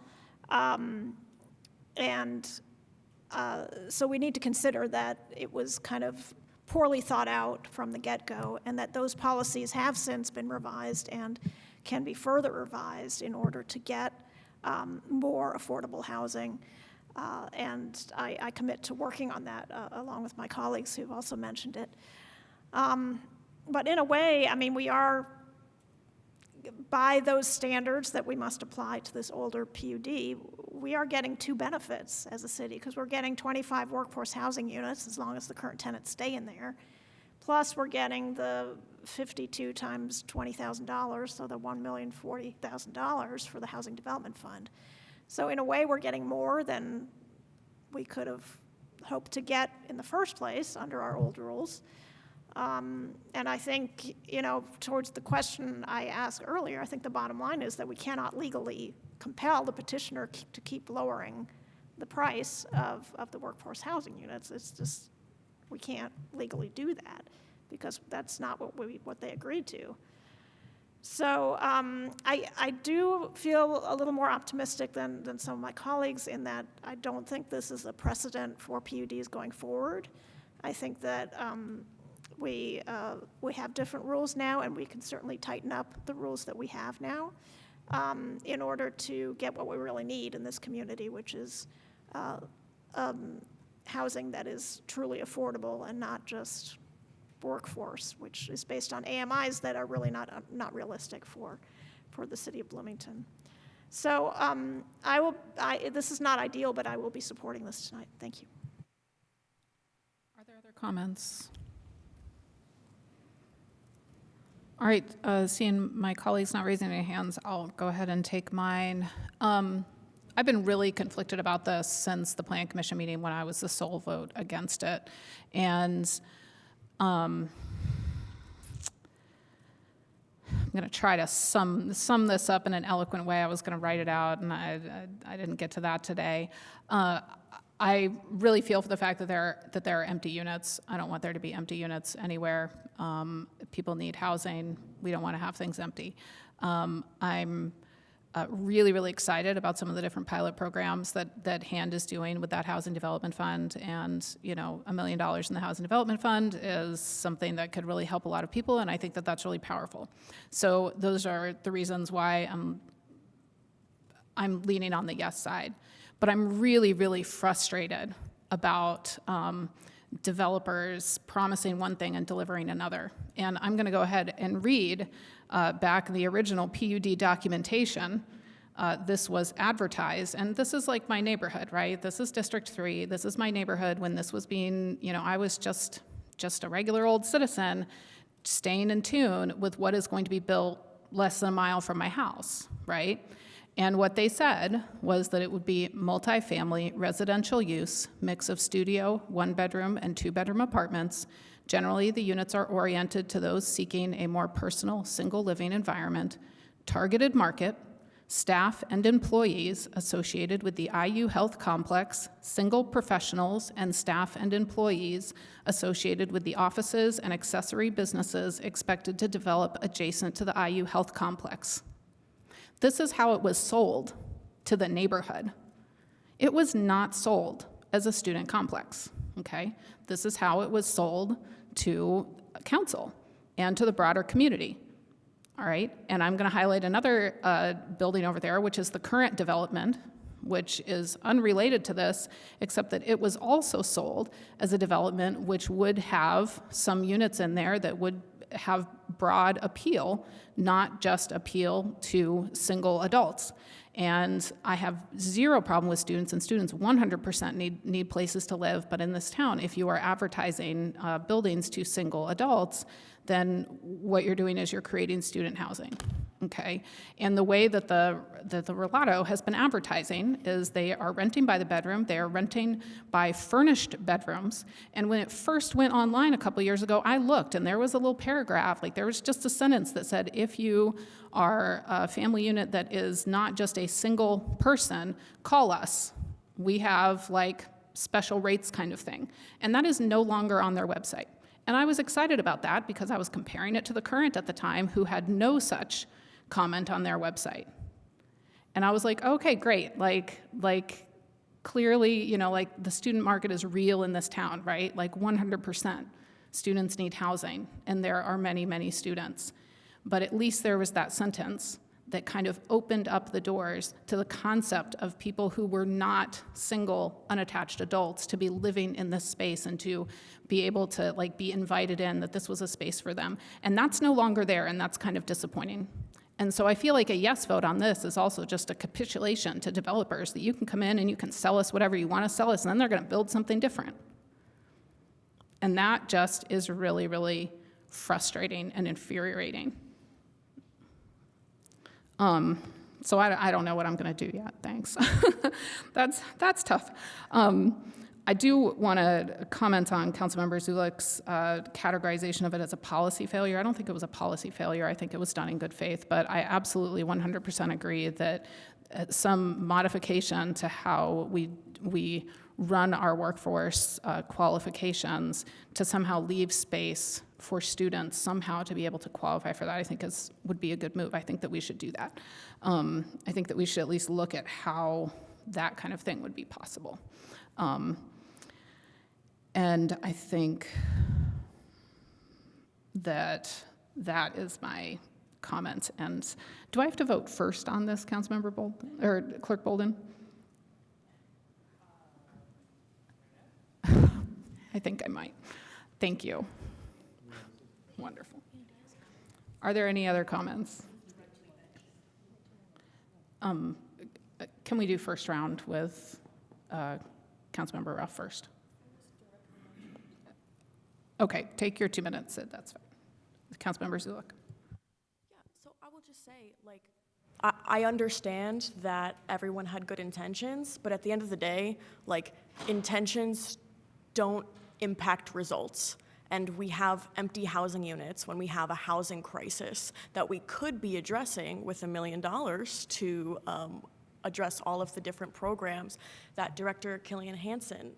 So we need to consider that it was kind of poorly thought out from the get-go, and that those policies have since been revised and can be further revised in order to get more affordable housing. And I commit to working on that along with my colleagues who've also mentioned it. But in a way, I mean, we are, by those standards that we must apply to this older PUD, we are getting two benefits as a city, because we're getting 25 workforce housing units as long as the current tenants stay in there. Plus, we're getting the 52 times $20,000, so the $1,040,000 for the Housing Development Fund. So in a way, we're getting more than we could have hoped to get in the first place under our old rules. And I think, towards the question I asked earlier, I think the bottom line is that we cannot legally compel the petitioner to keep lowering the price of the workforce housing units. It's just, we can't legally do that because that's not what they agreed to. So I do feel a little more optimistic than some of my colleagues in that I don't think this is a precedent for PUDs going forward. I think that we have different rules now, and we can certainly tighten up the rules that we have now in order to get what we really need in this community, which is housing that is truly affordable and not just workforce, which is based on AMIs that are really not realistic for the city of Bloomington. So this is not ideal, but I will be supporting this tonight. Thank you. Are there other comments? All right, seeing my colleagues not raising any hands, I'll go ahead and take mine. I've been really conflicted about this since the Plan Commission meeting when I was the sole vote against it. And I'm going to try to sum this up in an eloquent way. I was going to write it out, and I didn't get to that today. I really feel for the fact that there are empty units. I don't want there to be empty units anywhere. People need housing. We don't want to have things empty. I'm really, really excited about some of the different pilot programs that HAND is doing with that Housing Development Fund. And, $1 million in the Housing Development Fund is something that could really help a lot of people, and I think that that's really powerful. So those are the reasons why I'm leaning on the yes side. But I'm really, really frustrated about developers promising one thing and delivering another. And I'm going to go ahead and read back the original PUD documentation. This was advertised, and this is like my neighborhood, right? This is District 3. This is my neighborhood when this was being, I was just a regular old citizen staying in tune with what is going to be built less than a mile from my house, right? And what they said was that it would be multifamily residential use, mix of studio, 1-bedroom, and 2-bedroom apartments. Generally, the units are oriented to those seeking a more personal, single living environment, targeted market, staff and employees associated with the IU Health Complex, single professionals and staff and employees associated with the offices and accessory businesses expected to develop adjacent to the IU Health Complex. This is how it was sold to the neighborhood. It was not sold as a student complex, okay? This is how it was sold to council and to the broader community, all right? And I'm gonna highlight another building over there, which is the current development, which is unrelated to this, except that it was also sold as a development which would have some units in there that would have broad appeal, not just appeal to single adults. And I have zero problem with students, and students 100% need places to live. But in this town, if you are advertising buildings to single adults, then what you're doing is you're creating student housing, okay? And the way that the Relato has been advertising is they are renting by the bedroom, they are renting by furnished bedrooms, and when it first went online a couple years ago, I looked, and there was a little paragraph, like there was just a sentence that said, if you are a family unit that is not just a single person, call us. We have like special rates kind of thing. And that is no longer on their website. And I was excited about that because I was comparing it to the Current at the time, who had no such comment on their website. And I was like, okay, great. Like clearly, like the student market is real in this town, right? Like 100% students need housing, and there are many, many students. But at least there was that sentence that kind of opened up the doors to the concept of people who were not single, unattached adults to be living in this space and to be able to be invited in, that this was a space for them. And that's no longer there, and that's kind of disappointing. And so I feel like a yes vote on this is also just a capitulation to developers that you can come in and you can sell us whatever you want to sell us, and then they're going to build something different. And that just is really, really frustrating and infuriating. So I don't know what I'm going to do yet. Thanks. That's tough. I do want to comment on Councilmember Zulick's categorization of it as a policy failure. I don't think it was a policy failure. I think it was done in good faith, but I absolutely 100% agree that some modification to how we run our workforce qualifications to somehow leave space for students somehow to be able to qualify for that, I think would be a good move. I think that we should do that. I think that we should at least look at how that kind of thing would be possible. And I think that is my comment. And do I have to vote first on this, Councilmember Bolden, or Clerk Bolden? I think I might. Thank you. Wonderful. Are there any other comments? Can we do first round with Councilmember Ruff first? Okay, take your 2 minutes, Sid, that's fine. Councilmember Zulik. Yeah, so I will just say, like, I understand that everyone had good intentions, but at the end of the day, like, intentions don't impact results. And we have empty housing units when we have a housing crisis that we could be addressing with $1 million to address all of the different programs that Director Killian Hansen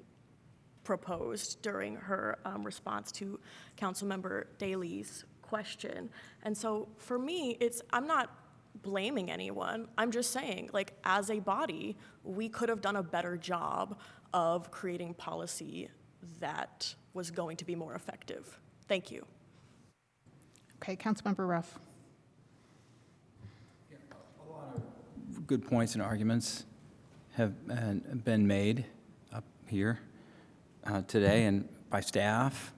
proposed during her response to Councilmember Daley's question. And so for me, I'm not blaming anyone. I'm just saying, like, as a body, we could have done a better job of creating policy that was going to be more effective. Thank you. Okay, Councilmember Ruff. A lot of good points and arguments have been made up here today and by staff.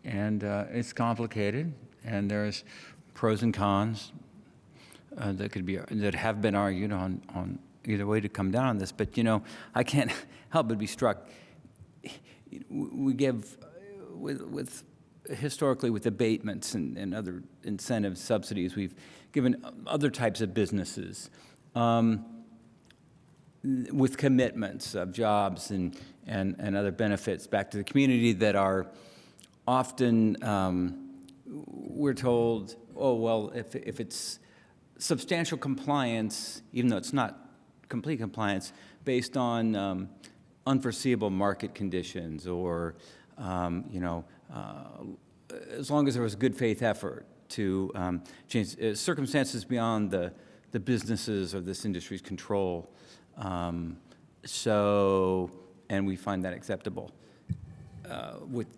And it's complicated, and there's pros and cons that have been argued on either way to come down on this. But, you know, I can't help but be struck. We give, historically with abatements and other incentive subsidies, we've given other types of businesses with commitments of jobs and other benefits back to the community that are often, we're told, oh, well, if it's substantial compliance, even though it's not complete compliance, based on unforeseeable market conditions or, you know, as long as there was good faith effort to change circumstances beyond the businesses or this industry's control. And we find that acceptable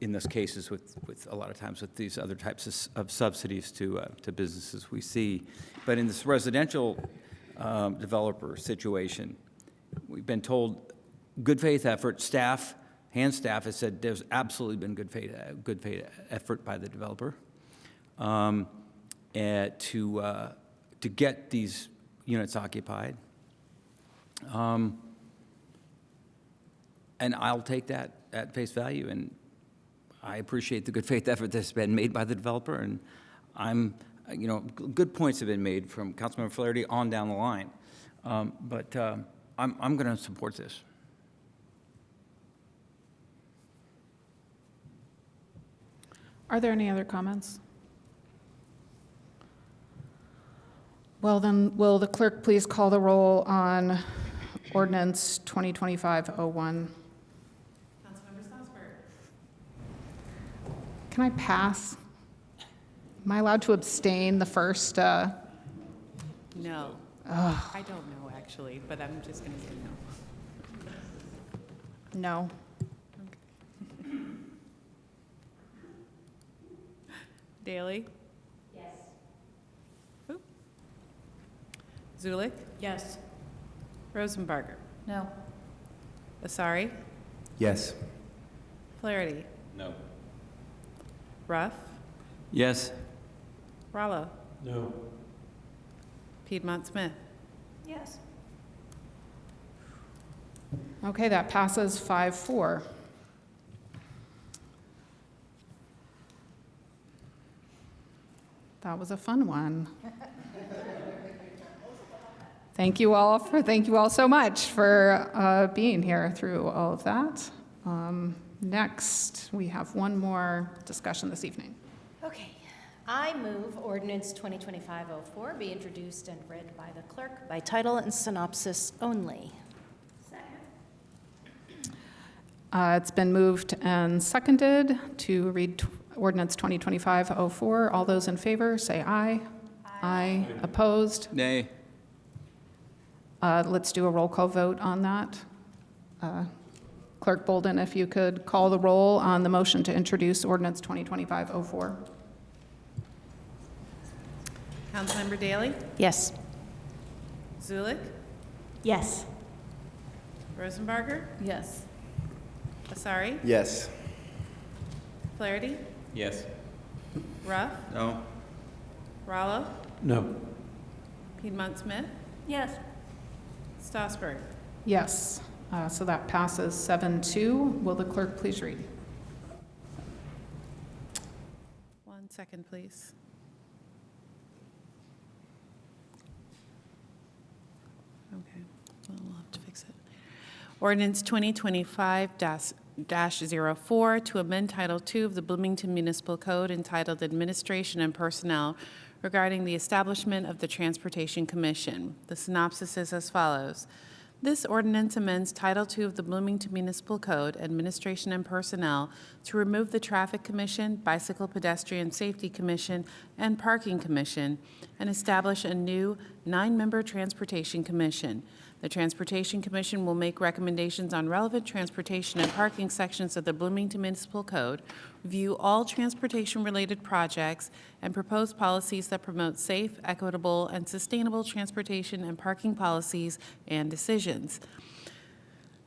in those cases with a lot of times with these other types of subsidies to businesses we see. But in this residential developer situation, we've been told good faith effort. Hand staff has said there's absolutely been good faith effort by the developer to get these units occupied. And I'll take that at face value, and I appreciate the good faith effort that's been made by the developer, and you know, good points have been made from Councilmember Flaherty on down the line, but I'm going to support this. Are there any other comments? Well, then, will the clerk please call the roll on ordinance 2025-01? Councilmember Strasburg. Can I pass? Am I allowed to abstain the first? No. I don't know, actually, but I'm just going to say no. No. Daley? Yes. Zulik? Yes. Rosenbarger? No. Asari? Yes. Flaherty? No. Ruff? Yes. Rallo? No. Piedmont Smith? Yes. Okay, that passes 5-4. That was a fun one. Thank you all so much for being here through all of that. Next, we have one more discussion this evening. Okay. I move ordinance 2025-04 be introduced and read by the clerk by title and synopsis only. It's been moved and seconded to read ordinance 2025-04. All those in favor, say aye. Aye. Opposed? Nay. Let's do a roll call vote on that. Clerk Bolden, if you could call the roll on the motion to introduce ordinance 2025-04. Councilmember Daley? Yes. Zulik? Yes. Rosenbarger? Yes. Asari? Yes. Flaherty? Yes. Ruff? No. Rallo? No. Piedmont Smith? Yes. Strasburg? Yes. So that passes 7-2. Will the clerk please read? 1 second, please. Okay, well, we'll have to fix it. Ordinance 2025-04 to amend Title II of the Bloomington Municipal Code entitled Administration and Personnel regarding the establishment of the Transportation Commission. The synopsis is as follows. This ordinance amends Title II of the Bloomington Municipal Code, Administration and Personnel, to remove the Traffic Commission, Bicycle Pedestrian Safety Commission, and Parking Commission, and establish a new 9-member Transportation Commission. The Transportation Commission will make recommendations on relevant transportation and parking sections of the Bloomington Municipal Code, review all transportation-related projects, and propose policies that promote safe, equitable, and sustainable transportation and parking policies and decisions.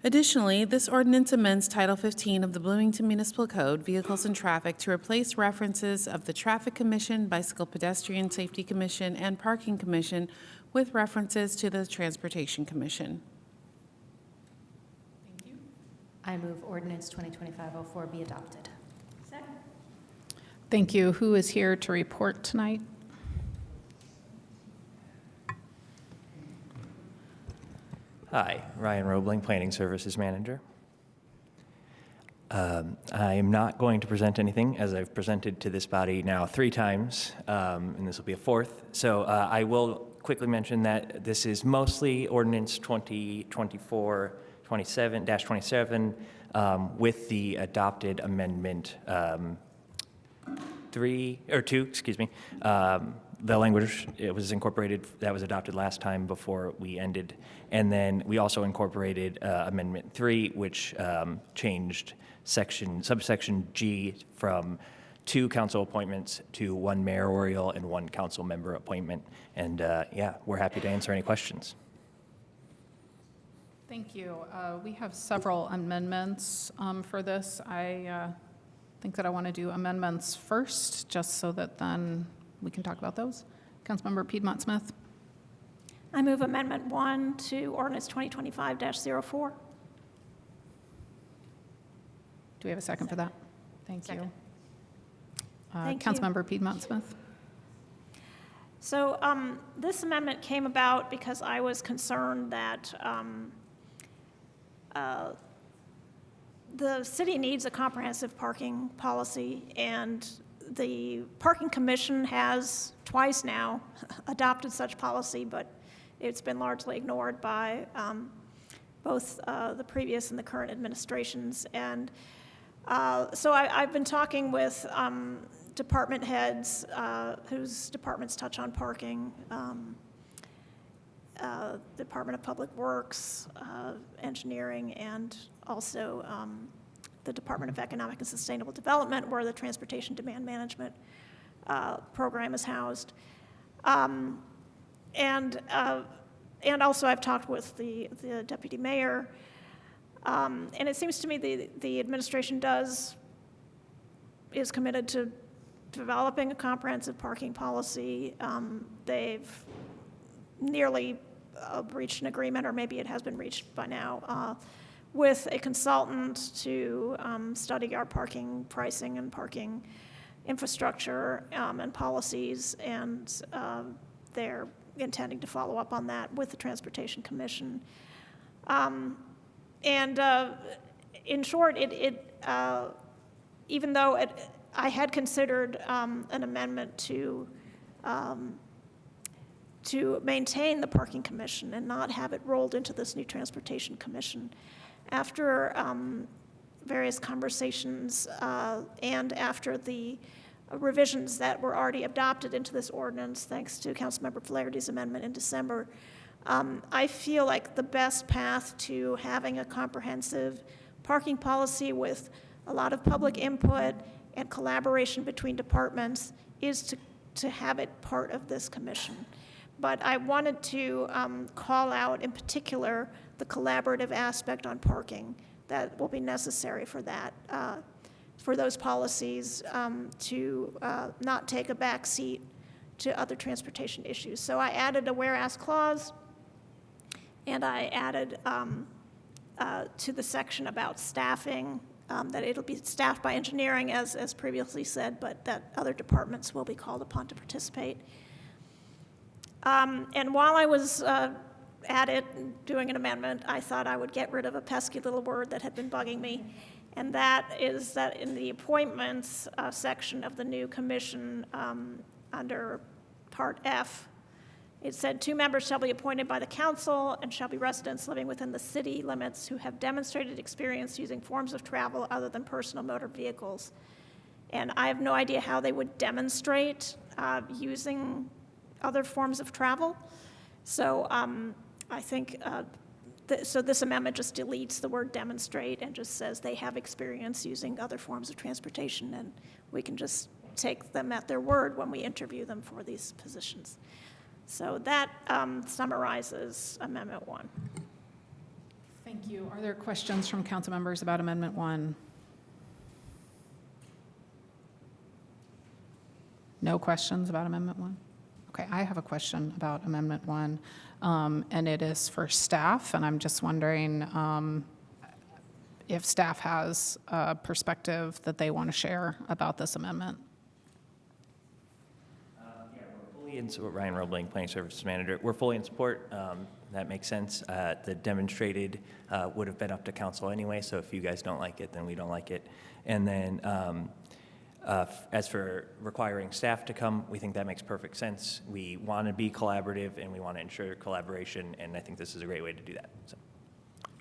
Additionally, this ordinance amends Title 15 of the Bloomington Municipal Code, Vehicles and Traffic, to replace references of the Traffic Commission, Bicycle Pedestrian Safety Commission, and Parking Commission with references to the Transportation Commission. I move ordinance 2025-04 be adopted. Second. Thank you. Who is here to report tonight? Hi, Ryan Roebling, Planning Services Manager. I am not going to present anything, as I've presented to this body now 3 times, and this will be a 4th. So I will quickly mention that this is mostly Ordinance 2024-27 with the adopted Amendment 2, excuse me. The language, it was incorporated, that was adopted last time before we ended. And then we also incorporated Amendment 3, which changed subsection G from 2 council appointments to 1 mayoral and 1 council member appointment. And yeah, we're happy to answer any questions. Thank you. We have several amendments for this. I think that I want to do amendments first, just so that then we can talk about those. Councilmember Piedmont Smith. I move Amendment 1 to Ordinance 2025-04. Do we have a second for that? Thank you. Thank you. Councilmember Piedmont Smith. So this amendment came about because I was concerned that the city needs a comprehensive parking policy, and the Parking Commission has twice now adopted such policy, but it's been largely ignored by both the previous and the current administrations. And so I've been talking with department heads whose departments touch on parking, Department of Public Works, Engineering, and also the Department of Economic and Sustainable Development, where the Transportation Demand Management program is housed. And also I've talked with the deputy mayor, and it seems to me the administration is committed to developing a comprehensive parking policy. They've nearly reached an agreement, or maybe it has been reached by now, with a consultant to study our parking pricing and parking infrastructure and policies, and they're intending to follow up on that with the Transportation Commission. And in short, even though I had considered an amendment to maintain the Parking Commission and not have it rolled into this new Transportation Commission, after various conversations and after the revisions that were already adopted into this ordinance, thanks to Councilmember Flaherty's amendment in December, I feel like the best path to having a comprehensive parking policy with a lot of public input and collaboration between departments is to have it part of this commission. But I wanted to call out in particular the collaborative aspect on parking that will be necessary for that, for those policies to not take a back seat to other transportation issues. So I added a whereas clause, and I added to the section about staffing, that it'll be staffed by engineering, as previously said, but that other departments will be called upon to participate. And while I was at it doing an amendment, I thought I would get rid of a pesky little word that had been bugging me, and that is that in the appointments section of the new commission under Part F, it said 2 members shall be appointed by the council and shall be residents living within the city limits who have demonstrated experience using forms of travel other than personal motor vehicles. And I have no idea how they would demonstrate using other forms of travel. So I think, so this amendment just deletes the word demonstrate and just says they have experience using other forms of transportation, and we can just take them at their word when we interview them for these positions. So that summarizes Amendment 1. Thank you. Are there questions from council members about Amendment 1? No questions about Amendment 1? Okay, I have a question about Amendment 1, and it is for staff, and I'm just wondering if staff has a perspective that they want to share about this amendment. Ryan Roebling, Planning Services Manager. We're fully in support. That makes sense. The demonstrated would have been up to council anyway, so if you guys don't like it, then we don't like it. And then as for requiring staff to come, we think that makes perfect sense. We want to be collaborative and we want to ensure collaboration, and I think this is a great way to do that. So.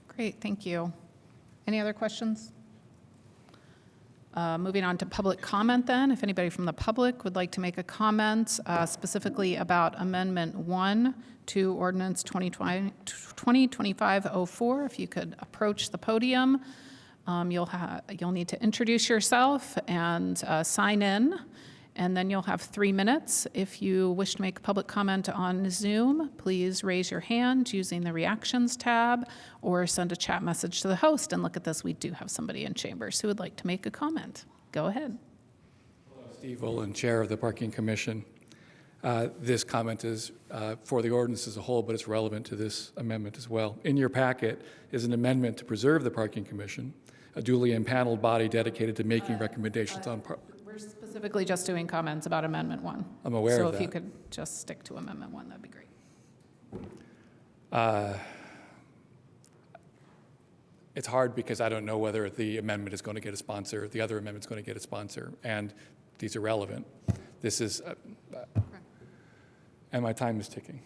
Great, thank you. Any other questions? Moving on to public comment then. If anybody from the public would like to make a comment specifically about Amendment 1 to Ordinance 2025-04, if you could approach the podium. You'll need to introduce yourself and sign in, and then you'll have 3 minutes. If you wish to make a public comment on Zoom, please raise your hand using the Reactions tab or send a chat message to the host. And look at this, we do have somebody in chambers who would like to make a comment. Go ahead. Hello, Steve Olin, Chair of the Parking Commission. This comment is for the ordinance as a whole, but it's relevant to this amendment as well. In your packet is an amendment to preserve the Parking Commission, a duly empaneled body dedicated to making recommendations on We're specifically just doing comments about Amendment 1. I'm aware of So that. if you could just stick to Amendment 1, that'd be great. It's hard because I don't know whether the amendment is going to get a sponsor, the other amendment's going to get a sponsor, and these are relevant. This is, and my time is ticking.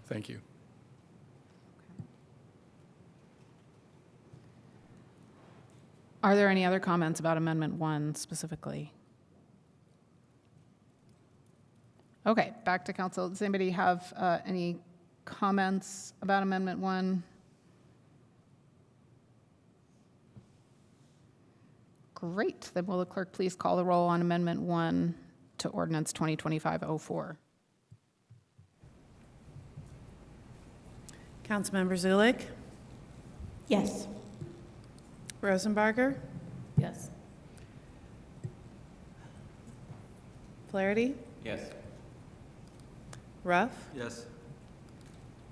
Thank you. Are there any other comments about Amendment 1 specifically? Okay, back to council. Does anybody have any comments about Amendment 1? Great. Then will the clerk please call the roll on Amendment 1 to Ordinance 2025-04? Councilmember Zulik? Yes. Rosenbarger? Yes. Flaherty? Yes. Ruff? Yes.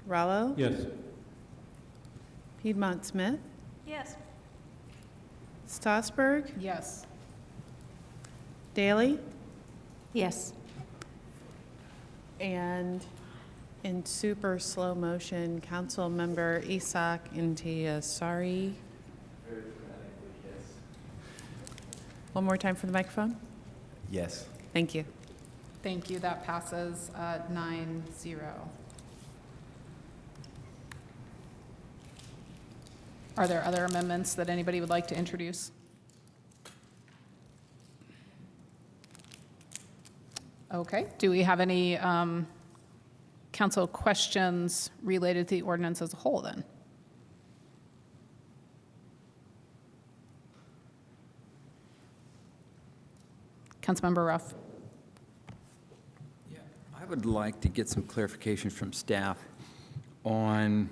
Rallo? Yes. Piedmont Smith? Yes. Strasburg? Yes. Daley? Yes. And in super slow motion, Councilmember Isak Intiasari. One more time for the microphone. Yes. Thank you. Thank you. That passes 9-0. Are there other amendments that anybody would like to introduce? Okay. Do we have any council questions related to the ordinance as a whole then? Councilmember Ruff. I would like to get some clarification from staff on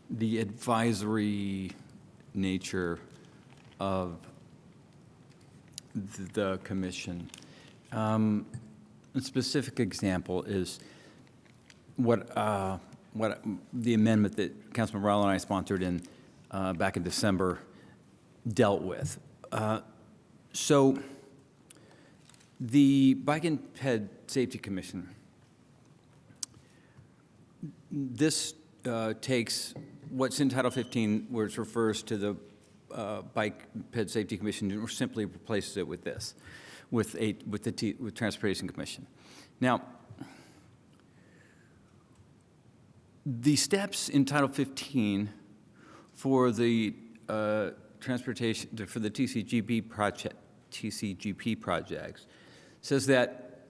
the advisory nature of the commission. A specific example is what the amendment that Councilman Rowell and I sponsored back in December dealt with. So the Bike and Ped Safety Commission, this takes what's in Title 15, where it refers to the Bike Ped Safety Commission, and simply replaces it with this, with Transportation Commission. Now, the steps in Title 15 for the transportation for the TCGP projects says that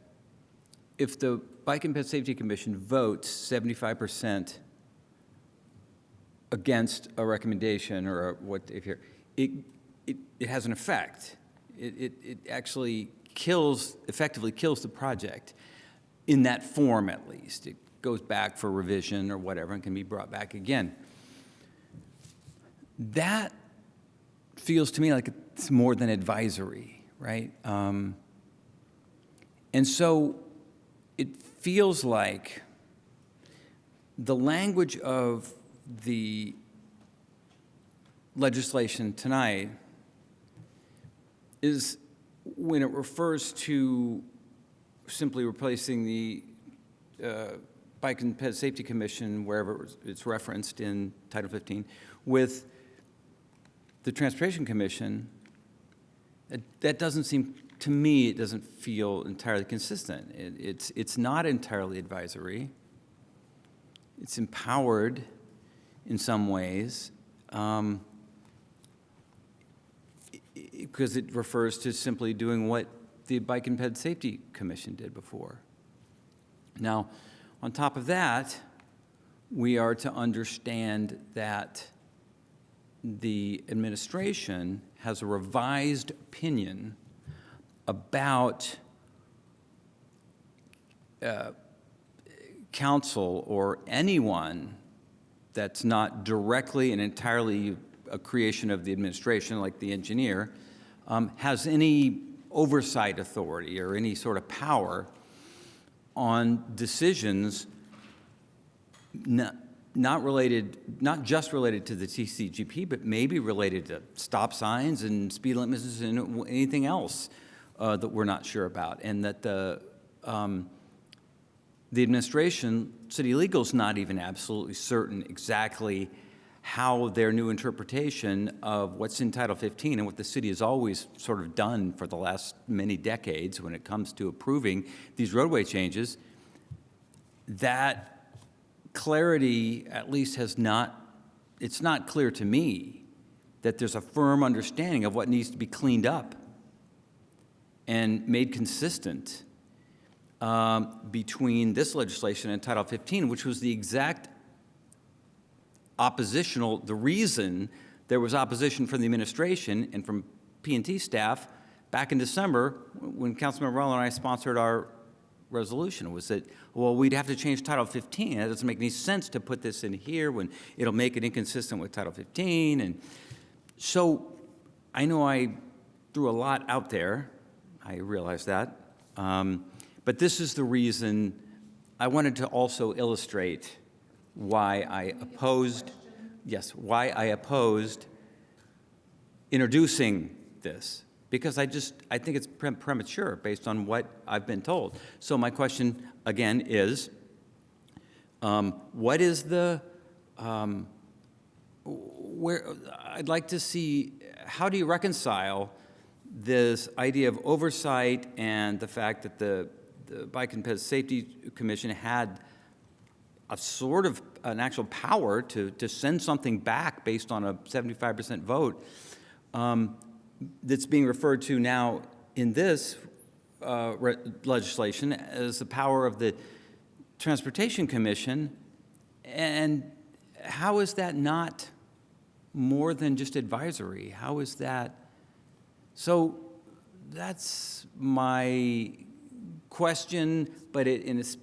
if the Bike and Ped Safety Commission votes 75% against a recommendation or it has an effect. It actually effectively kills the project in that form, at least. It goes back for revision or whatever and can be brought back again. That feels to me like it's more than advisory, right? And so it feels like the language of the legislation tonight is, when it refers to simply replacing the Bike and Ped Safety Commission, wherever it's referenced in Title 15, with the Transportation Commission, that doesn't seem, to me, it doesn't feel entirely consistent. It's not entirely advisory. It's empowered in some ways, because it refers to simply doing what the Bike and Ped Safety Commission did before. Now, on top of that, we are to understand that the administration has a revised opinion about council or anyone that's not directly and entirely a creation of the administration, like the engineer, has any oversight authority or any sort of power on decisions not just related to the TCGP, but maybe related to stop signs and speed limits and anything else that we're not sure about, and that the administration, city legal, is not even absolutely certain exactly how their new interpretation of what's in Title 15 and what the city has always sort of done for the last many decades when it comes to approving these roadway changes, that clarity at least it's not clear to me that there's a firm understanding of what needs to be cleaned up and made consistent between this legislation and Title 15, which was the exact the reason there was opposition from the administration and from P&T staff back in December when Councilman Rowell and I sponsored our resolution, was that, well, we'd have to change Title 15. It doesn't make any sense to put this in here when it'll make it inconsistent with Title 15. And so I know I threw a lot out there. I realize that. But this is the reason I wanted to also illustrate why I opposed introducing this, because I think it's premature based on what I've been told. So my question again is, what is where I'd like to see, how do you reconcile this idea of oversight and the fact that the the Bike and Ped Safety Commission had a sort of an actual power to send something back based on a 75% vote that's being referred to now in this legislation as the power of the Transportation Commission. And how is that not more than just advisory? How is that? So that's my question, but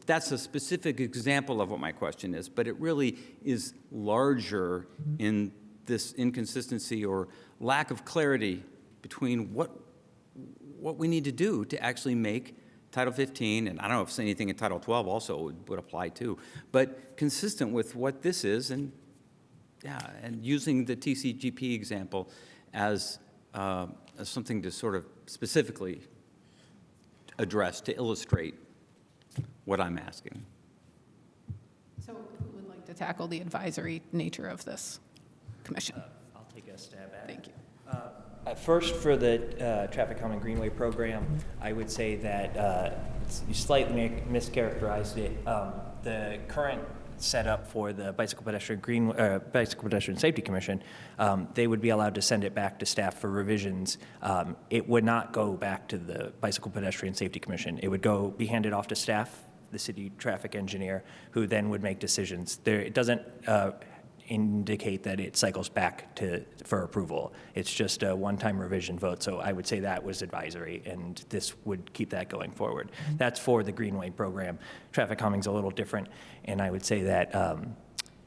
that's a specific example of what my question is, but it really is larger in this inconsistency or lack of clarity between what we need to do to actually make Title 15, and I don't know if anything in Title 12 also would apply too, but consistent with what this is, and using the TCGP example as something to sort of specifically address to illustrate what I'm asking. So who would like to tackle the advisory nature of this commission? I'll take a stab at it. Thank you. First, for the Traffic Calming Greenway program, I would say that you slightly mischaracterized it. The current setup for the Bicycle Pedestrian Safety Commission, they would be allowed to send it back to staff for revisions. It would not go back to the Bicycle Pedestrian Safety Commission. It would be handed off to staff, the city traffic engineer, who then would make decisions. It doesn't indicate that it cycles back for approval. It's just a one-time revision vote, so I would say that was advisory, and this would keep that going forward. That's for the Greenway program. Traffic calming's a little different, and I would say that,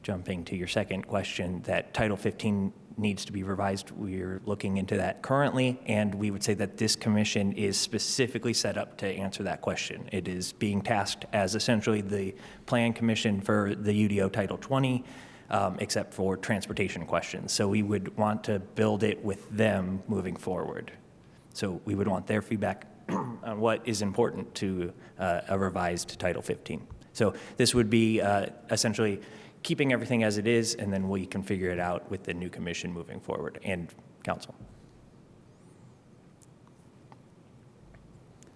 jumping to your second question, that Title 15 needs to be revised. We're looking into that currently, and we would say that this commission is specifically set up to answer that question. It is being tasked as essentially the plan commission for the UDO Title 20, except for transportation questions. So we would want to build it with them moving forward. So we would want their feedback on what is important to a revised Title 15. So this would be essentially keeping everything as it is, and then we can figure it out with the new commission moving forward and council.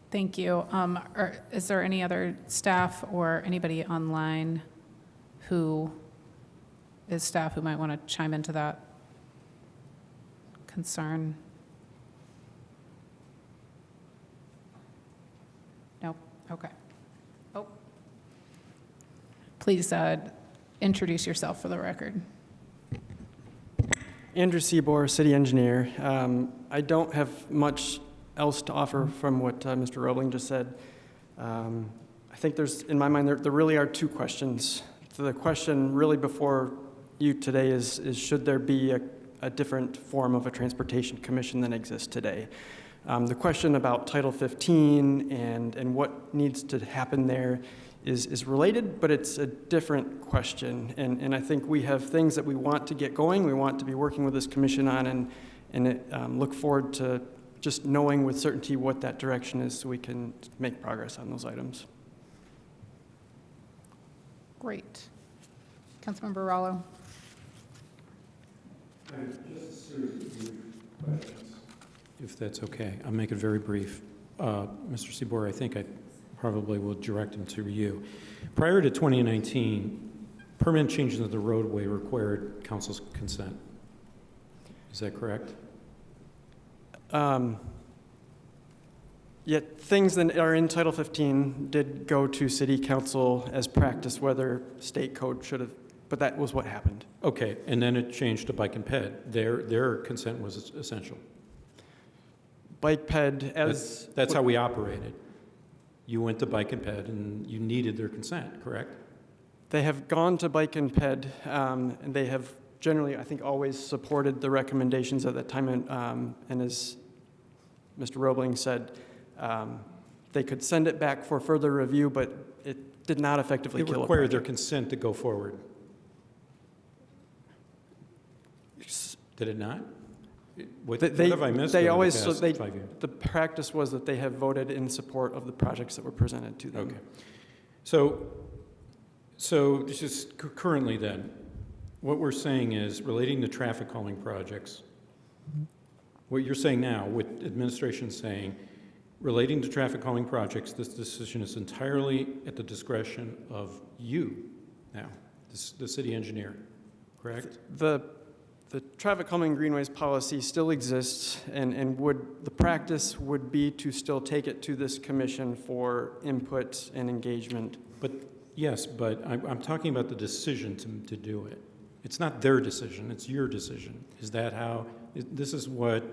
Thank you. Is there any other staff or anybody online who is staff who might want to chime into that concern? No? Okay. Oh. Please introduce yourself for the record. Andrew Seabour, city engineer. I don't have much else to offer from what Mr. Roebling just said. I think in my mind, there really are two questions. So the question really before you today is should there be a different form of a transportation commission than exists today? The question about Title 15 and what needs to happen there is related, but it's a different question. And I think we have things that we want to get going, we want to be working with this commission on, and look forward to just knowing with certainty what that direction is so we can make progress on those items. Great. Councilmember Rallo. Just a series of brief questions, if that's okay. I'll make it very brief. Mr. Seabour, I think I probably will direct them to you. Prior to 2019, permanent changes of the roadway required council's consent. Is that correct? Yet things that are in Title 15 did go to city council as practice, whether state code should have, but that was what happened. Okay, and then it changed to Bike and Ped. Their consent was essential. Bike Ped as... That's how we operated. You went to Bike and Ped and you needed their consent, correct? They have gone to Bike and Ped, and they have generally, I think, always supported the recommendations at that time. And as Mr. Roebling said, they could send it back for further review, but it did not effectively kill a project. It required their consent to go forward. Did it not? What have I missed? They always, the past 5 years? The practice was that they have voted in support of the projects that were presented to them. Okay. So just currently then, what we're saying is relating to traffic calming projects, what you're saying now, what administration's saying, Relating to traffic calming projects, this decision is entirely at the discretion of you now, the city engineer, correct? The traffic calming greenways policy still exists, and the practice would be to still take it to this commission for input and engagement. But yes, but I'm talking about the decision to do it. It's not their decision, it's your decision. Is that how, this is what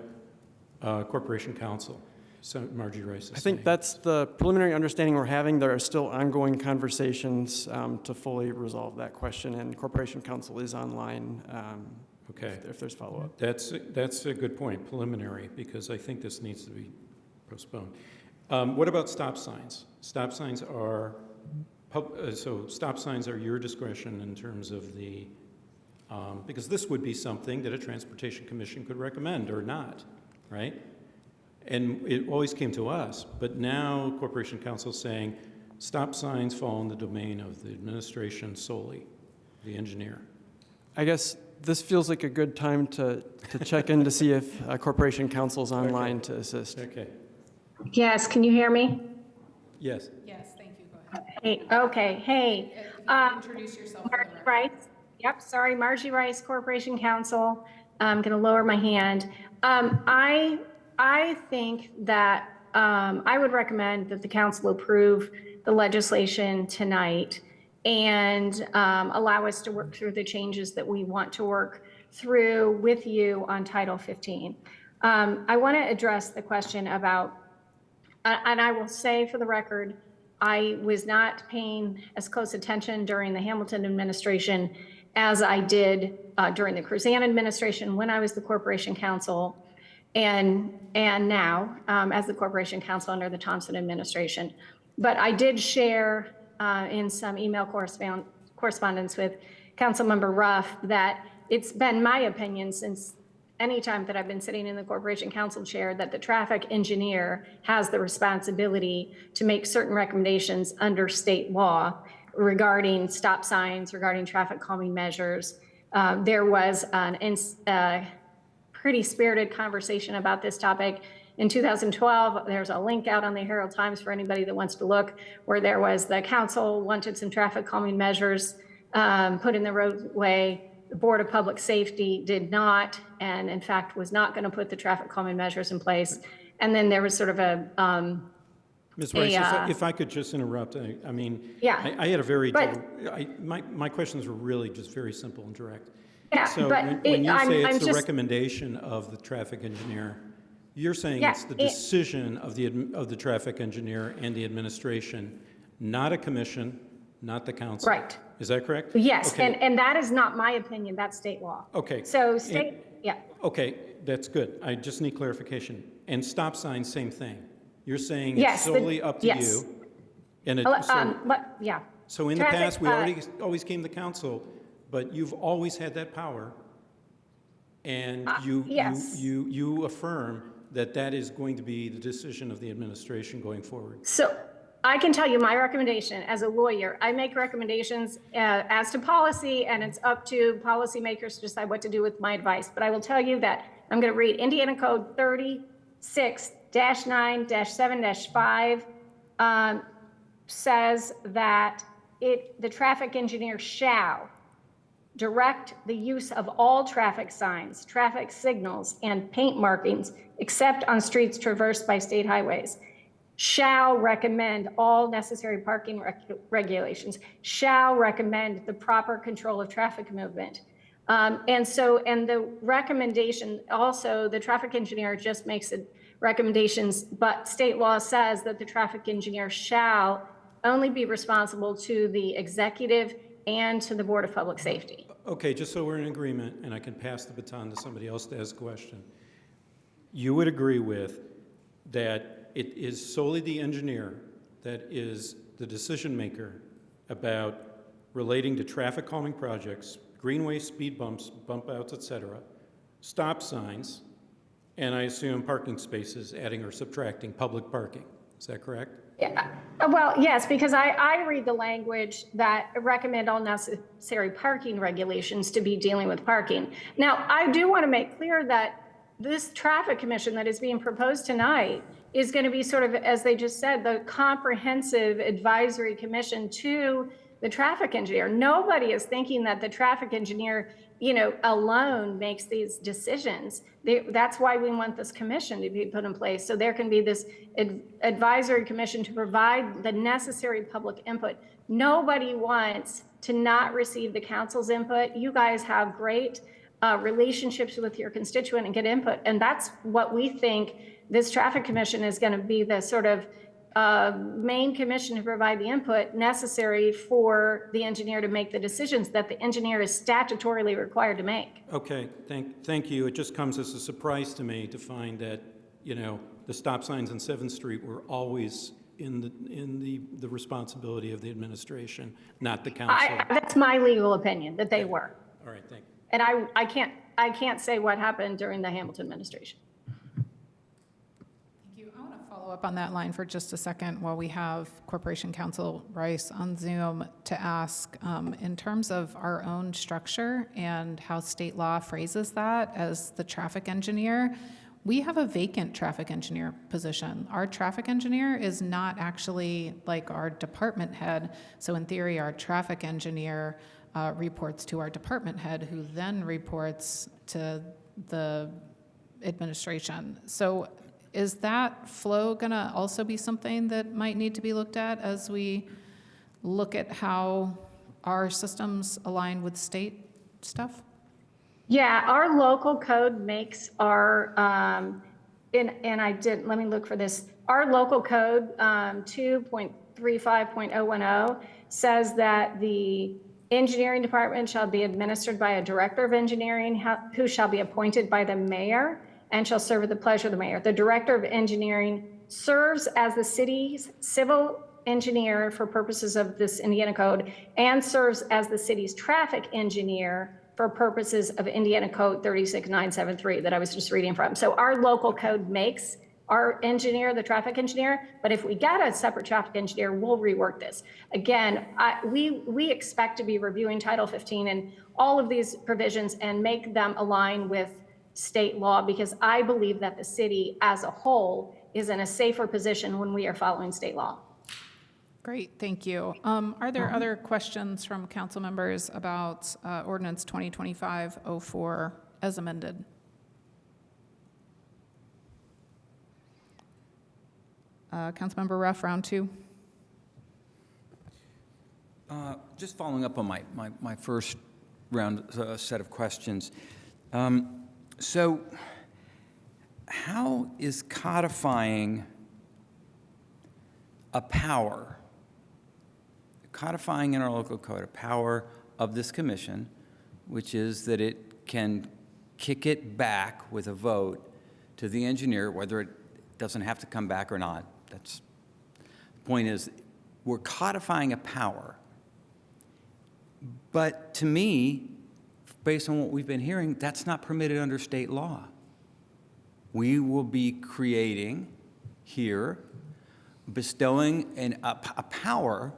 Corporation Counsel, so Margie Rice is I think saying. that's the preliminary understanding we're having. There are still ongoing conversations to fully resolve that question, and Corporation Counsel is online okay. if there's follow-up. That's a good point, preliminary, because I think this needs to be postponed. What about stop signs? Stop signs are your discretion in terms of the, because this would be something that a transportation commission could recommend or not, right? And it always came to us, but now Corporation Counsel is saying stop signs fall in the domain of the administration solely, the engineer. I guess this feels like a good time to check in to see if Corporation Counsel is online to assist. Okay. Yes, can you hear me? Yes. Yes, thank you. Go ahead. Hey, okay, hey. Introduce yourself. Margie Rice. Yep, sorry, Margie Rice, Corporation Counsel. I'm going to lower my hand. I think that I would recommend that the council approve the legislation tonight and allow us to work through the changes that we want to work through with you on Title 15. I want to address the question about, and I will say for the record, I was not paying as close attention during the Hamilton administration as I did during the Cruzan administration when I was the Corporation Counsel, and now as the Corporation Counsel under the Thompson administration. But I did share in some email correspondence with Councilmember Ruff that it's been my opinion since any time that I've been sitting in the Corporation Council chair that the traffic engineer has the responsibility to make certain recommendations under state law regarding stop signs, regarding traffic calming measures. There was a pretty spirited conversation about this topic in 2012. There's a link out on the Herald Times for anybody that wants to look, where there was the council wanted some traffic calming measures put in the roadway. The Board of Public Safety did not, and in fact was not going to put the traffic calming measures in place. And then there was sort of a Ms. Rice, if I could just interrupt, I mean, yeah, I had a very, my questions were really just very simple and direct. Yeah, so but when you say it's the recommendation of the traffic engineer, you're saying it's the decision of the traffic engineer and the administration, not a commission, not the council. Right. Is that correct? Yes, okay. and that is not my opinion, that's state law. Okay. So state, yeah. Okay, that's good. I just need clarification. And stop signs, same thing. You're saying Yes, it's solely up to you. And yeah. So in the past, we always came to council, but you've always had that power, and you affirm that that is going to be the decision of the administration going forward. So I can tell you my recommendation as a lawyer. I make recommendations as to policy, and it's up to policymakers to decide what to do with my advice. But I will tell you that I'm going to read Indiana Code 36-9-7-5 says that the traffic engineer shall direct the use of all traffic signs, traffic signals, and paint markings except on streets traversed by state highways, shall recommend all necessary parking regulations, shall recommend the proper control of traffic movement. And the recommendation, also the traffic engineer just makes recommendations, but state law says that the traffic engineer shall only be responsible to the executive and to the Board of Public Safety. Okay, just so we're in agreement, and I can pass the baton to somebody else to ask a question. You would agree with that it is solely the engineer that is the decision maker about relating to traffic calming projects, greenway speed bumps, bump outs, et cetera, stop signs, and I assume parking spaces, adding or subtracting public parking. Is that correct? Yeah. Well, yes, because I read the language that recommend all necessary parking regulations to be dealing with parking. Now, I do want to make clear that this traffic commission that is being proposed tonight is going to be sort of, as they just said, the comprehensive advisory commission to the traffic engineer. Nobody is thinking that the traffic engineer, alone makes these decisions. That's why we want this commission to be put in place. So there can be this advisory commission to provide the necessary public input. Nobody wants to not receive the council's input. You guys have great relationships with your constituent and get input. And that's what we think this traffic commission is going to be, the sort of main commission to provide the input necessary for the engineer to make the decisions that the engineer is statutorily required to make. Okay, thank you. It just comes as a surprise to me to find that, the stop signs on 7th Street were always in the responsibility of the administration, not the council. That's my legal opinion, that they were. All right, thank you. And I can't say what happened during the Hamilton administration. Follow up on that line for just a second while we have Corporation Counsel Rice on Zoom to ask, in terms of our own structure and how state law phrases that as the traffic engineer, we have a vacant traffic engineer position. Our traffic engineer is not actually like our department head. So in theory, our traffic engineer reports to our department head, who then reports to the administration. So is that flow going to also be something that might need to be looked at as we look at how our systems align with state stuff? Yeah, our local code makes our, let me look for this. Our local code 2.35.010 says that the engineering department shall be administered by a director of engineering who shall be appointed by the mayor and shall serve at the pleasure of the mayor. The director of engineering serves as the city's civil engineer for purposes of this Indiana code and serves as the city's traffic engineer for purposes of Indiana Code 36973 that I was just reading from. So our local code makes our engineer the traffic engineer, but if we get a separate traffic engineer, we'll rework this. Again, we expect to be reviewing Title 15 and all of these provisions and make them align with state law, because I believe that the city as a whole is in a safer position when we are following state law. Great, thank you. Are there other questions from council members about ordinance 2025-04 as amended? Councilmember Ruff, round two. Just following up on my first round set of questions. So how is codifying a power, codifying in our local code a power of this commission, which is that it can kick it back with a vote to the engineer, whether it doesn't have to come back or not? That's the point. Is we're codifying a power. But to me, based on what we've been hearing, that's not permitted under state law. We will be creating here, bestowing a power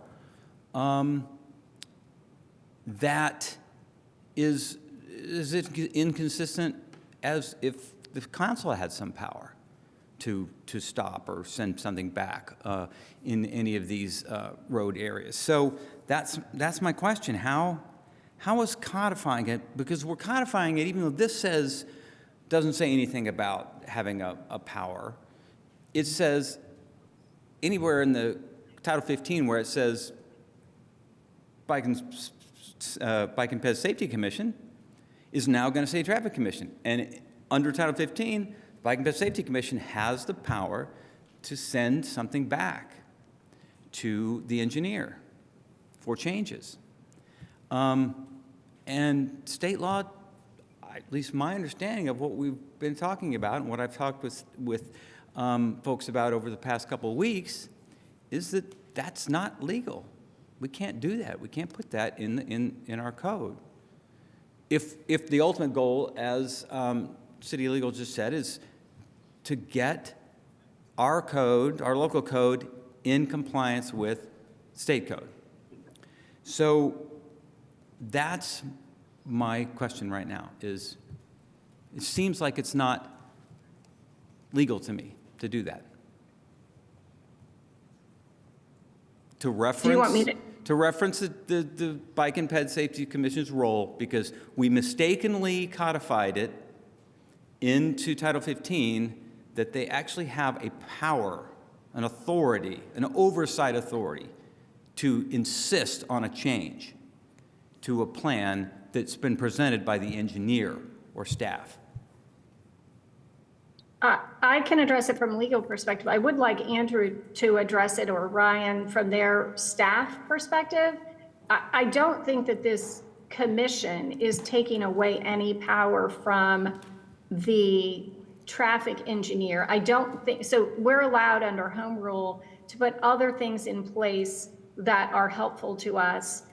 that is inconsistent as if the council had some power to stop or send something back in any of these road areas. So that's my question. How is codifying it? Because we're codifying it, even though this doesn't say anything about having a power. It says anywhere in the Title 15 where it says Bike and Ped Safety Commission is now going to say Traffic Commission. And under Title 15, Bike and Ped Safety Commission has the power to send something back to the engineer for changes. And state law, at least my understanding of what we've been talking about and what I've talked with folks about over the past couple of weeks, is that that's not legal. We can't do that. We can't put that in our code. If the ultimate goal, as City Legal just said, is to get our code, our local code, in compliance with state code. So that's my question right now, is it seems like it's not legal to me to do that. to reference. Do you want me to? To reference the Bike and Ped Safety Commission's role, because we mistakenly codified it into Title 15, that they actually have a power, an authority, an oversight authority to insist on a change to a plan that's been presented by the engineer or staff. I can address it from a legal perspective. I would like Andrew to address it, or Ryan from their staff perspective. I don't think that this commission is taking away any power from the traffic engineer. I don't think, so we're allowed under home rule to put other things in place that are helpful to us,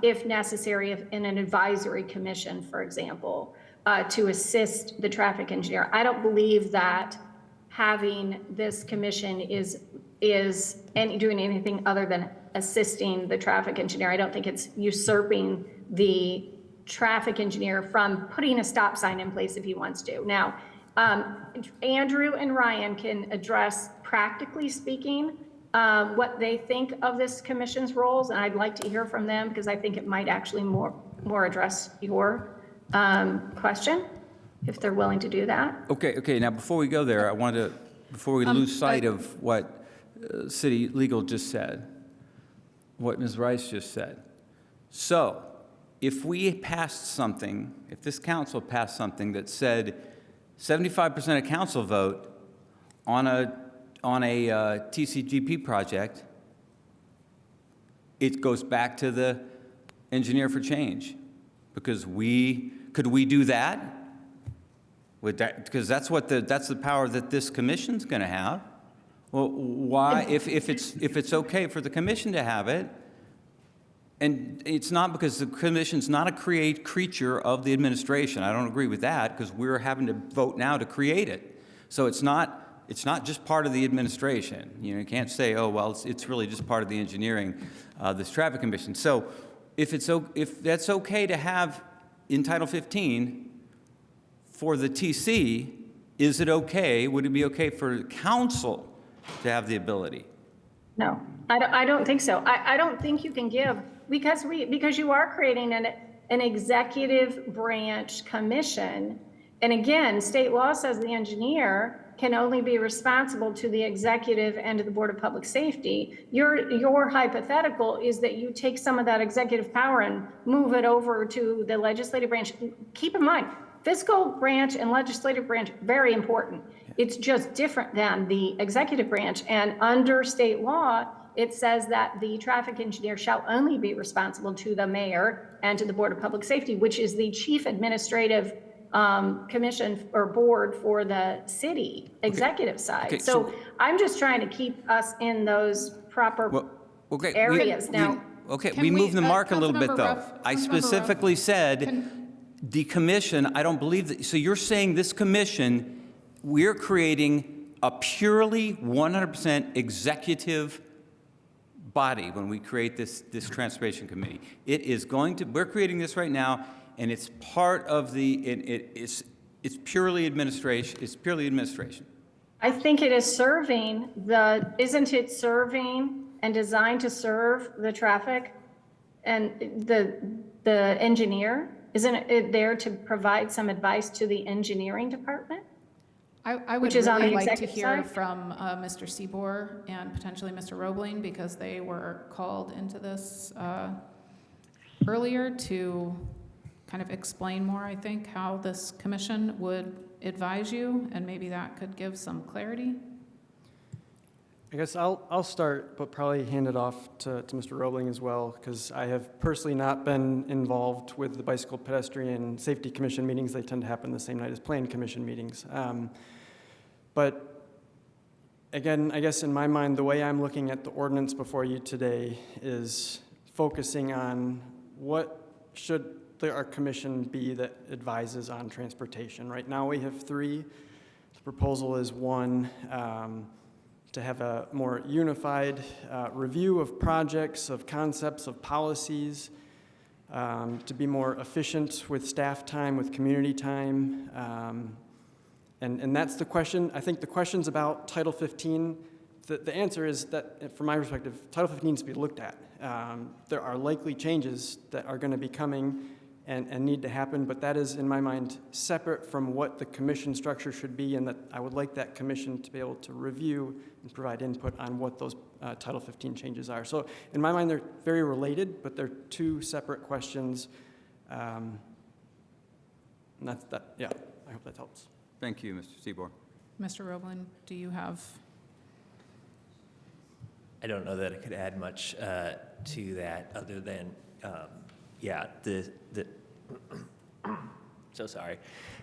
if necessary, in an advisory commission, for example. To assist the traffic engineer. I don't believe that having this commission is doing anything other than assisting the traffic engineer. I don't think it's usurping the traffic engineer from putting a stop sign in place if he wants to. Now, Andrew and Ryan can address, practically speaking, what they think of this commission's roles, and I'd like to hear from them because I think it might actually more address your question, if they're willing to do that. Okay. Now, before we go there, I want to, before we lose sight of what City Legal just said, what Ms. Rice just said. So, if we passed something, if this council passed something that said 75% of council vote on a TCGP project, it goes back to the engineer for change, because could we do that? Would that, because that's the power that this commission's going to have. Well, why, if it's okay for the commission to have it, and it's not, because the commission's not a creature of the administration. I don't agree with that, because we're having to vote now to create it. So it's not just part of the administration. You can't say, oh well, it's really just part of the engineering, this traffic commission. So if that's okay to have in Title 15 for the TC, is it okay, would it be okay for council to have the ability? No, I don't think so. I don't think you can give, because you are creating an executive branch commission. And again, state law says the engineer can only be responsible to the executive and to the Board of Public Safety. Your hypothetical is that you take some of that executive power and move it over to the legislative branch. Keep in mind, fiscal branch and legislative branch, very important. It's just different than the executive branch. And under state law, it says that the traffic engineer shall only be responsible to the mayor and to the Board of Public Safety, which is the chief administrative commission or board for the city executive side. Okay, so I'm just trying to keep us in those proper areas. We moved the mark a little bit, though. Ruff, I specifically said the commission, I don't believe that. So you're saying this commission, we're creating a purely 100% executive body when we create this transportation committee. It is going to, we're creating this right now, and it's part of it's purely administration. It's purely administration. I think it is serving isn't it serving and designed to serve the traffic and the engineer? Isn't it there to provide some advice to the engineering department? I would really like to hear from Mr. Seabour and potentially Mr. Roebling, because they were called into this earlier to kind of explain more, I think, how this commission would advise you, and maybe that could give some clarity. I guess I'll start, but probably hand it off to Mr. Roebling as well, because I have personally not been involved with the Bicycle Pedestrian Safety Commission meetings. They tend to happen the same night as Plan Commission meetings. But again, I guess in my mind, the way I'm looking at the ordinance before you today is focusing on what should our commission be that advises on transportation. Right now we have 3. The proposal is 1, to have a more unified review of projects, of concepts, of policies, to be more efficient with staff time, with community time. And that's the question. I think the questions about Title 15 the answer is that, from my perspective, Title 15 needs to be looked at. There are likely changes that are going to be coming and need to happen, but that is, in my mind, separate from what the commission structure should be, and that I would like that commission to be able to review and provide input on what those Title 15 changes are. So in my mind, they're very related, but they're two separate questions. And that's that. Yeah, I hope that helps. Thank you, Mr. Seaborn. Mr. Roblin, do you have? I don't know that I could add much to that other than, yeah, so sorry.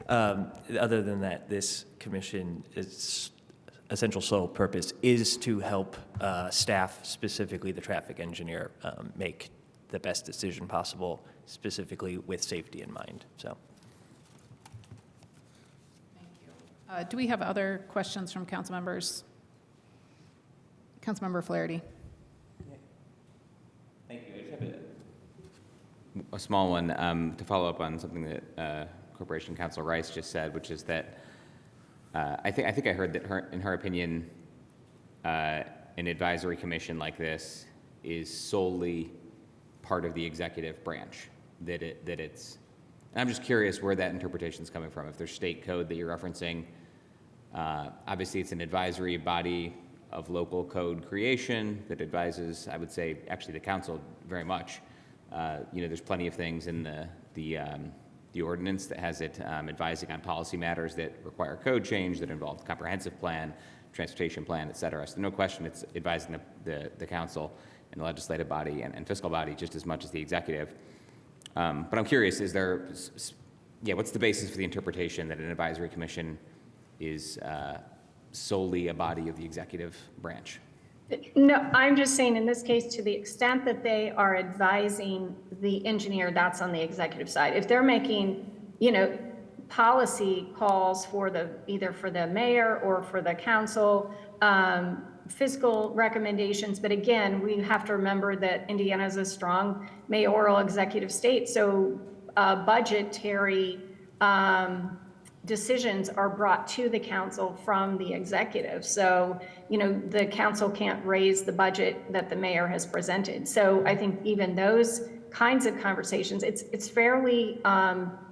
Other than that, this commission, its essential sole purpose is to help staff, specifically the traffic engineer, make the best decision possible, specifically with safety in mind. So. Do we have other questions from council members? Councilmember Flaherty. Thank you. I just have a small one to follow up on something that Corporation Counsel Rice just said, which is that I think I heard that in her opinion, an advisory commission like this is solely part of the executive branch. That it's. And I'm just curious where that interpretation is coming from. If there's state code that you're referencing, obviously it's an advisory body of local code creation that advises, I would say, actually the council very much. There's plenty of things in the ordinance that has it advising on policy matters that require code change, that involve the comprehensive plan, transportation plan, et cetera. So no question it's advising the council and the legislative body and fiscal body just as much as the executive. But I'm curious, what's the basis for the interpretation that an advisory commission is solely a body of the executive branch? No, I'm just saying in this case, to the extent that they are advising the engineer, that's on the executive side. If they're making, policy calls for either for the mayor or for the council, fiscal recommendations, but again, we have to remember that Indiana is a strong mayoral executive state, so budgetary decisions are brought to the council from the executive. So, the council can't raise the budget that the mayor has presented. So I think even those kinds of conversations, it's fairly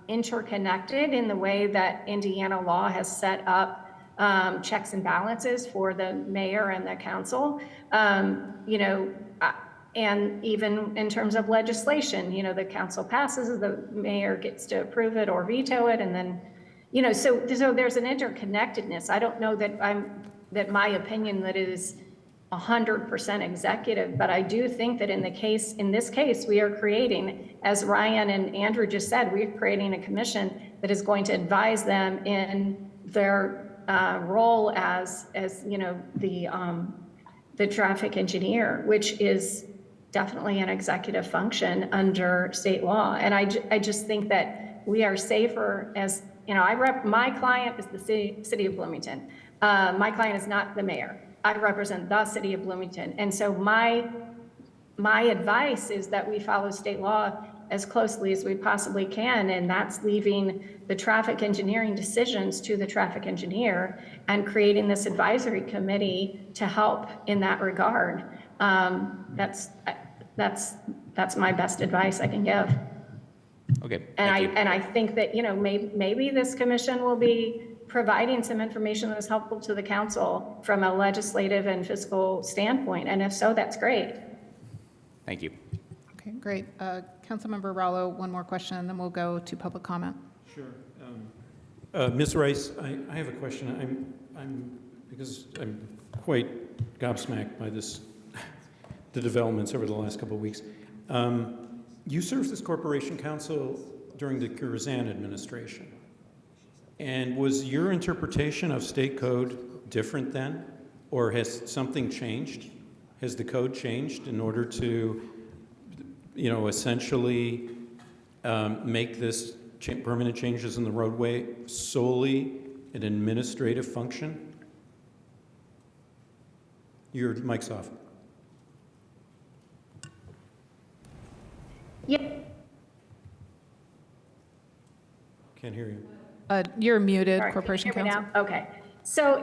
interconnected in the way that Indiana law has set up checks and balances for the mayor and the council. And even in terms of legislation, the council passes, the mayor gets to approve it or veto it, and then, so there's an interconnectedness. I don't know that my opinion that it is 100% executive, but I do think that in this case, we are creating, as Ryan and Andrew just said, we're creating a commission that is going to advise them in their role as the traffic engineer, which is definitely an executive function under state law. And I just think that we are safer as, my client is the city of Bloomington. My client is not the mayor. I represent the city of Bloomington. And so my advice is that we follow state law as closely as we possibly can, and that's leaving the traffic engineering decisions to the traffic engineer and creating this advisory committee to help in that regard. That's my best advice I can give. Okay. And I think that, maybe this commission will be providing some information that is helpful to the council from a legislative and fiscal standpoint. And if so, that's great. Thank you. Okay, great. Councilmember Rallo, one more question, and then we'll go to public comment. Sure. Ms. Rice, I have a question. Because I'm quite gobsmacked by the developments over the last couple of weeks. You served as Corporation Counsel during the Curzan administration. And was your interpretation of state code different then? Or has something changed? Has the code changed in order to, essentially make this permanent changes in the roadway solely an administrative function? Your mic's off. Yeah. Can't hear you. You're muted, Sorry, Corporation can you hear me Counsel. now? Okay. So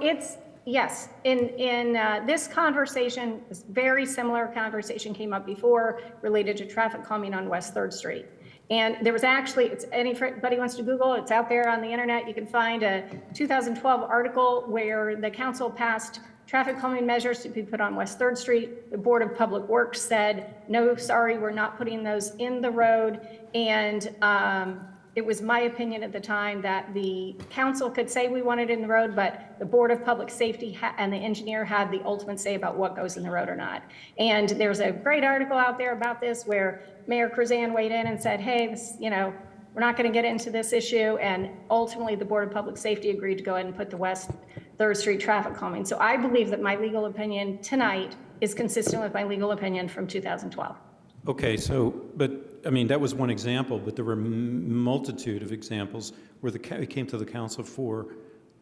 Yes, in this conversation, this very similar conversation came up before related to traffic calming on West 3rd Street. And there was actually, it's anybody wants to Google, it's out there on the internet. You can find a 2012 article where the council passed traffic calming measures to be put on West 3rd Street. The Board of Public Works said, no, sorry, we're not putting those in the road. And it was my opinion at the time that the council could say we want it in the road, but the Board of Public Safety and the engineer had the ultimate say about what goes in the road or not. And there's a great article out there about this where Mayor Kruzan weighed in and said, hey, this, you know, we're not going to get into this issue. And ultimately, the Board of Public Safety agreed to go ahead and put the West 3rd Street traffic calming. So I believe that my legal opinion tonight is consistent with my legal opinion from 2012. Okay, so, but, I mean, that was one example, but there were a multitude of examples where it came to the council for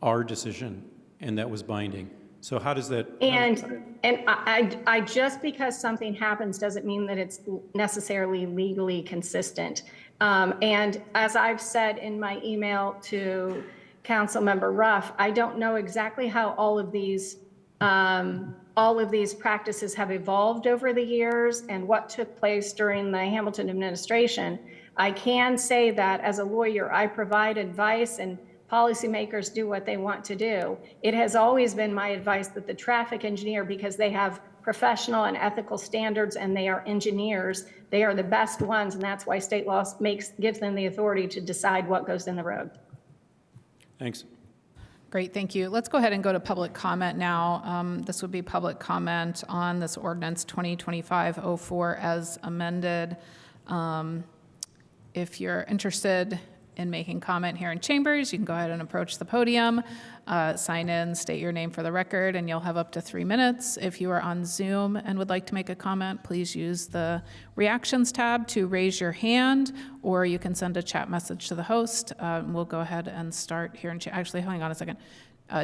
our decision, and that was binding. So how does that? And I just because something happens doesn't mean that it's necessarily legally consistent. And as I've said in my email to Councilmember Ruff, I don't know exactly how all of these practices have evolved over the years and what took place during the Hamilton administration. I can say that as a lawyer, I provide advice and policymakers do what they want to do. It has always been my advice that the traffic engineer, because they have professional and ethical standards and they are engineers, they are the best ones, and that's why state law gives them the authority to decide what goes in the road. Thanks. Great, thank you. Let's go ahead and go to public comment now. This would be public comment on this ordinance 2025-04 as amended. If you're interested in making comment here in chambers, you can go ahead and approach the podium, sign in, state your name for the record, and you'll have up to 3 minutes. If you are on Zoom and would like to make a comment, please use the reactions tab to raise your hand, or you can send a chat message to the host. We'll go ahead and start here. Actually, hang on a second.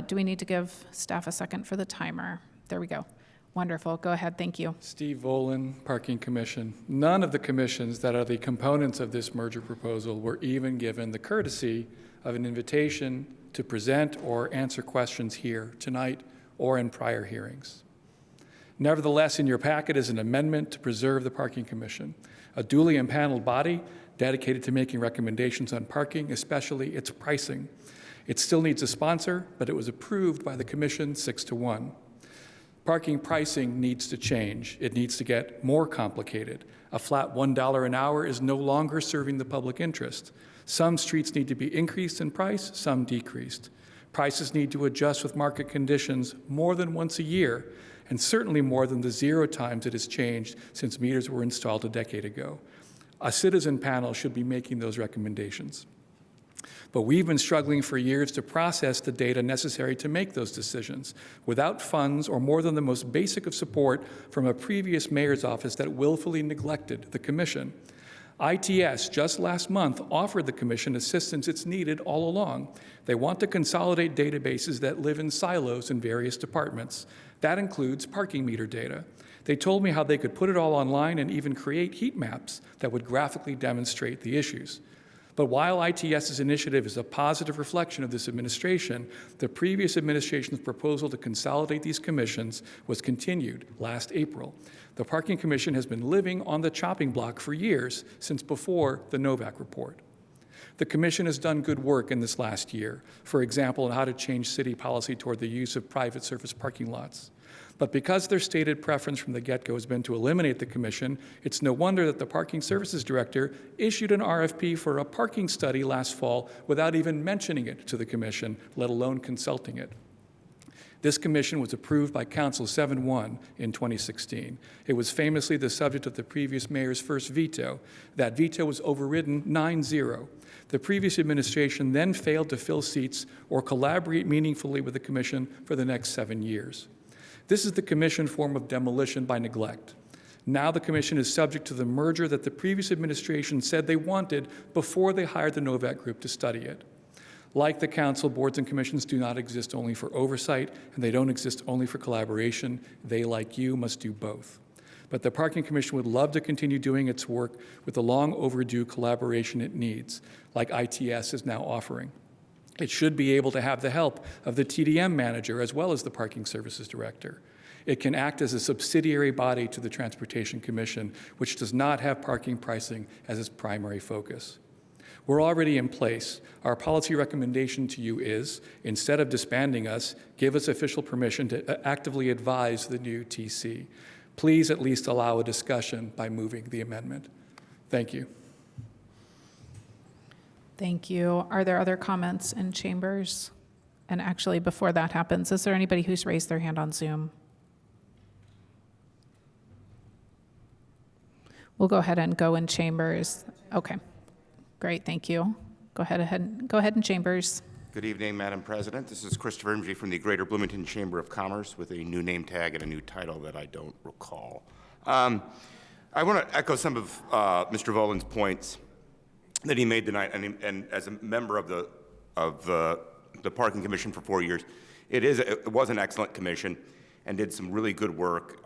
Do we need to give staff a second for the timer? There we go. Wonderful. Go ahead. Thank you. Steve Volan, Parking Commission. None of the commissions that are the components of this merger proposal were even given the courtesy of an invitation to present or answer questions here tonight or in prior hearings. Nevertheless, in your packet is an amendment to preserve the Parking Commission, a duly impaneled body dedicated to making recommendations on parking, especially its pricing. It still needs a sponsor, but it was approved by the commission 6-1. Parking pricing needs to change. It needs to get more complicated. A flat $1 an hour is no longer serving the public interest. Some streets need to be increased in price, some decreased. Prices need to adjust with market conditions more than once a year, and certainly more than the 0 times it has changed since meters were installed a decade ago. A citizen panel should be making those recommendations. But we've been struggling for years to process the data necessary to make those decisions without funds or more than the most basic of support from a previous mayor's office that willfully neglected the commission. ITS just last month offered the commission assistance it's needed all along. They want to consolidate databases that live in silos in various departments. That includes parking meter data. They told me how they could put it all online and even create heat maps that would graphically demonstrate the issues. But while ITS's initiative is a positive reflection of this administration, the previous administration's proposal to consolidate these commissions was continued last April. The Parking Commission has been living on the chopping block for years, since before the Novak report. The Commission has done good work in this last year, for example, on how to change city policy toward the use of private surface parking lots. But because their stated preference from the get-go has been to eliminate the commission, it's no wonder that the Parking Services Director issued an RFP for a parking study last fall without even mentioning it to the commission, let alone consulting it. This commission was approved by Council 7-1 in 2016. It was famously the subject of the previous mayor's first veto. That veto was overridden 9-0. The previous administration then failed to fill seats or collaborate meaningfully with the commission for the next 7 years. This is the commission form of demolition by neglect. Now the commission is subject to the merger that the previous administration said they wanted before they hired the Novak Group to study it. Like the council, boards and commissions do not exist only for oversight, and they don't exist only for collaboration. They, like you, must do both. But the Parking Commission would love to continue doing its work with the long overdue collaboration it needs, like ITS is now offering. It should be able to have the help of the TDM manager as well as the parking services director. It can act as a subsidiary body to the Transportation Commission, which does not have parking pricing as its primary focus. We're already in place. Our policy recommendation to you is, instead of disbanding us, give us official permission to actively advise the new TC. Please at least allow a discussion by moving the amendment. Thank you. Thank you. Are there other comments in chambers? And actually, before that happens, is there anybody who's raised their hand on Zoom? We'll go ahead and go in chambers. Okay, great, thank you. Go ahead in chambers. Good evening, Madam President. This is Christopher Imge from the Greater Bloomington Chamber of Commerce with a new name tag and a new title that I don't recall. I want to echo some of Mr. Volan's points that he made tonight, and as a member of the Parking Commission for 4 years, it was an excellent commission and did some really good work.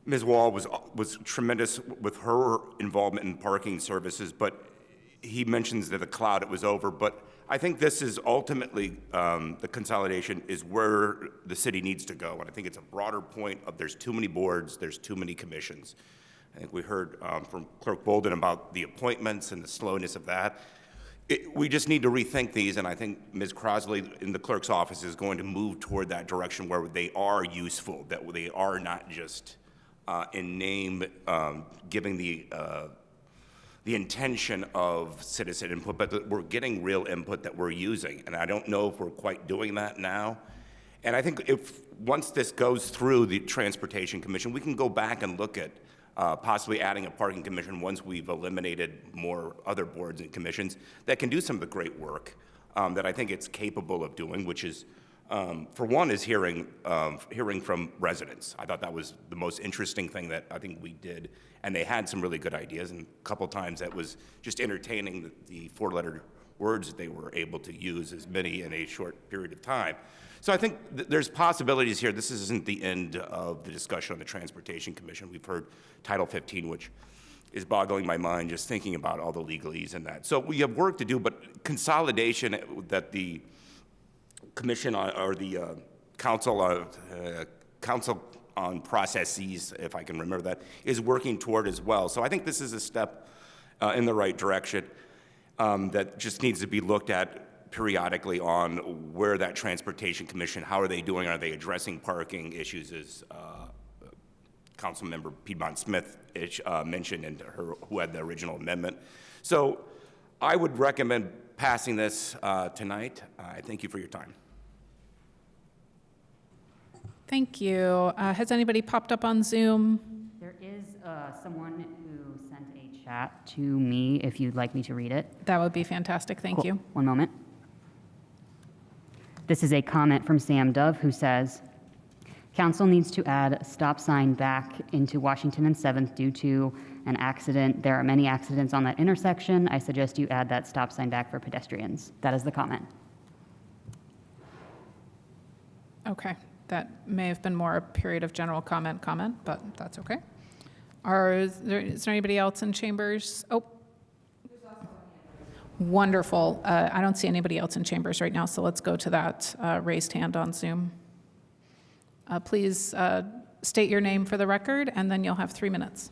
Ms. Wall was tremendous with her involvement in parking services, but he mentions that the cloud, it was over. But I think this is ultimately, the consolidation is where the city needs to go. And I think it's a broader point of there's too many boards, there's too many commissions. I think we heard from Clerk Bolden about the appointments and the slowness of that. We just need to rethink these, and I think Ms. Crosley in the clerk's office is going to move toward that direction where they are useful, that they are not just in name, giving the intention of citizen input, but that we're getting real input that we're using. And I don't know if we're quite doing that now. And I think if once this goes through the Transportation Commission, we can go back and look at possibly adding a parking commission once we've eliminated more other boards and commissions that can do some of the great work that I think it's capable of doing, which is for one, is hearing from residents. I thought that was the most interesting thing that I think we did, and they had some really good ideas, and a couple times that was just entertaining the four-letter words that they were able to use, as many in a short period of time. So I think there's possibilities here. This isn't the end of the discussion on the Transportation Commission. We've heard Title 15, which is boggling my mind just thinking about all the legalese in that. So we have work to do, but consolidation that the commission or the council on processes, if I can remember that, is working toward as well. So I think this is a step in the right direction that just needs to be looked at periodically on where that Transportation Commission, how are they doing? Are they addressing parking issues as Councilmember Piedmont Smith mentioned and who had the original amendment? So I would recommend passing this tonight. I thank you for your time. Thank you. Has anybody popped up on Zoom? There is someone who sent a chat to me, if you'd like me to read it. That would be fantastic. Thank you. One moment. This is a comment from Sam Dove, who says, Council needs to add a stop sign back into Washington and 7th due to an accident. There are many accidents on that intersection. I suggest you add that stop sign back for pedestrians. That is the comment. Okay. That may have been more a period of general comment, but that's okay. Is there anybody else in chambers? Oh. Wonderful. I don't see anybody else in chambers right now, so let's go to that raised hand on Zoom. Please state your name for the record, and then you'll have 3 minutes.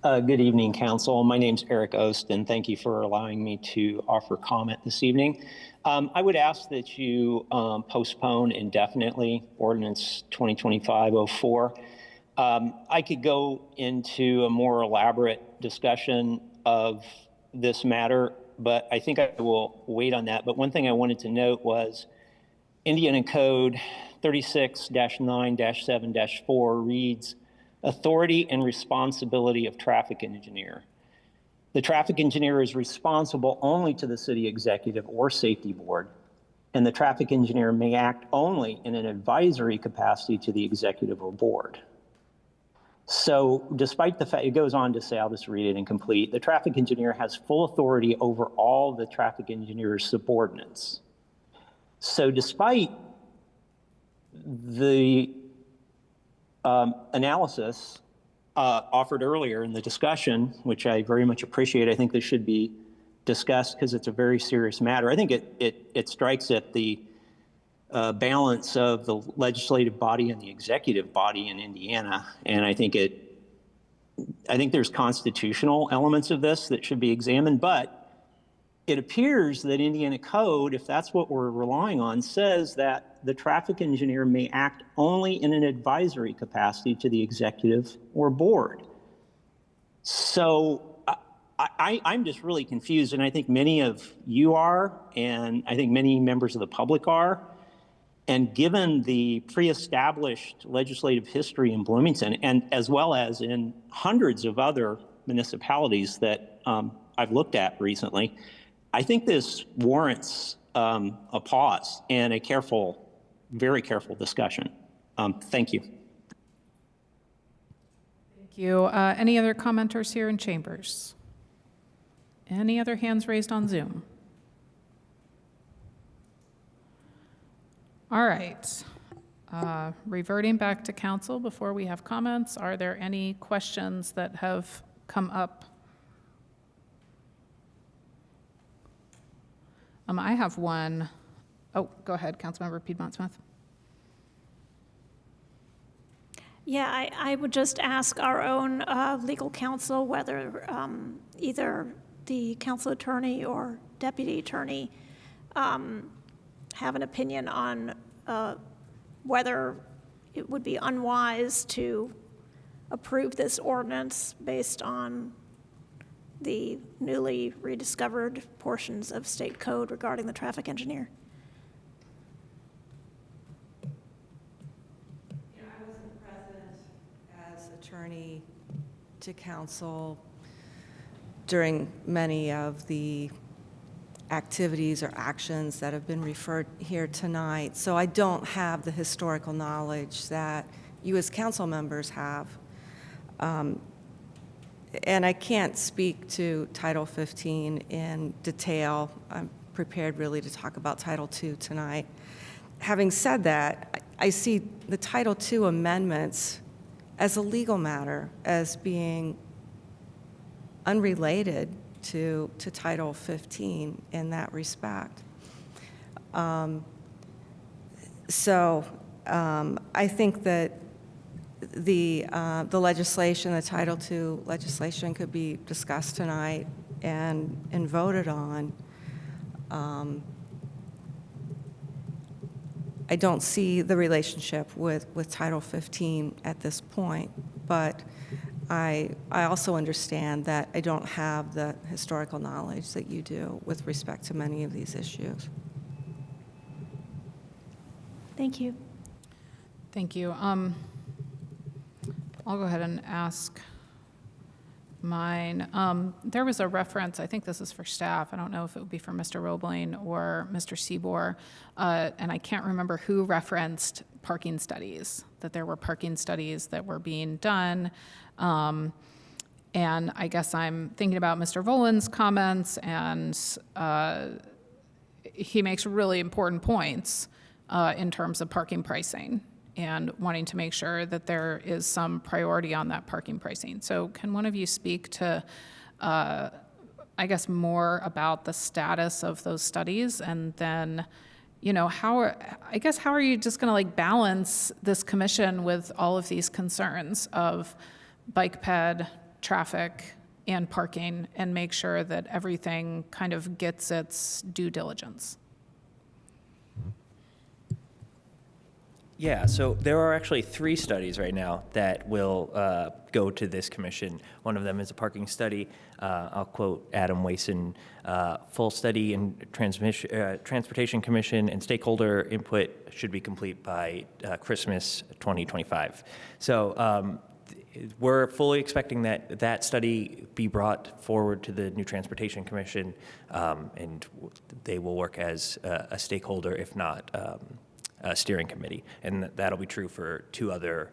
Good evening, Council. My name's Eric Osten. Thank you for allowing me to offer comment this evening. I would ask that you postpone indefinitely Ordinance 2025-04. I could go into a more elaborate discussion of this matter, but I think I will wait on that. But one thing I wanted to note was Indiana Code 36-9-7-4 reads, authority and responsibility of traffic engineer. The traffic engineer is responsible only to the city executive or safety board, and the traffic engineer may act only in an advisory capacity to the executive or board. So despite the fact, it goes on to say, I'll just read it incomplete, the traffic engineer has full authority over all the traffic engineer's subordinates. So despite the analysis offered earlier in the discussion, which I very much appreciate, I think this should be discussed because it's a very serious matter. I think it strikes at the balance of the legislative body and the executive body in Indiana, and I think there's constitutional elements of this that should be examined, but it appears that Indiana code, if that's what we're relying on, says that the traffic engineer may act only in an advisory capacity to the executive or board. So I'm just really confused, and I think many of you are, and I think many members of the public are. And given the pre-established legislative history in Bloomington, and as well as in hundreds of other municipalities that I've looked at recently, I think this warrants a pause and a careful, very careful discussion. Thank you. Thank you. Any other commenters here in chambers? Any other hands raised on Zoom? All right. Reverting back to council before we have comments, are there any questions that have come up? I have one. Oh, go ahead, Councilmember Piedmont-Smith. Yeah, I would just ask our own legal counsel whether either the council attorney or deputy attorney have an opinion on whether it would be unwise to approve this ordinance based on the newly rediscovered portions of state code regarding the traffic engineer. I wasn't present as attorney to council during many of the activities or actions that have been referred here tonight, so I don't have the historical knowledge that you as council members have. And I can't speak to Title 15 in detail. I'm prepared really to talk about Title II tonight. Having said that, I see the Title II amendments as a legal matter, as being unrelated to Title 15 in that respect. So I think that the legislation, the Title II legislation, could be discussed tonight and voted on. I don't see the relationship with Title 15 at this point, but I also understand that I don't have the historical knowledge that you do with respect to many of these issues. Thank you. Thank you. I'll go ahead and ask mine. There was a reference, I think this is for staff, I don't know if it would be for Mr. Roebling or Mr. Seabour, and I can't remember who referenced parking studies, that there were parking studies that were being done. And I guess I'm thinking about Mr. Volan's comments, and he makes really important points in terms of parking pricing and wanting to make sure that there is some priority on that parking pricing. So can one of you speak to, I guess, more about the status of those studies, and then, you know, how are you just gonna like balance this commission with all of these concerns of bike ped, traffic, and parking, and make sure that everything kind of gets its due diligence? Yeah, so there are actually 3 studies right now that will go to this commission. One of them is a parking study. I'll quote Adam Wason, full study and Transportation Commission and stakeholder input should be complete by Christmas 2025. So we're fully expecting that study be brought forward to the new Transportation Commission, and they will work as a stakeholder, if not steering committee, and that'll be true for 2 other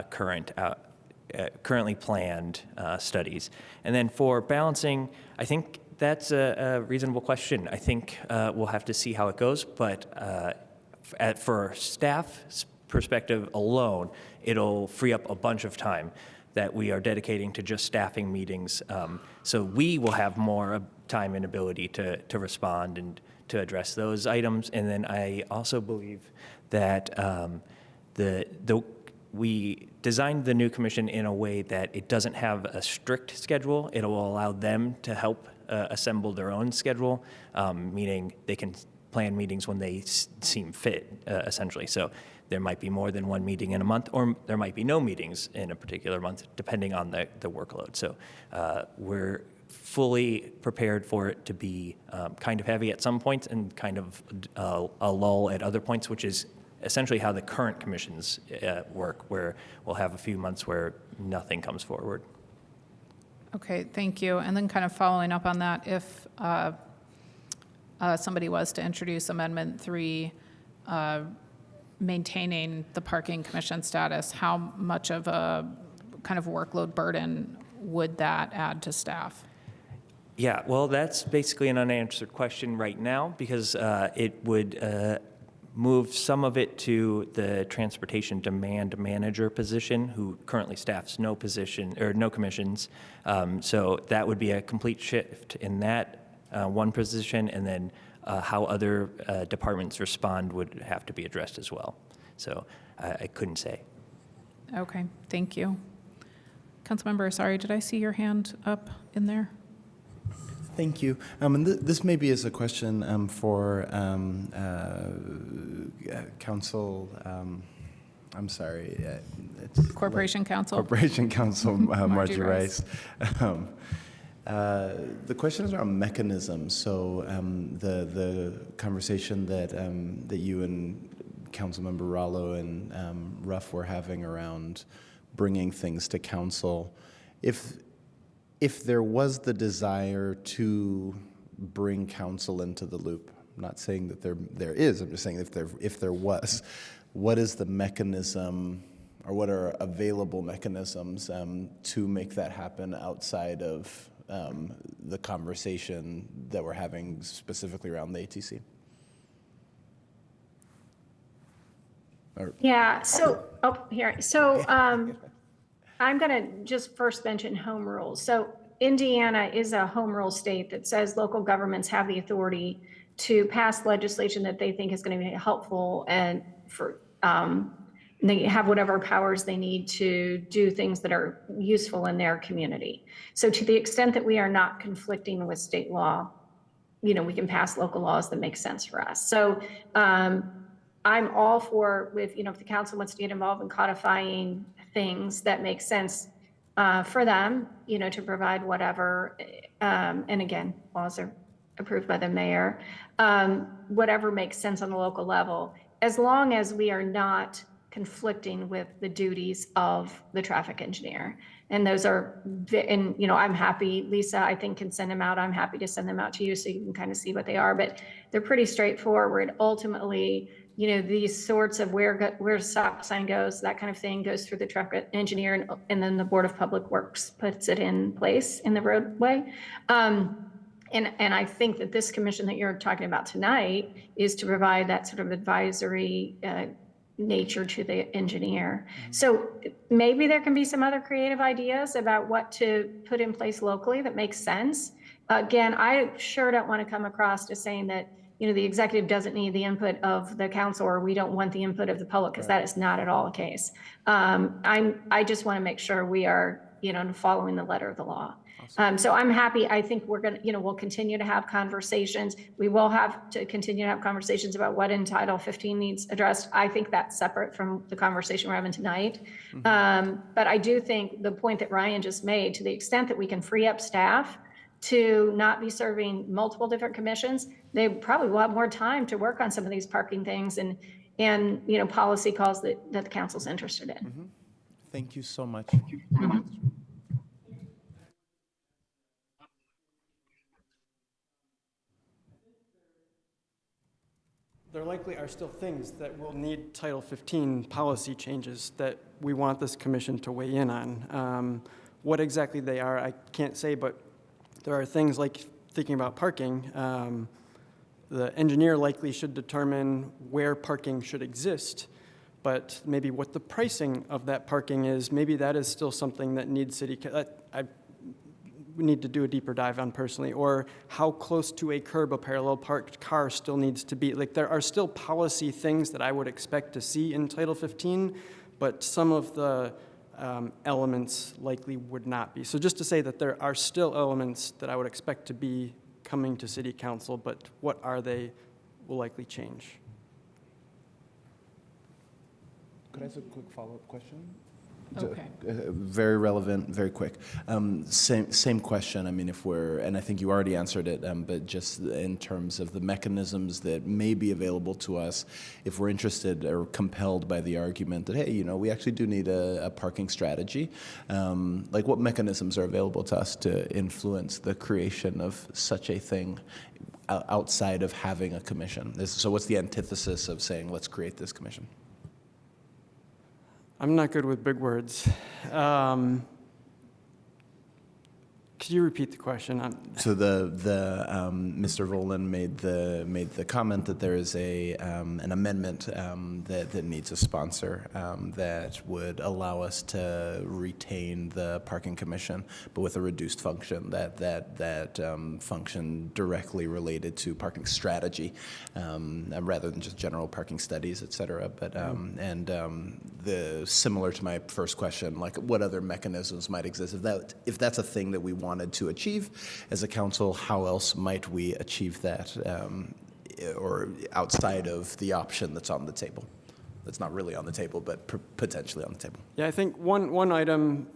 currently planned studies. And then for balancing, I think that's a reasonable question. I think we'll have to see how it goes, but for staff's perspective alone, it'll free up a bunch of time. that we are dedicating to just staffing meetings. So we will have more time and ability to respond and to address those items. And then I also believe that we designed the new commission in a way that it doesn't have a strict schedule. It will allow them to help assemble their own schedule, meaning they can plan meetings when they seem fit, essentially. So there might be more than one meeting in a month, or there might be no meetings in a particular month, depending on the workload. So we're fully prepared for it to be kind of heavy at some points and kind of a lull at other points, which is essentially how the current commissions work, where we'll have a few months where nothing comes forward. Okay, thank you. And then kind of following up on that, if somebody was to introduce Amendment 3, maintaining the parking commission status, how much of a kind of workload burden would that add to staff? Yeah, well, that's basically an unanswered question right now, because it would move some of it to the transportation demand manager position, who currently staffs no position or no commissions. So that would be a complete shift in that one position, and then how other departments respond would have to be addressed as well. So I couldn't say. Okay, thank you. Councilmember, sorry, did I see your hand up in there? Thank you. And this maybe is a question for Council. I'm sorry. It's Corporation Counsel. Corporation Counsel Margie Rice. The question is around mechanisms. So the conversation that you and Councilmember Rallo and Ruff were having around bringing things to council, if there was the desire to bring council into the loop, I'm not saying that there is, I'm just saying if there was, what is the mechanism, or what are available mechanisms to make that happen outside of the conversation that we're having specifically around the ATC? Yeah, so, I'm going to just first mention home rules. So Indiana is a home rule state that says local governments have the authority to pass legislation that they think is going to be helpful, and for they have whatever powers they need to do things that are useful in their community. So to the extent that we are not conflicting with state law, we can pass local laws that make sense for us. So I'm all for, if the council wants to get involved in codifying things that make sense for them, to provide whatever, and again, laws are approved by the mayor, whatever makes sense on the local level, as long as we are not conflicting with the duties of the traffic engineer. And those are, and I'm happy, Lisa, I think, can send them out. I'm happy to send them out to you so you can kind of see what they are, but they're pretty straightforward. Ultimately, these sorts of where stop sign goes, that kind of thing goes through the traffic engineer, and then the Board of Public Works puts it in place in the roadway. And I think that this commission that you're talking about tonight is to provide that sort of advisory nature to the engineer. So maybe there can be some other creative ideas about what to put in place locally that makes sense. Again, I sure don't want to come across as saying that the executive doesn't need the input of the council, or we don't want the input of the public, because that is not at all the case. I just want to make sure we are, following the letter of the law. So I'm happy. I think we're going to, we'll continue to have conversations. We will have to continue to have conversations about what in Title 15 needs addressed. I think that's separate from the conversation we're having tonight. But I do think the point that Ryan just made, to the extent that we can free up staff to not be serving multiple different commissions, they probably will have more time to work on some of these parking things and policy calls that the council's interested in. Thank you so much. There likely are still things that will need Title 15 policy changes that we want this commission to weigh in on. What exactly they are, I can't say, but there are things like thinking about parking. The engineer likely should determine where parking should exist, but maybe what the pricing of that parking is, maybe that is still something that needs we need to do a deeper dive on personally, or how close to a curb a parallel parked car still needs to be. Like, there are still policy things that I would expect to see in Title 15, but some of the elements likely would not be. So just to say that there are still elements that I would expect to be coming to City Council, but what are they will likely change. Could I ask a quick follow-up question? Okay. Very relevant, very quick. Same question. I mean, and I think you already answered it, but just in terms of the mechanisms that may be available to us, if we're interested or compelled by the argument that, hey, we actually do need a parking strategy, like what mechanisms are available to us to influence the creation of such a thing outside of having a commission? So what's the antithesis of saying, let's create this commission? I'm not good with big words. Could you repeat the question? So Mr. Volan made the comment that there is an amendment that needs a sponsor that would allow us to retain the parking commission, but with a reduced function that function directly related to parking strategy, rather than just general parking studies, et cetera. But similar to my first question, like what other mechanisms might exist if that's a thing that we wanted to achieve as a council, how else might we achieve that, or outside of the option that's on the table? That's not really on the table, but potentially on the table. Yeah, I think one item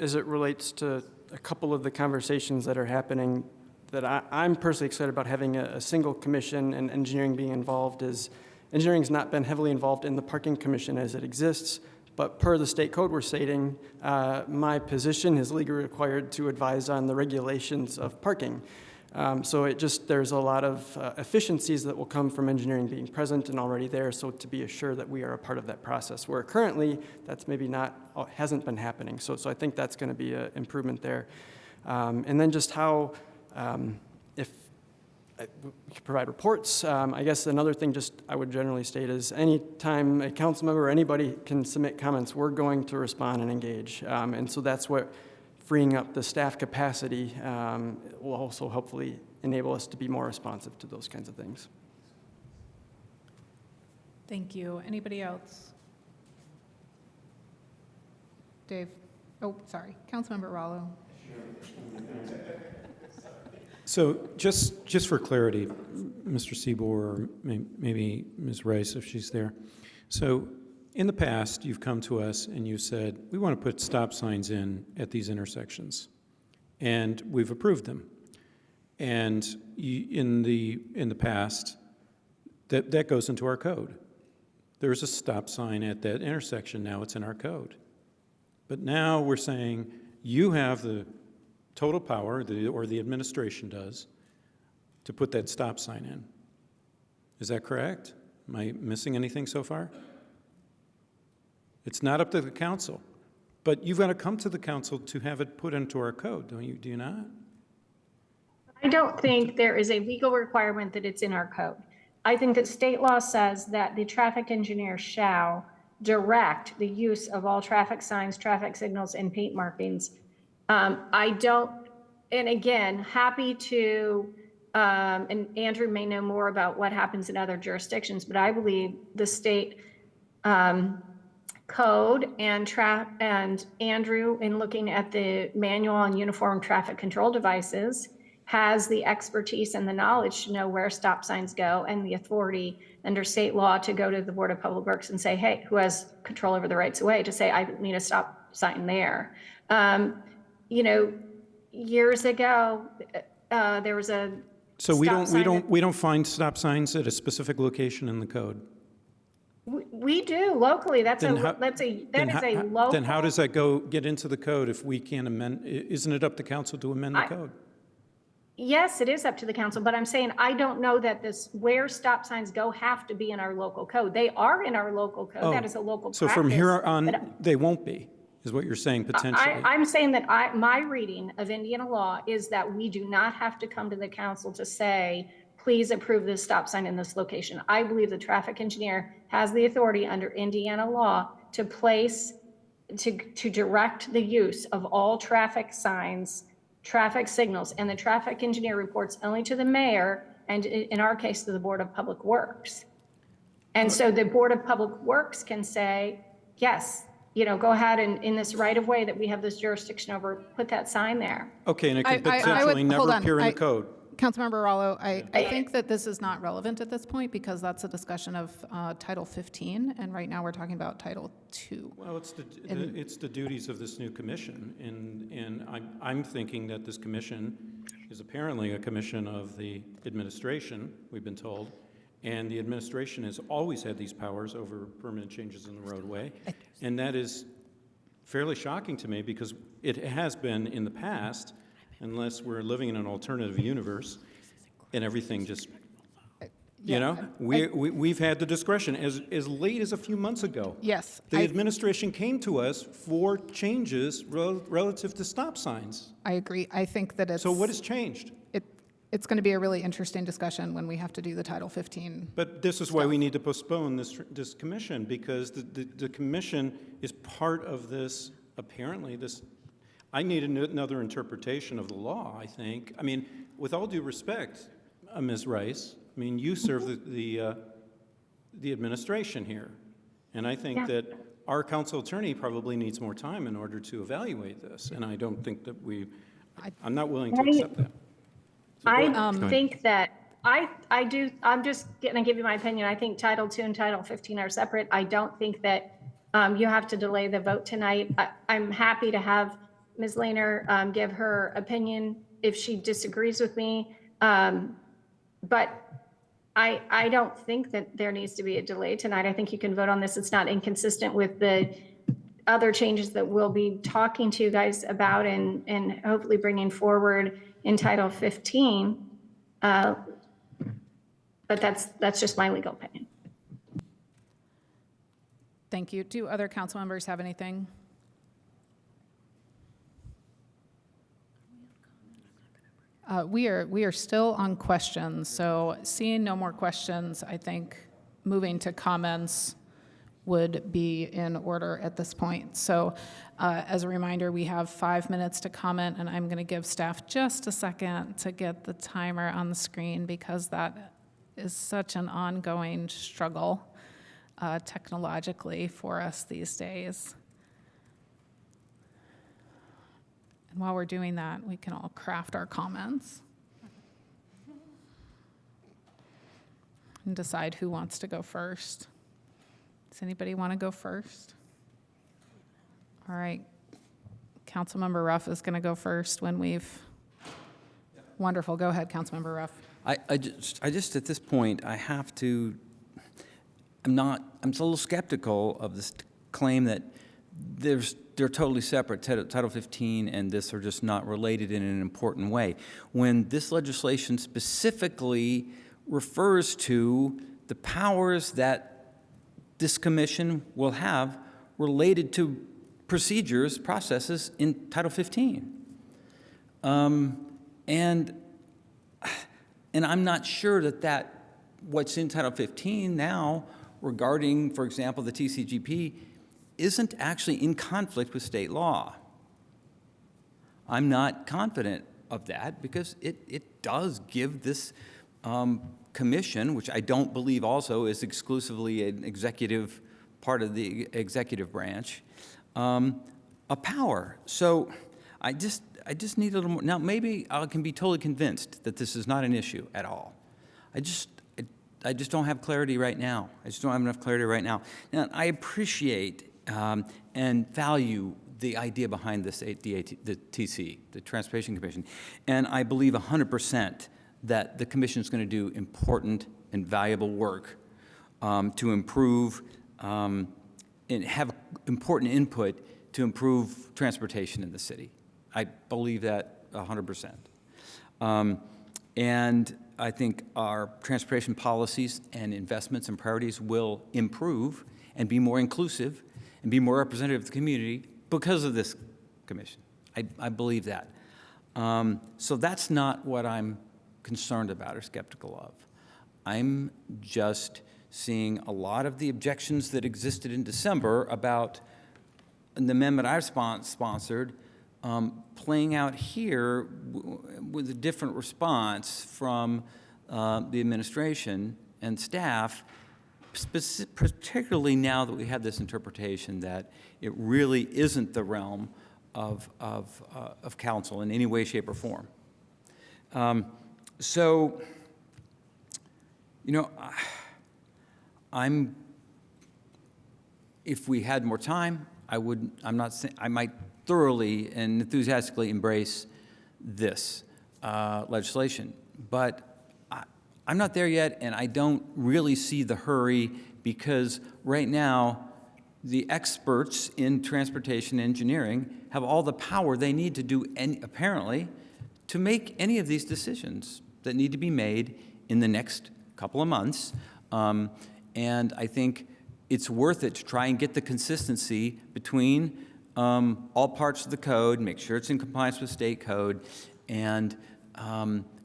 as it relates to a couple of the conversations that are happening that I'm personally excited about having a single commission and engineering being involved is engineering's not been heavily involved in the parking commission as it exists. But per the state code we're stating, my position is legally required to advise on the regulations of parking. So there's a lot of efficiencies that will come from engineering being present and already there, so to be assured that we are a part of that process, where currently that's maybe hasn't been happening. So I think that's going to be an improvement there. And then just how, if we could provide reports. I guess another thing I would generally state is anytime a council member or anybody can submit comments, we're going to respond and engage. And so that's what freeing up the staff capacity will also hopefully enable us to be more responsive to those kinds of things. Thank you. Anybody else? Dave? Oh, sorry. Councilmember Rallo. So just for clarity, Mr. Siebel, or maybe Ms. Rice, if she's there. So in the past, you've come to us and you said, we want to put stop signs in at these intersections. And we've approved them. And in the past, that goes into our code. There's a stop sign at that intersection. Now it's in our code. But now we're saying you have the total power, or the administration does, to put that stop sign in. Is that correct? Am I missing anything so far? It's not up to the council, but you've got to come to the council to have it put into our code, don't you? Do you not? I don't think there is a legal requirement that it's in our code. I think that state law says that the traffic engineer shall direct the use of all traffic signs, traffic signals, and paint markings. I don't, and again, happy to, and Andrew may know more about what happens in other jurisdictions, but I believe the state code and Andrew, in looking at the manual on uniform traffic control devices, has the expertise and the knowledge to know where stop signs go and the authority under state law to go to the Board of Public Works and say, hey, who has control over the rights of way, to say, I need a stop sign there. Years ago, there was a So we don't find stop signs at a specific location in the code. We do locally. That is a local. Then how does that get into the code if we can't amend? Isn't it up to council to amend the code? Yes, it is up to the council, but I'm saying I don't know that where stop signs go have to be in our local code. They are in our local code. That is a local practice. So from here on, they won't be, is what you're saying potentially. I'm saying that my reading of Indiana law is that we do not have to come to the council to say please approve this stop sign in this location. I believe the traffic engineer has the authority under Indiana law to place, to direct the use of all traffic signs, traffic signals, and the traffic engineer reports only to the mayor and in our case to the Board of Public Works. And so the Board of Public Works can say, yes, go ahead and in this right of way that we have this jurisdiction over, put that sign there. Okay, and it could I potentially would- hold never on. appear in the code. Councilmember Rallo, I think that this is not relevant at this point because that's a discussion of Title 15, and right now we're talking about Title 2. Well, it's the duties of this new commission, and I'm thinking that this commission is apparently a commission of the administration, we've been told, and the administration has always had these powers over permanent changes in the roadway, and that is fairly shocking to me because it has been in the past, unless we're living in an alternative universe and everything just, we've had the discretion as late as a few months ago. Yes. The administration came to us for changes relative to stop signs. I agree. I think that it's... So what has changed? It's going to be a really interesting discussion when we have to do the Title 15. But this is why we need to postpone this commission, because the commission is part of this, apparently, this... I need another interpretation of the law, I think. I mean, with all due respect, Ms. Rice, I mean, you serve the administration here. And I think that our council attorney probably needs more time in order to evaluate this. And I don't think that I'm not willing to accept that. I think that, I'm just going to give you my opinion. I think Title II and Title 15 are separate. I don't think that you have to delay the vote tonight. I'm happy to have Ms. Lehner give her opinion if she disagrees with me. But I don't think that there needs to be a delay tonight. I think you can vote on this. It's not inconsistent with the other changes that we'll be talking to you guys about and hopefully bringing forward in Title 15. But that's just my legal opinion. Thank you. Do other council members have anything? We are still on questions, so seeing no more questions, I think moving to comments would be in order at this point. So as a reminder, we have 5 minutes to comment, and I'm going to give staff just a second to get the timer on the screen because that is such an ongoing struggle technologically for us these days. And while we're doing that, we can all craft our comments and decide who wants to go first. Does anybody want to go first? All right. Councilmember Ruff is going to go first when we've... Wonderful. Go ahead, Councilmember Ruff. I just at this point, I have to, I'm a little skeptical of this claim that they're totally separate. Title 15 and this are just not related in an important way. When this legislation specifically refers to the powers that this commission will have related to procedures, processes in Title 15. And I'm not sure that what's in Title 15 now regarding, for example, the TCGP isn't actually in conflict with state law. I'm not confident of that because it does give this commission, which I don't believe also is exclusively an executive part of the executive branch, a power. So I just need a little more. Now, maybe I can be totally convinced that this is not an issue at all. I just don't have clarity right now. I just don't have enough clarity right now. Now, I appreciate and value the idea behind this, the TC, the Transportation Commission, and I believe 100% that the commission is going to do important and valuable work to improve and have important input to improve transportation in the city. I believe that 100%. And I think our transportation policies and investments and priorities will improve and be more inclusive and be more representative of the community because of this commission. I believe that. So that's not what I'm concerned about or skeptical of. I'm just seeing a lot of the objections that existed in December about an amendment I've sponsored playing out here with a different response from the administration and staff, particularly now that we have this interpretation that it really isn't the realm of council in any way, shape, or form. So, you know, if we had more time, I might thoroughly and enthusiastically embrace this legislation. But I'm not there yet, and I don't really see the hurry, because right now, the experts in transportation engineering have all the power they need to do, apparently, to make any of these decisions that need to be made in the next couple of months. And I think it's worth it to try and get the consistency between all parts of the code, make sure it's in compliance with state code, and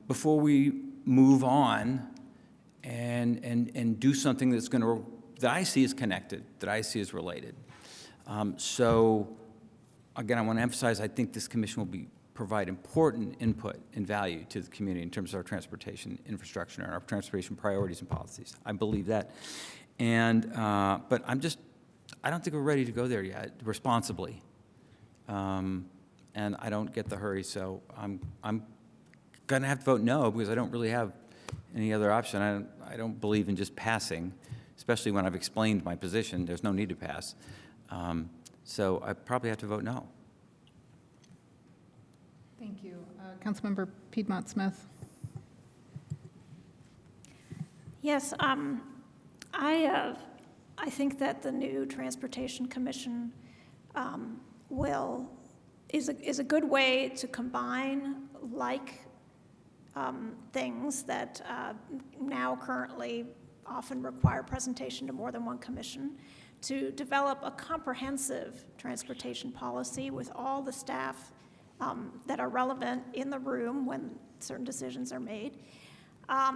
before we move on and do something that's going to, that I see as connected, that I see as related. So again, I want to emphasize, I think this commission will provide important input and value to the community in terms of our transportation infrastructure and our transportation priorities and policies. I believe that. And, but I don't think we're ready to go there yet responsibly. And I don't get the hurry, so I'm going to have to vote no, because I don't really have any other option. I don't believe in just passing, especially when I've explained my position. There's no need to pass. So I probably have to vote no. Thank you. Councilmember Piedmont Smith. Yes, I think that the new Transportation Commission is a good way to combine things that now currently often require presentation to more than one commission, to develop a comprehensive transportation policy with all the staff that are relevant in the room when certain decisions are made. I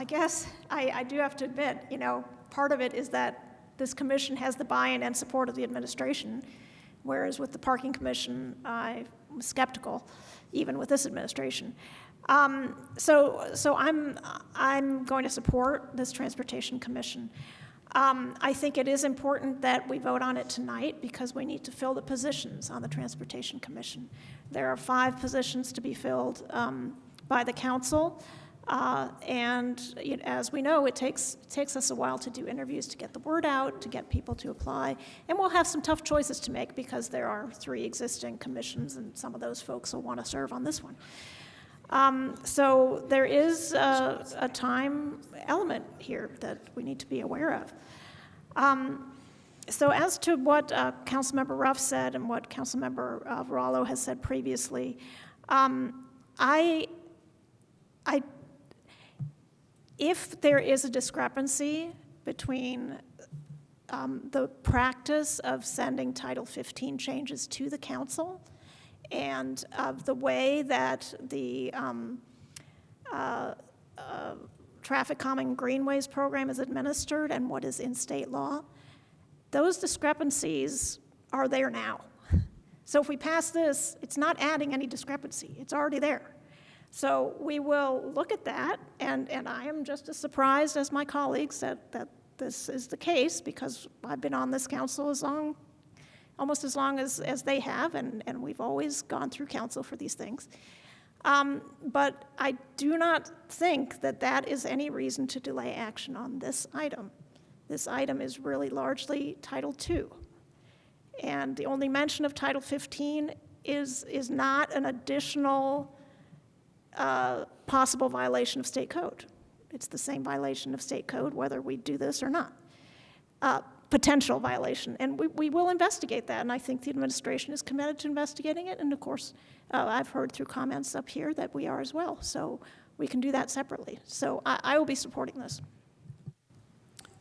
guess I do have to admit, you know, part of it is that this commission has the buy-in and support of the administration, whereas with the Parking Commission, I'm skeptical, even with this administration. So I'm going to support this Transportation Commission. I think it is important that we vote on it tonight, because we need to fill the positions on the Transportation Commission. There are 5 positions to be filled by the council. As we know, it takes us a while to do interviews, to get the word out, to get people to apply. And we'll have some tough choices to make, because there are 3 existing commissions, and some of those folks will want to serve on this one. So there is a time element here that we need to be aware of. So as to what Councilmember Ruff said and what Councilmember Varallo has said previously, if there is a discrepancy between the practice of sending Title 15 changes to the council and of the way that the traffic calming greenways program is administered and what is in state law, those discrepancies are there now. So if we pass this, it's not adding any discrepancy. It's already there. So we will look at that, and I am just as surprised as my colleagues that this is the case, because I've been on this council almost as long as they have, and we've always gone through council for these things. But I do not think that is any reason to delay action on this item. This item is really largely Title II. And the only mention of Title 15 is not an additional possible violation of state code. It's the same violation of state code whether we do this or not. Potential violation, and we will investigate that, and I think the administration is committed to investigating it, and of course, I've heard through comments up here that we are as well, so we can do that separately. So I will be supporting this.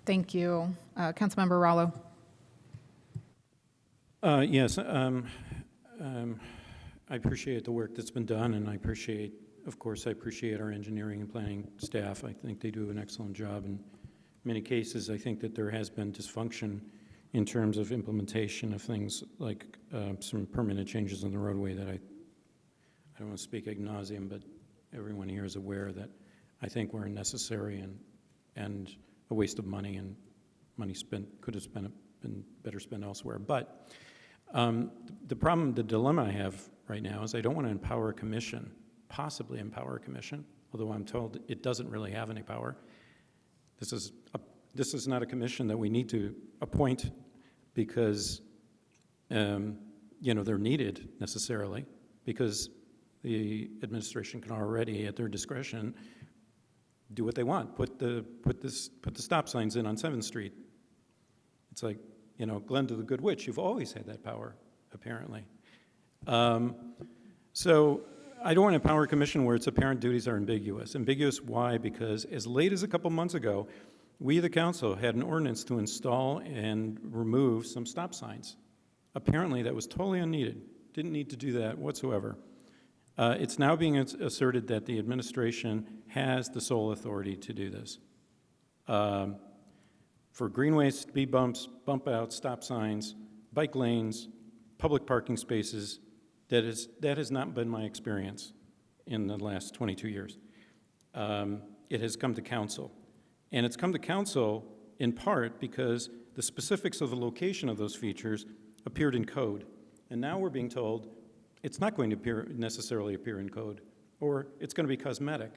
Thank you. Councilmember Rallo. Yes, I appreciate the work that's been done, and I appreciate of course, I appreciate our engineering and planning staff. I think they do an excellent job. In many cases, I think that there has been dysfunction in terms of implementation of things like some permanent changes on the roadway that I don't want to speak ad nauseum, but everyone here is aware that I think were unnecessary and a waste of money, and money could have been better spent elsewhere. But the problem, the dilemma I have right now is I don't want to empower a commission, possibly empower a commission, although I'm told it doesn't really have any power. This is not a commission that we need to appoint because they're needed necessarily, because the administration can already, at their discretion, do what they want. Put the stop signs in on 7th Street. It's like, Glen to the Good Witch. You've always had that power, apparently. So I don't want to empower a commission where its apparent duties are ambiguous. Ambiguous, why? Because as late as a couple months ago, we, the council, had an ordinance to install and remove some stop signs. Apparently, that was totally unneeded. Didn't need to do that whatsoever. It's now being asserted that the administration has the sole authority to do this. For greenways, speed bumps, bump outs, stop signs, bike lanes, public parking spaces, that has not been my experience in the last 22 years. It has come to council. And it's come to council in part because the specifics of the location of those features appeared in code. And now we're being told it's not going to necessarily appear in code, or it's going to be cosmetic.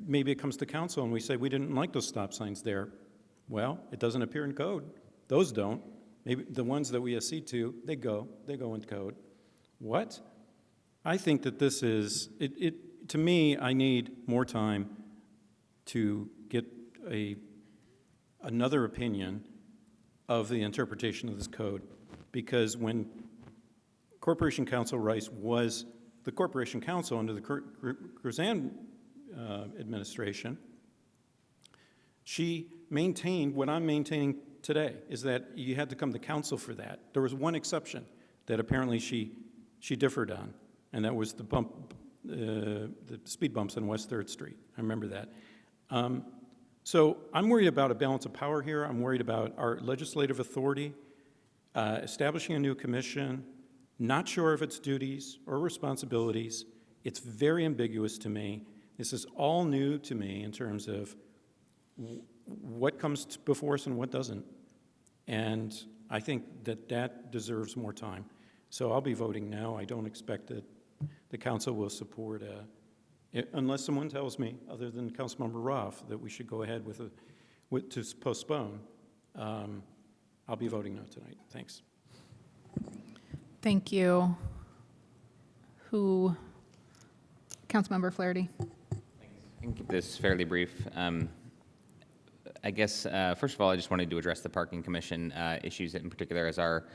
Maybe it comes to council and we say we didn't like those stop signs there. Well, it doesn't appear in code. Those don't. Maybe the ones that we accede to, they go in code. What? I think that this is, to me, I need more time to get another opinion of the interpretation of this code, because when Corporation Counsel Rice was the Corporation Counsel under the Cruzan administration, she maintained what I'm maintaining today, is that you had to come to council for that. There was one exception that apparently she differed on, and that was the speed bumps on West 3rd Street. I remember that. So I'm worried about a balance of power here. I'm worried about our legislative authority, establishing a new commission, not sure of its duties or responsibilities. It's very ambiguous to me. This is all new to me in terms of what comes before us and what doesn't. And I think that deserves more time. So I'll be voting no. I don't expect that the council will support unless someone tells me, other than Councilmember Roth, that we should go ahead to postpone. I'll be voting no tonight. Thanks. Thank you. Councilmember Flaherty. I can keep this fairly brief. I guess, first of all, I just wanted to address the Parking Commission issues in particular as our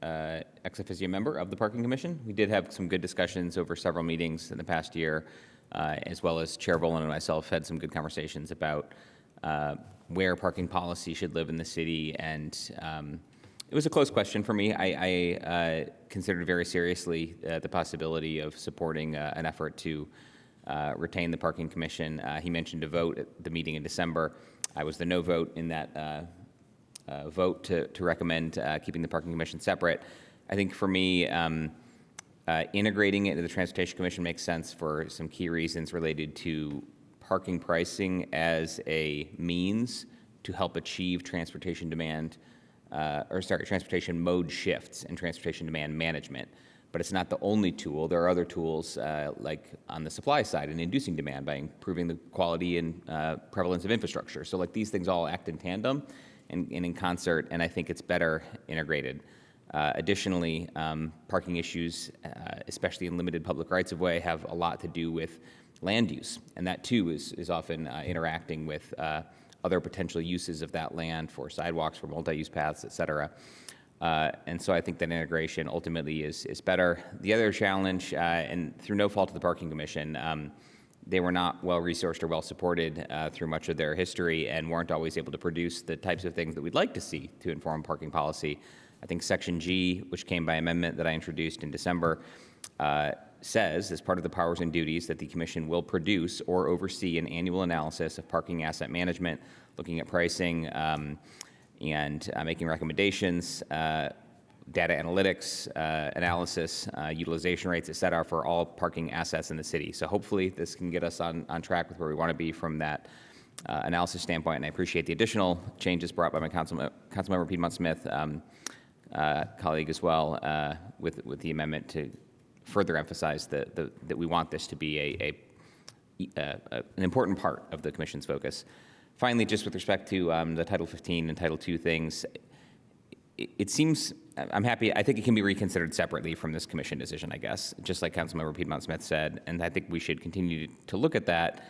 ex officio member of the Parking Commission. We did have some good discussions over several meetings in the past year, as well as Chair Volan and myself had some good conversations about where parking policy should live in the city. And it was a close question for me. I considered very seriously the possibility of supporting an effort to retain the Parking Commission. He mentioned a vote at the meeting in December. I was the no vote in that vote to recommend keeping the Parking Commission separate. I think for me, integrating it into the Transportation Commission makes sense for some key reasons related to parking pricing as a means to help achieve transportation demand, transportation mode shifts and transportation demand management. But it's not the only tool. There are other tools like on the supply side in inducing demand by improving the quality and prevalence of infrastructure. So like these things all act in tandem and in concert, and I think it's better integrated. Additionally, parking issues, especially in limited public rights-of-way, have a lot to do with land use, and that too is often interacting with other potential uses of that land for sidewalks, for multi-use paths, et cetera. And so I think that integration ultimately is better. The other challenge, and through no fault of the Parking Commission, they were not well-resourced or well-supported through much of their history and weren't always able to produce the types of things that we'd like to see to inform parking policy. I think Section G, which came by amendment that I introduced in December, says, as part of the powers and duties, that the commission will produce or oversee an annual analysis of parking asset management, looking at pricing and making recommendations, data analytics, analysis, utilization rates, et cetera, for all parking assets in the city. So hopefully this can get us on track with where we want to be from that analysis standpoint. And I appreciate the additional changes brought by my Councilmember Piedmont Smith colleague as well, with the amendment to further emphasize that we want this to be an important part of the Commission's focus. Finally, just with respect to the Title 15 and Title II things, it seems, I'm happy, I think it can be reconsidered separately from this Commission decision, I guess, just like Councilmember Piedmont Smith said, and I think we should continue to look at that.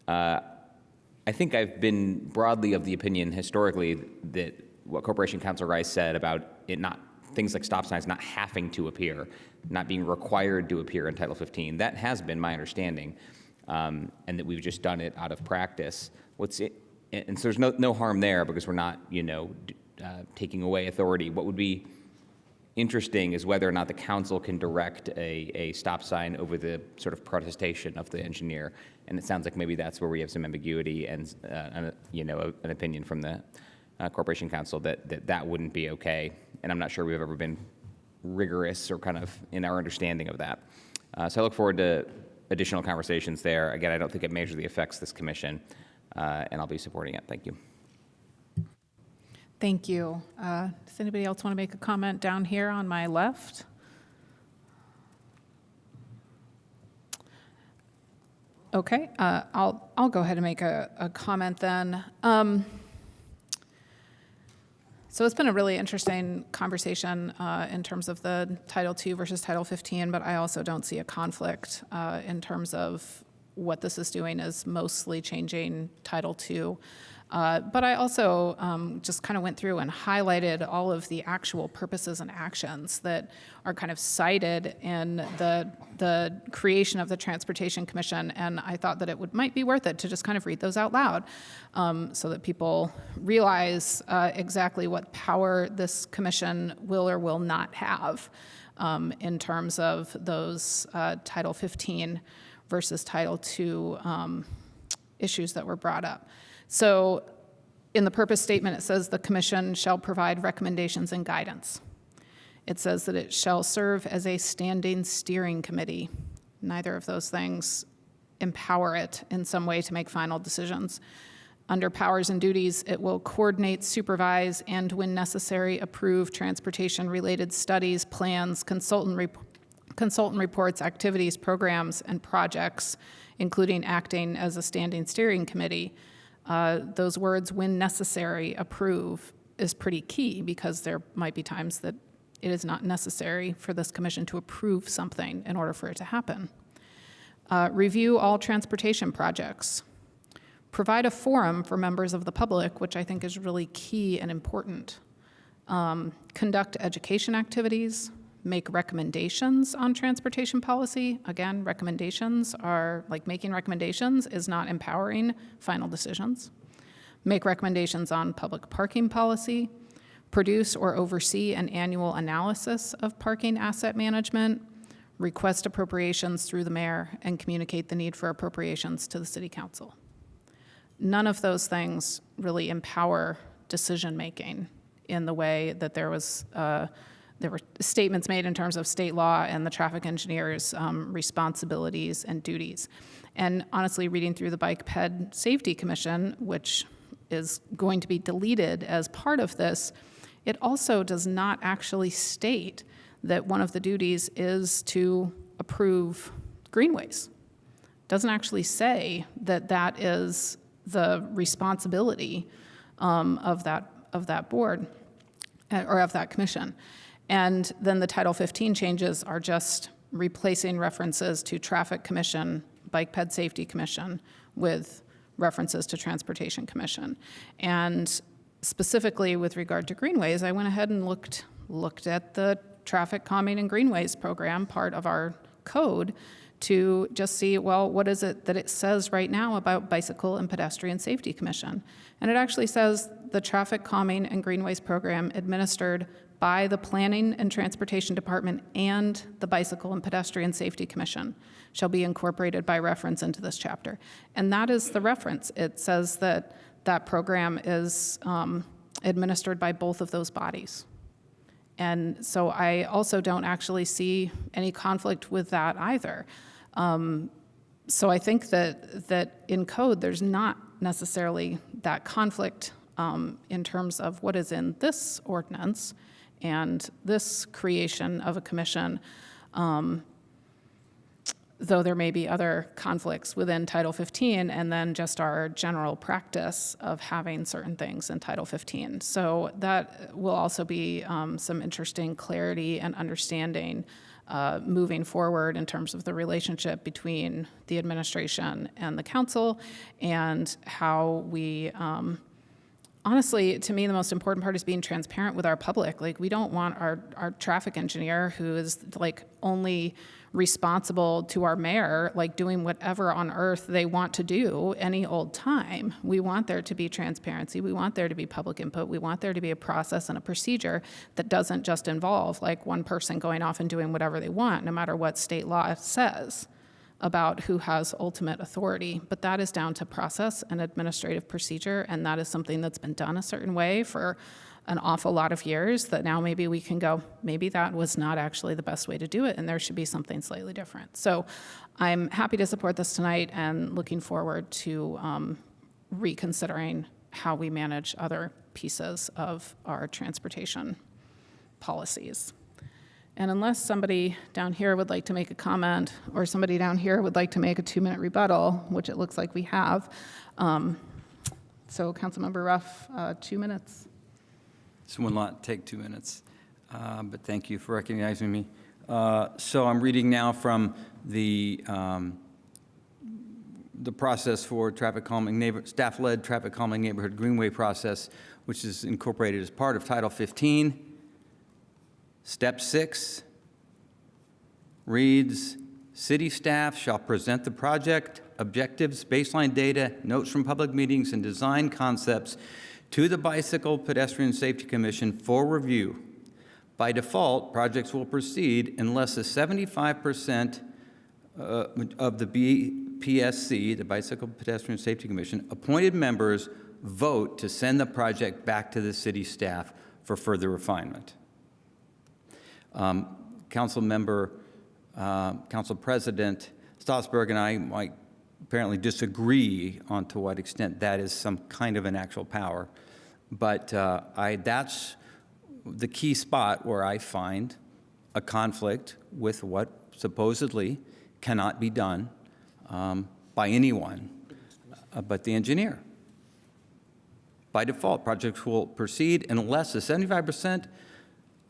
I think I've been broadly of the opinion historically that what Corporation Counsel Rice said about it not, things like stop signs not having to appear, not being required to appear in Title 15, that has been my understanding, and that we've just done it out of practice. And so there's no harm there because we're not, taking away authority. What would be interesting is whether or not the council can direct a stop sign over the sort of protestation of the engineer. And it sounds like maybe that's where we have some ambiguity and, an opinion from the Corporation Council that wouldn't be okay. And I'm not sure we've ever been rigorous or kind of in our understanding of that. So I look forward to additional conversations there. Again, I don't think it majorly affects this commission, and I'll be supporting it. Thank you. Thank you. Does anybody else want to make a comment down here on my left? Okay, I'll go ahead and make a comment then. So it's been a really interesting conversation in terms of the Title II versus Title 15, but I also don't see a conflict in terms of what this is doing is mostly changing Title II. But I also just kind of went through and highlighted all of the actual purposes and actions that are kind of cited in the creation of the Transportation Commission, and I thought that it might be worth it to just kind of read those out loud so that people realize exactly what power this commission will or will not have in terms of those Title 15 versus Title II issues that were brought up. So in the purpose statement, it says the commission shall provide recommendations and guidance. It says that it shall serve as a standing steering committee. Neither of those things empower it in some way to make final decisions. Under powers and duties, it will coordinate, supervise, and when necessary, approve transportation-related studies, plans, consultant reports, activities, programs, and projects, including acting as a standing steering committee. Those words, when necessary, approve, is pretty key because there might be times that it is not necessary for this commission to approve something in order for it to happen. Review all transportation projects. Provide a forum for members of the public, which I think is really key and important. Conduct education activities. Make recommendations on transportation policy. Again, recommendations are, like making recommendations is not empowering final decisions. Make recommendations on public parking policy. Produce or oversee an annual analysis of parking asset management. Request appropriations through the mayor and communicate the need for appropriations to the city council. None of those things really empower decision-making in the way that there were statements made in terms of state law and the traffic engineer's responsibilities and duties. And honestly, reading through the Bike Ped Safety Commission, which is going to be deleted as part of this, it also does not actually state that one of the duties is to approve greenways. It doesn't actually say that that is the responsibility of that board or of that commission. And then the Title 15 changes are just replacing references to Traffic Commission, Bike Ped Safety Commission with references to Transportation Commission. And specifically with regard to greenways, I went ahead and looked at the Traffic Calming and Greenways program, part of our code, to just see, well, what is it that it says right now about Bicycle and Pedestrian Safety Commission? And it actually says the Traffic Calming and Greenways program administered by the Planning and Transportation Department and the Bicycle and Pedestrian Safety Commission shall be incorporated by reference into this chapter. And that is the reference. It says that that program is administered by both of those bodies. And so I also don't actually see any conflict with that either. So I think that in code, there's not necessarily that conflict in terms of what is in this ordinance and this creation of a commission, though there may be other conflicts within Title 15 and then just our general practice of having certain things in Title 15. So that will also be some interesting clarity and understanding moving forward in terms of the relationship between the administration and the council and how we honestly, to me, the most important part is being transparent with our public. Like, we don't want our traffic engineer, who is like only responsible to our mayor, like doing whatever on earth they want to do any old time. We want there to be transparency. We want there to be public input. We want there to be a process and a procedure that doesn't just involve like one person going off and doing whatever they want, no matter what state law says about who has ultimate authority. But that is down to process and administrative procedure, and that is something that's been done a certain way for an awful lot of years, that now maybe we can go, maybe that was not actually the best way to do it, and there should be something slightly different. So I'm happy to support this tonight and looking forward to reconsidering how we manage other pieces of our transportation policies. And unless somebody down here would like to make a comment, or somebody down here would like to make a 2-minute rebuttal, which it looks like we have. So Councilmember Ruff, 2 minutes. This will not take 2 minutes, but thank you for recognizing me. So I'm reading now from the process for traffic calming staff-led traffic calming neighborhood greenway process, which is incorporated as part of Title 15. Step 6 reads, city staff shall present the project, objectives, baseline data, notes from public meetings, and design concepts to the Bicycle Pedestrian Safety Commission for review. By default, projects will proceed unless a 75% of the BPSC, the Bicycle Pedestrian Safety Commission, appointed members vote to send the project back to the city staff for further refinement. Council President Stossberg and I might apparently disagree on to what extent that is some kind of an actual power, but that's the key spot where I find a conflict with what supposedly cannot be done by anyone but the engineer. By default, projects will proceed unless the 75%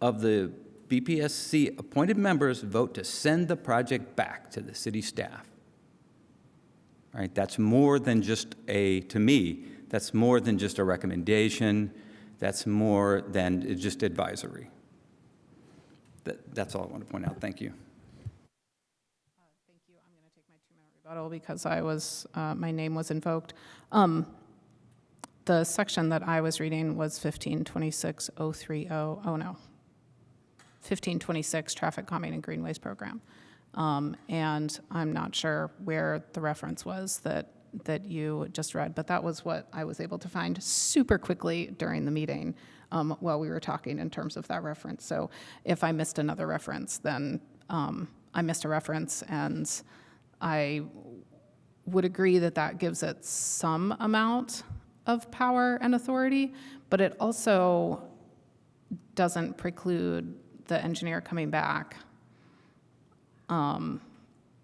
of the BPSC appointed members vote to send the project back to the city staff. Right? That's more than just to me, that's more than just a recommendation. That's more than just advisory. That's all I want to point out. Thank you. Thank you. I'm going to take my 2-minute rebuttal because my name was invoked. The section that I was reading was 1526.030. Oh no. 1526 Traffic Calming and Greenways Program. And I'm not sure where the reference was that you just read, but that was what I was able to find super quickly during the meeting while we were talking in terms of that reference. So if I missed another reference, then I missed a reference, and I would agree that that gives it some amount of power and authority, but it also doesn't preclude the engineer coming back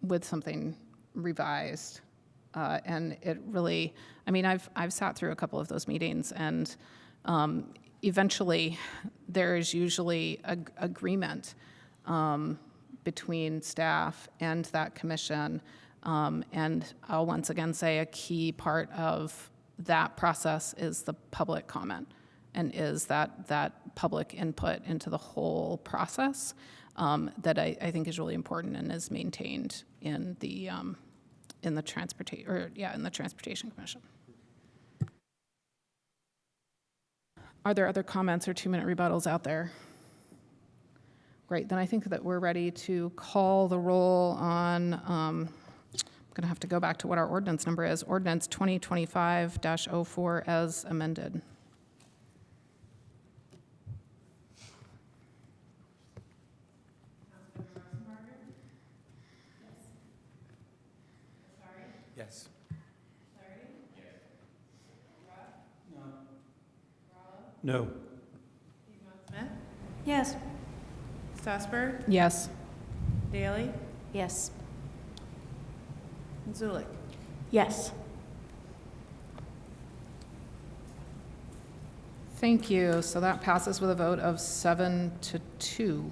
with something revised. And it really, I mean, I've sat through a couple of those meetings, and eventually there is usually agreement between staff and that commission. And I'll once again say a key part of that process is the public comment, and is that public input into the whole process that I think is really important and is maintained in the Transportation Commission. Are there other comments or 2-minute rebuttals out there? Great, then I think that we're ready to call the roll on, I'm going to have to go back to what our ordinance number is, ordinance 2025-04 as amended. Yes. No. Smith? Yes. Strasburg? Yes. Daley? Yes. And Zulik? Yes. Thank you. So that passes with a vote of 7-2.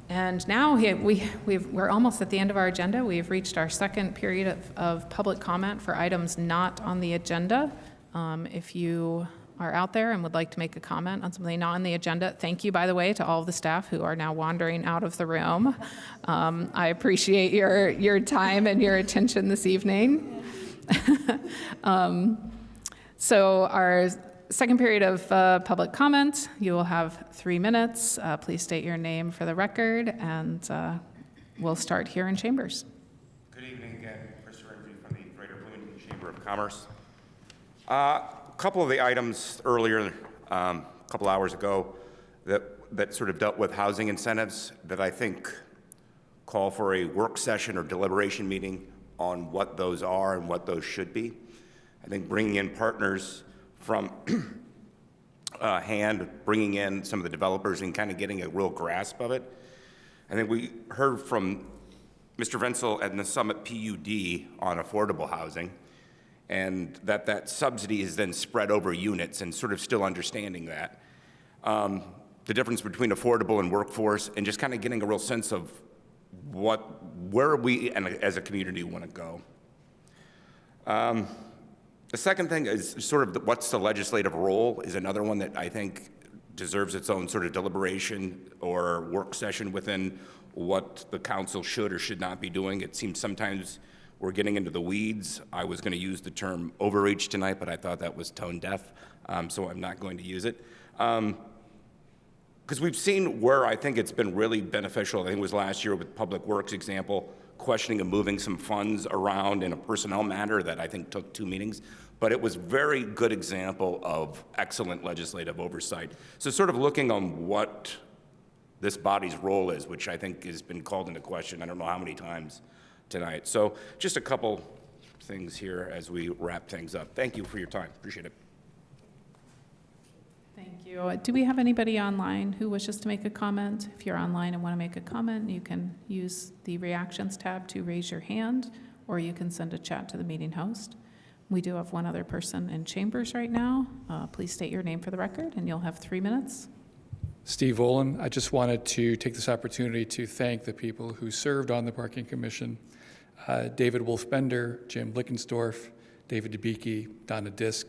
And now we're almost at the end of our agenda. We've reached our second period of public comment for items not on the agenda. If you are out there and would like to make a comment on something not on the agenda, thank you, by the way, to all of the staff who are now wandering out of the room. I appreciate your time and your attention this evening. So our second period of public comment, you will have 3 minutes. Please state your name for the record, and we'll start here in chambers. Good evening again, Christopher Murphy from the Greater Bloomington Chamber of Commerce. A couple of the items earlier, a couple hours ago, that sort of dealt with housing incentives that I think call for a work session or deliberation meeting on what those are and what those should be. I think bringing in partners from hand, bringing in some of the developers and kind of getting a real grasp of it. I think we heard from Mr. Wenzel at the Summit PUD on affordable housing, and that subsidy is then spread over units, and sort of still understanding that. The difference between affordable and workforce, and just kind of getting a real sense of where we and as a community want to go. The second thing is sort of what's the legislative role is another one that I think deserves its own sort of deliberation or work session within what the council should or should not be doing. It seems sometimes we're getting into the weeds. I was going to use the term overreach tonight, but I thought that was tone deaf, so I'm not going to use it. Because we've seen where I think it's been really beneficial. I think it was last year with Public Works example, questioning and moving some funds around in a personnel matter that I think took 2 meetings. But it was very good example of excellent legislative oversight. So sort of looking on what this body's role is, which I think has been called into question, I don't know how many times tonight. So just a couple things here as we wrap things up. Thank you for your time. Appreciate it. Thank you. Do we have anybody online who wishes to make a comment? If you're online and want to make a comment, you can use the reactions tab to raise your hand, or you can send a chat to the meeting host. We do have one other person in chambers right now. Please state your name for the record, and you'll have 3 minutes. Steve Olin. I just wanted to take this opportunity to thank the people who served on the Parking Commission. David Wolf-Bender, Jim Blickensdorf, David DeBeeke, Donna Disk,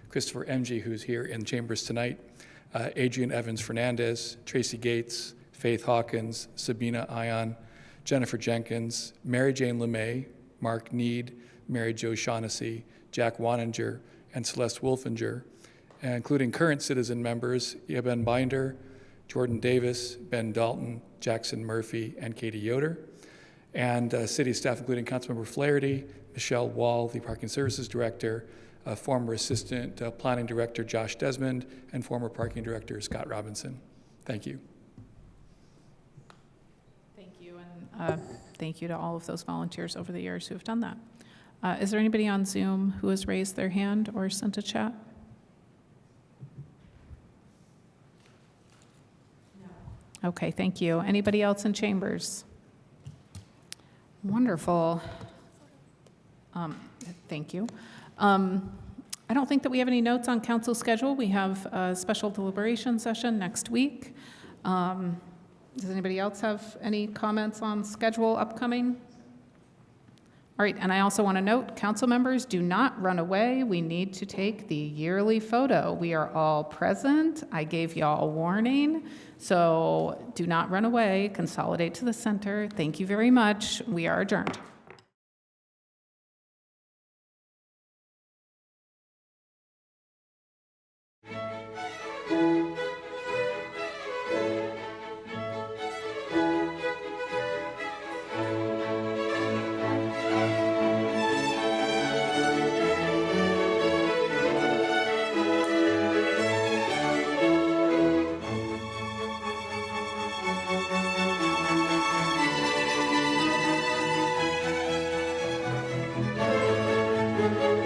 Christopher Emge, who's here in chambers tonight, Adrian Evans-Fernandez, Tracy Gates, Faith Hawkins, Sabina Ion, Jennifer Jenkins, Mary Jane LeMay, Mark Need, Mary Jo Shaughnessy, Jack Waninger, and Celeste Wolfinger, including current citizen members Eben Binder, Jordan Davis, Ben Dalton, Jackson Murphy, and Katie Yoder, and city staff including Councilmember Flaherty, Michelle Wall, the Parking Services Director, former Assistant Planning Director Josh Desmond, and former Parking Director Scott Robinson. Thank you. Thank you, and thank you to all of those volunteers over the years who have done that. Is there anybody on Zoom who has raised their hand or sent a chat? No. Okay, thank you. Anybody else in chambers? Wonderful. Thank you. I don't think that we have any notes on council schedule. We have a special deliberation session next week. Does anybody else have any comments on schedule upcoming? All right, and I also want to note, council members, do not run away. We need to take the yearly photo. We are all present. I gave y'all a warning, so do not run away. Consolidate to the center. Thank you very much. We are adjourned. you.